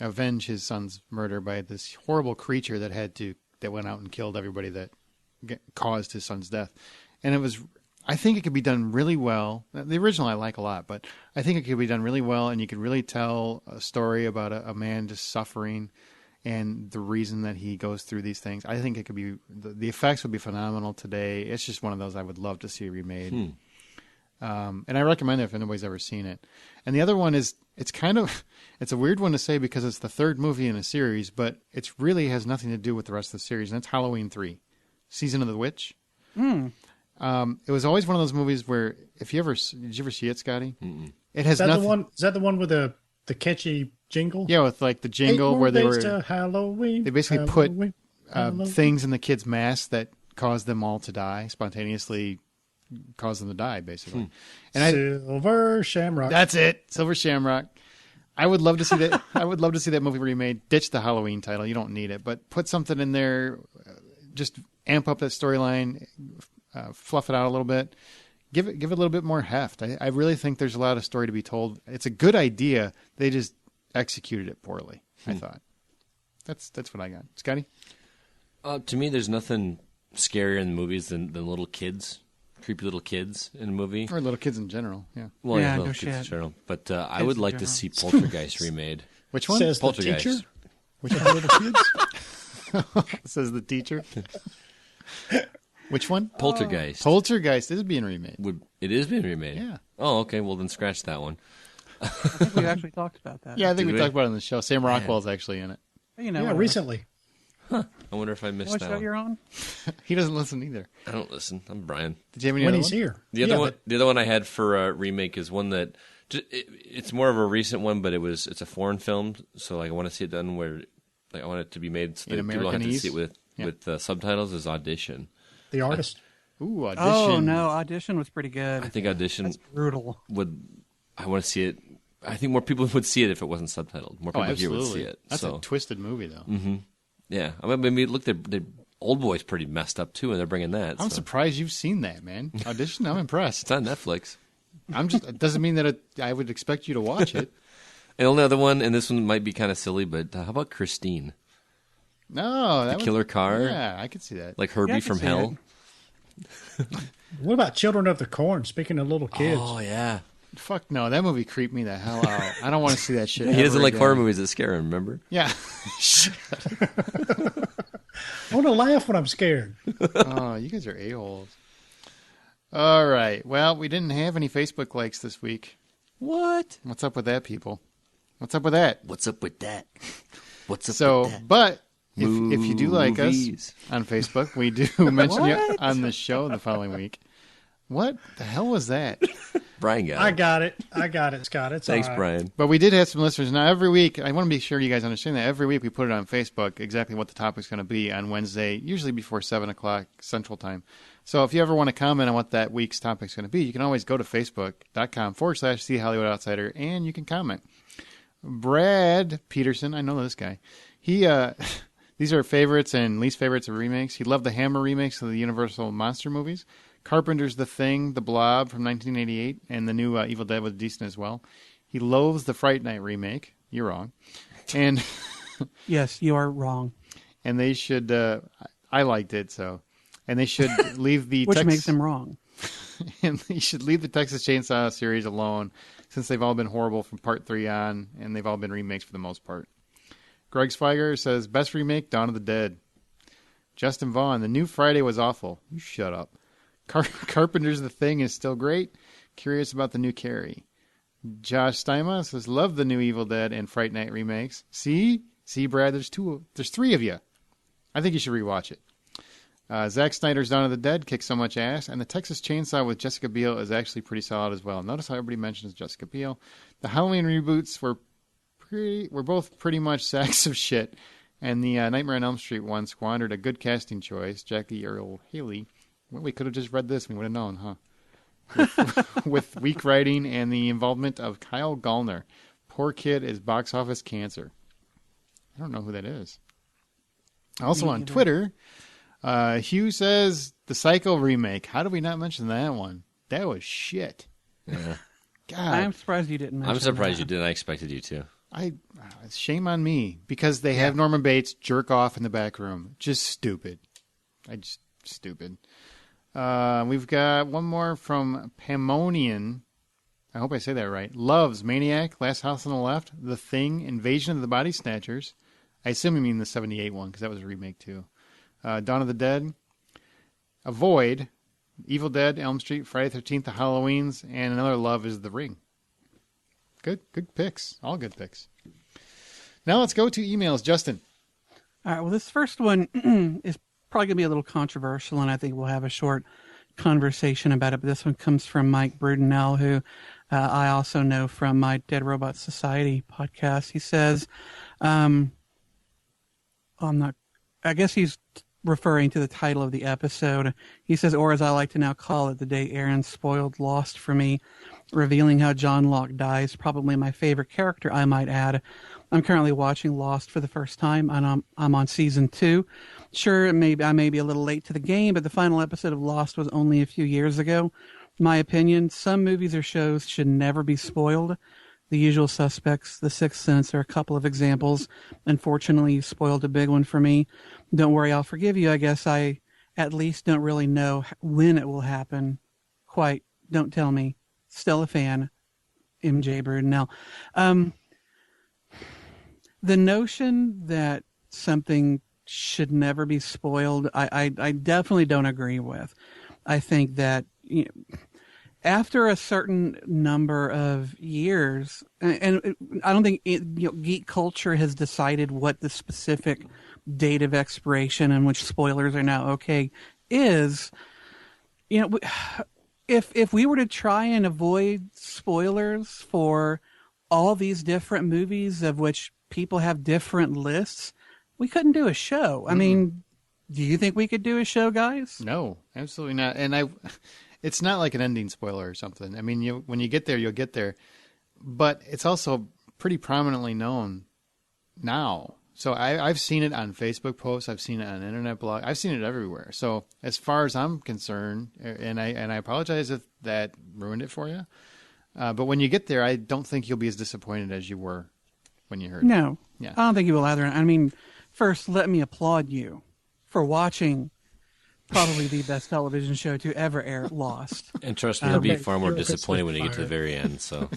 avenge his son's murder by this horrible creature that went out and killed everybody that caused his son's death. And I think it could be done really well. The original I like a lot, but I think it could be done really well, and you could really tell a story about a man just suffering and the reason that he goes through these things. I think it could be the effects would be phenomenal today. It's just one of those I would love to see remade. And I recommend it if anybody's ever seen it. And the other one is it's a weird one to say because it's the third movie in a series, but it really has nothing to do with the rest of the series. And it's Halloween 3, Season of the Witch. It was always one of those movies where did you ever see it, Scotty? Mm-mm. It has nothing. Is that the one with the catchy jingle? Yeah, with like the jingle where they were Halloween. They basically put things in the kids' masks that caused them all to die, spontaneously caused them to die, basically. And Silver Shamrock. That's it, Silver Shamrock. I would love to see that. I would love to see that movie remade. Ditch the Halloween title; you don't need it, but put something in there. Just amp up that storyline, fluff it out a little bit. Give it a little bit more heft. I really think there's a lot of story to be told. It's a good idea. They just executed it poorly, I thought. That's what I got. Scotty? To me, there's nothing scarier in the movies than little kids, creepy little kids in a movie. Or little kids in general, yeah. Well, Yeah, little no kids in shit. general. But I would in like to general. see Poltergeist remade. Which one? Says the Poltergeist. teacher. Which one? Little kids? Says the teacher. Which one? Poltergeist. Poltergeist is being remade. It is being remade? Yeah. Oh, okay. Well, then scratch that one. I think we actually talked about that. Yeah, I think Did we we? talked about it on the show. Sam Rockwell's actually in it. You know, Yeah, whatever. recently. I wonder if I missed What that show one. you're on? He doesn't listen either. I don't listen. I'm Brian. Did you have any When other he's one? here. The other Yeah, one, but- the other one I had for remake is one that it's more of a recent one, but it's a foreign film, so like I want to see it done where like I want it to be made so that In people don't have to Americanese? see it with subtitles. Is Audition. The artist. Ooh, Audition. Oh no, Audition was pretty good. I think Audition Brutal. I want to see it. I think more people would see it if it wasn't subtitled. More Oh, people here would absolutely. see it. That's so a twisted movie, though. yeah, I mean, look, the Old Boy's pretty messed up too, and they're bringing that. I'm so. surprised you've seen that, man. Audition, I'm impressed. It's on Netflix. It doesn't mean that I would expect you to watch it. And the only other one, and this one might be kind of silly, but how about Christine? No, that The killer car? Yeah, I could see that. Like Herbie Yeah, I can from see Hell? What about Children of the Corn? Speaking of little kids. Oh, yeah. Fuck no, that movie creeped me the hell out. I don't want to see that shit. He doesn't ever like again. horror movies that scare him, remember? Yeah. I want to laugh when I'm scared. Oh, you guys are a-holes. All right. Well, we didn't have any Facebook likes this week. What? What's up with that, people? What's up with that? What's up with that? What's up So, with that? but if you do like us Movies. on Facebook, we do mention you on the show the following week. What the hell was that? Brian got I it. got it, Scott. It's Thanks, all right. Brian. But we did have some listeners. Now, every week, I want to be sure you guys understand that every week we put it on Facebook, exactly what the topic's going to be on Wednesday, usually before 7 o'clock Central Time. So if you ever want to comment on what that week's topic's going to be, you can always go to facebook.com/See Hollywood Outsider, and you can comment. Brad Peterson, I know this guy. He these are favorites and least favorites of remakes. He loved the Hammer remakes of the Universal monster movies. Carpenter's The Thing, The Blob from 1988, and the new Evil Dead was decent as well. He loathes the Fright Night remake. You're wrong. And Yes, you are wrong. and they should. I liked it so. And they should leave the Which makes him wrong. and they should leave the Texas Chainsaw series alone, since they've all been horrible from Part 3 on, and they've all been remakes for the most part. Greg Swigert says best remake, Dawn of the Dead. Justin Vaughn, the new Friday was awful. You shut up. Carpenter's The Thing is still great. Curious about the new Carrie. Josh Steima says love the new Evil Dead and Fright Night remakes. See, Brad, there's three of you. I think you should rewatch it. Zack Snyder's Dawn of the Dead kicks so much ass, and the Texas Chainsaw with Jessica Biel is actually pretty solid as well. Notice how everybody mentions Jessica Biel. The Halloween reboots were both pretty much sacks of shit, and the Nightmare on Elm Street one squandered a good casting choice, Jackie Earle Haley. Well, we could have just read this. We would have known, huh? With weak writing and the involvement of Kyle Gallner. Poor kid is box office cancer. I don't know who that is. Also on Twitter, Hugh says the Psycho remake. How did we not mention that one? That was shit. Yeah. God, I'm surprised you didn't mention I'm surprised that. you didn't. I expected you to. shame on me because they have Norman Bates jerk off in the back room. Just stupid. Stupid. We've got one more from Pamonian. I hope I say that right. Loves Maniac, Last House on the Left, The Thing, Invasion of the Body Snatchers. I assume you mean the 78 one because that was a remake too. Dawn of the Dead, Avoid, Evil Dead, Elm Street, Friday 13th, The Halloweens, and another love is The Ring. Good picks. All good picks. Now let's go to emails. Justin. All right. Well, this first one is probably going to be a little controversial, and I think we'll have a short conversation about it. But this one comes from Mike Brudenell, who I also know from my Dead Robot Society podcast. He says, I guess he's referring to the title of the episode. He says, or as I like to now call it, the day Aaron spoiled Lost for me, revealing how John Locke dies. Probably my favorite character, I might add. I'm currently watching Lost for the first time, and I'm on season 2. Sure, I may be a little late to the game, but the final episode of Lost was only a few years ago. My opinion, some movies or shows should never be spoiled. The Usual Suspects, The Sixth Sense are a couple of examples. Unfortunately, you spoiled a big one for me. Don't worry, I'll forgive you. I guess I at least don't really know when it will happen. Quite. Don't tell me. Still a fan. MJ Brudenell. The notion that something should never be spoiled, I definitely don't agree with. I think that after a certain number of years, and I don't think geek culture has decided what the specific date of expiration in which spoilers are now okay is. If we were to try and avoid spoilers for all these different movies of which people have different lists, we couldn't do a show. I mean, do you think we could do a show, guys? No, absolutely not. And it's not like an ending spoiler or something. I mean, when you get there, you'll get there. But it's also pretty prominently known now. So I've seen it on Facebook posts. I've seen it on internet blog. I've seen it everywhere. So as far as I'm concerned, and I apologize if that ruined it for you. But when you get there, I don't think you'll be as disappointed as you were when you heard it. No. Yeah. I don't think you will either. I mean, first, let me applaud you for watching probably the best television show to ever air, Lost. And trust me, you'll be far more disappointed when you get to the very end. So,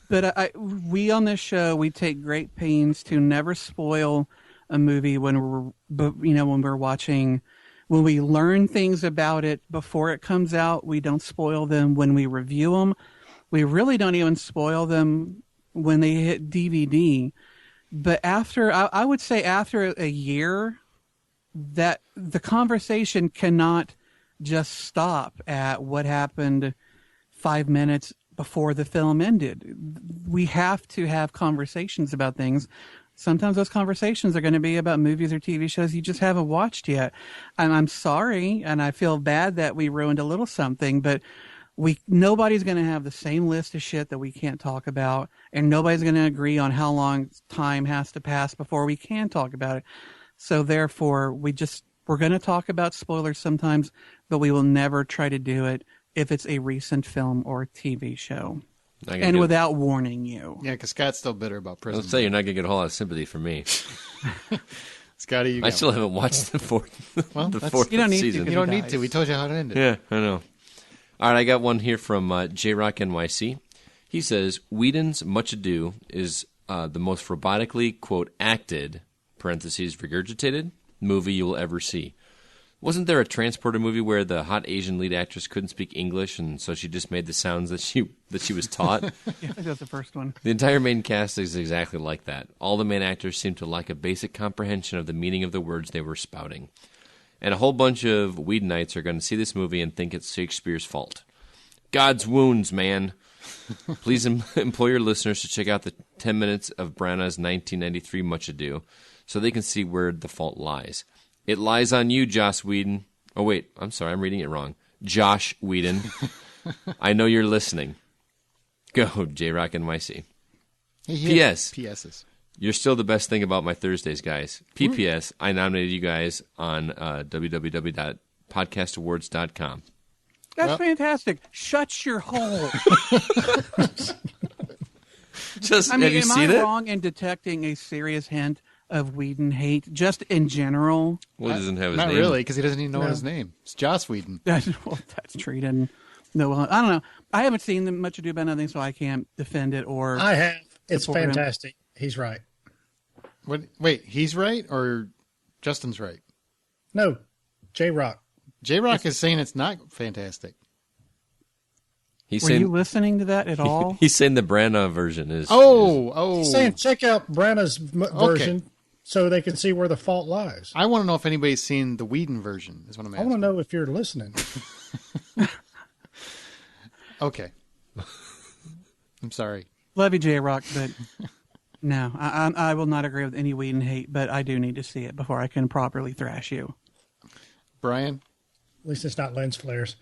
but we on this show, we take great pains to never spoil a movie when we're watching. When we learn things about it before it comes out, we don't spoil them. When we review them, we really don't even spoil them when they hit DVD. But I would say after a year, that the conversation cannot just stop at what happened 5 minutes before the film ended. We have to have conversations about things. Sometimes those conversations are going to be about movies or TV shows you just haven't watched yet. And I'm sorry, and I feel bad that we ruined a little something, but nobody's going to have the same list of shit that we can't talk about, and nobody's going to agree on how long time has to pass before we can talk about it. So therefore, we're going to talk about spoilers sometimes, but we will never try to do it if it's a recent film or TV show. And without warning you. Yeah, because Scott's still bitter about Prison. Let's say you're not going to get a whole lot of sympathy from me. Scotty, I still haven't watched the fourth you don't need season. to, you don't need to. We told you how to end it. Yeah, I know. All right, I got one here from J-Rock NYC. He says, Whedon's Much Ado is the most robotically, quote, acted, parentheses, regurgitated, movie you will ever see. Wasn't there a Transporter movie where the hot Asian lead actress couldn't speak English, and so she just made the sounds that she was taught? Yeah, I think that's the first one. The entire main cast is exactly like that. All the main actors seem to lack a basic comprehension of the meaning of the words they were spouting. And a whole bunch of Whedonites are going to see this movie and think it's Shakespeare's fault. God's wounds, man. Please implore your listeners to check out the 10 minutes of Branagh's 1993 Much Ado so they can see where the fault lies. It lies on you, Joss Whedon. Oh, wait. I'm sorry. I'm reading it wrong. Josh Whedon. I know you're listening. Go, J-Rock NYC. P.S. P.S.s. You're still the best thing about my Thursdays, guys. P.P.S. I nominated you guys on www.podcastawards.com. That's fantastic. Shut your hole. Have you seen it? Am I wrong in detecting a serious hint of Whedon hate, just in general? Well, he doesn't have his name. Not really, because he doesn't even know his name. It's Joss Whedon. That's true. No, I don't know. I haven't seen them Much Ado About Nothing, so I can't defend it or. I have. It's fantastic. He's right. What? Wait, he's right or Justin's right? No, J-Rock. J-Rock is saying it's not fantastic. Were you listening to that at all? He's saying the Branagh version is. He's saying check out Branagh's version so they can see where the fault lies. I want to know if anybody's seen the Whedon version. Is what I'm asking. I want to know if you're listening. Okay. I'm sorry. Love you, J-Rock, but no, I will not agree with any Whedon hate, but I do need to see it before I can properly thrash you. Brian? At least it's not lens flares.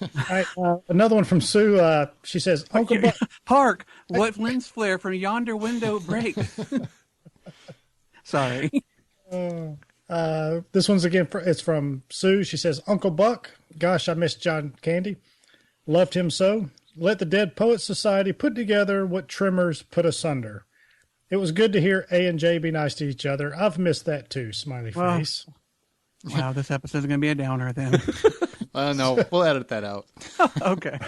All right, another one from Sue. She says, Uncle Buck. Hark, what lens flare from yonder window breaks? Sorry. This one's again, it's from Sue. She says, Uncle Buck, gosh, I miss John Candy. Loved him so. Let the Dead Poets Society put together what Tremors put asunder. It was good to hear A and J be nice to each other. I've missed that too, smiley face. Wow, this episode's going to be a downer then. No, we'll edit that out. Okay.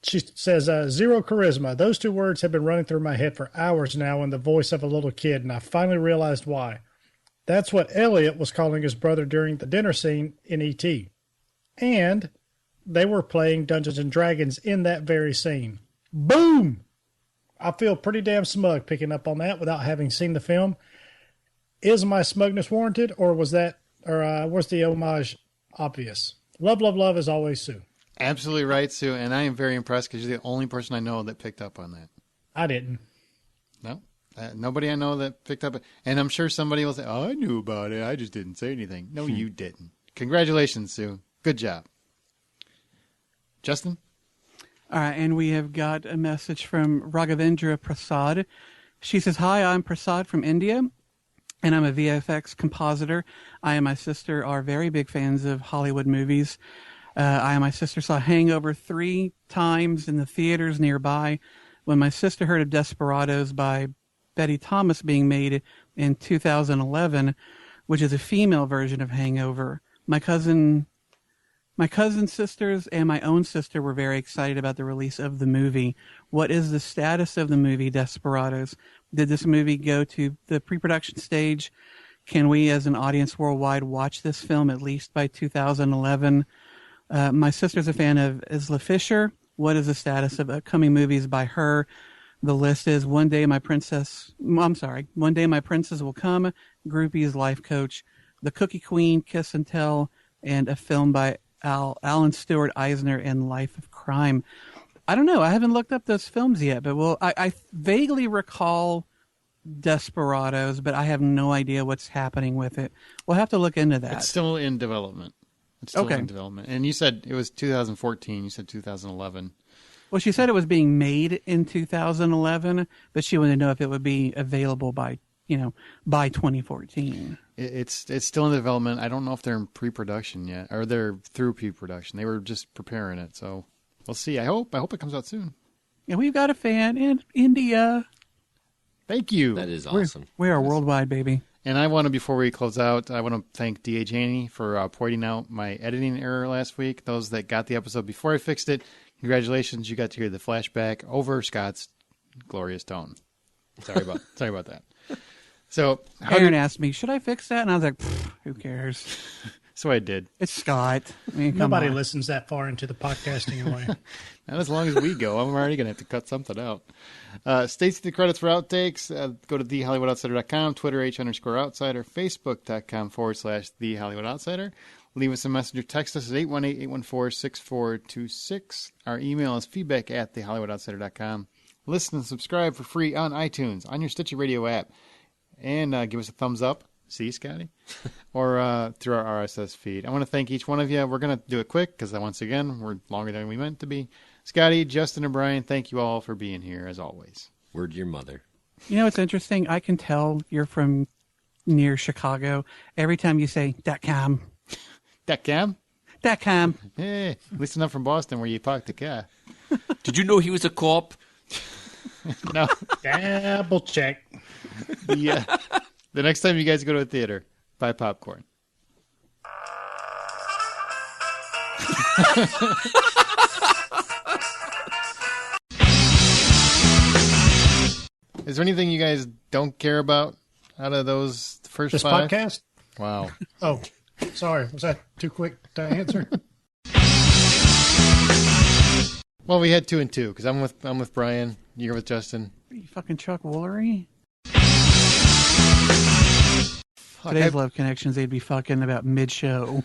She says, zero charisma. Those two words have been running through my head for hours now in the voice of a little kid, and I finally realized why. That's what Elliot was calling his brother during the dinner scene in E.T. And they were playing Dungeons and Dragons in that very scene. Boom! I feel pretty damn smug picking up on that without having seen the film. Is my smugness warranted, or was the homage obvious? Love, love, love as always, Sue. Absolutely right, Sue, and I am very impressed because you're the only person I know that picked up on that. I didn't. No, nobody I know that picked up. And I'm sure somebody will say, "Oh, I knew about it. I just didn't say anything." No, you didn't. Congratulations, Sue. Good job. Justin? All right, and we have got a message from Raghavendra Prasad. She says, "Hi, I'm Prasad from India, and I'm a VFX compositor. I and my sister are very big fans of Hollywood movies. I and my sister saw Hangover 3 times in the theaters nearby. When my sister heard of Desperados by Betty Thomas being made in 2011, which is a female version of Hangover, my cousin's sisters and my own sister were very excited about the release of the movie. What is the status of the movie Desperados? Did this movie go to the pre-production stage? Can we as an audience worldwide watch this film at least by 2011? My sister's a fan of Isla Fisher. What is the status of upcoming movies by her? The list is One Day My Princess Will Come, Groupies, Life Coach, The Cookie Queen, Kiss and Tell, and a film by Alan Stewart Eisner and Life of Crime. I don't know. I haven't looked up those films yet, but I vaguely recall Desperados, but I have no idea what's happening with it. We'll have to look into that. It's still in development. And you said it was 2014. You said 2011. Well, she said it was being made in 2011, but she wanted to know if it would be available by 2014. It's still in development. I don't know if they're in pre-production yet, or they're through pre-production. They were just preparing it, so we'll see. I hope it comes out soon. Yeah, we've got a fan in India. Thank you. That is awesome. We are worldwide, baby. And I want to, before we close out, I want to thank D.A. Janey for pointing out my editing error last week. Those that got the episode before I fixed it, congratulations. You got to hear the flashback over Scott's glorious tone. Sorry about that. So Aaron asked me, should I fix that? And I was like, who cares? So I did. It's Scott. I mean, nobody listens that far into the podcast anyway. Not as long as we go. I'm already going to have to cut something out. Stacy, the credits for outtakes. Go to TheHollywoodOutsider.com, Twitter, H_outsider, Facebook.com/TheHollywoodOutsider. Leave us a message or text us at 818-814-6426. Our email is feedback@TheHollywoodOutsider.com. Listen and subscribe for free on iTunes, on your Stitcher Radio app. And give us a thumbs up. See, Scotty? Or through our RSS feed. I want to thank each one of you. We're going to do it quick because, once again, we're longer than we meant to be. Scotty, Justin, and Brian, thank you all for being here, as always. Word to your mother. You know, it's interesting. I can tell you're from near Chicago every time you say .com. .com? .com. Hey, at least enough from Boston where you parked the car. Did you know he was a cop? No. Double check. Yeah. The next time you guys go to a theater, buy popcorn. Is there anything you guys don't care about out of those first this five? Podcast? Wow. Oh, sorry. Was that too quick to answer? Well, we had 2 and 2 because I'm with Brian. You're with Justin. You fucking Chuck Woolery? Fuck, Today's Love Connections, they'd be fucking about mid-show.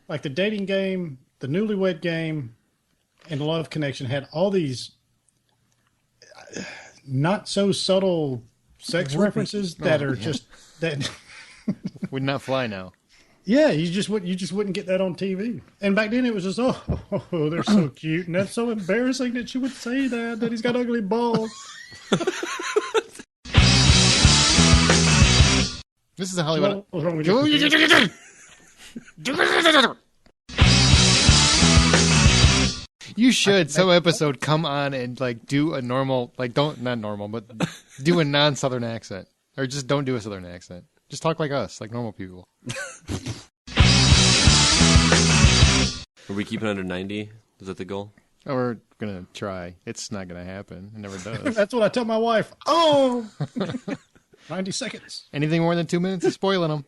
Like the dating game, the newlywed game, and the Love Connection had all these not so subtle sex references that are just that would not fly now. Yeah, you just wouldn't get that on TV. And back then it was just they're so cute, and that's so embarrassing that she would say that he's got ugly balls. This is a Hollywood. What's wrong with you? You should some episode come on and like do a normal, like not normal, but do a non-Southern accent, or just don't do a Southern accent. Just talk like us, like normal people. Are we keeping under 90? Is that the goal? Oh, we're gonna try. It's not gonna happen. It never does. That's what I tell my wife. Oh, 90 seconds. Anything more than 2 minutes is spoiling them.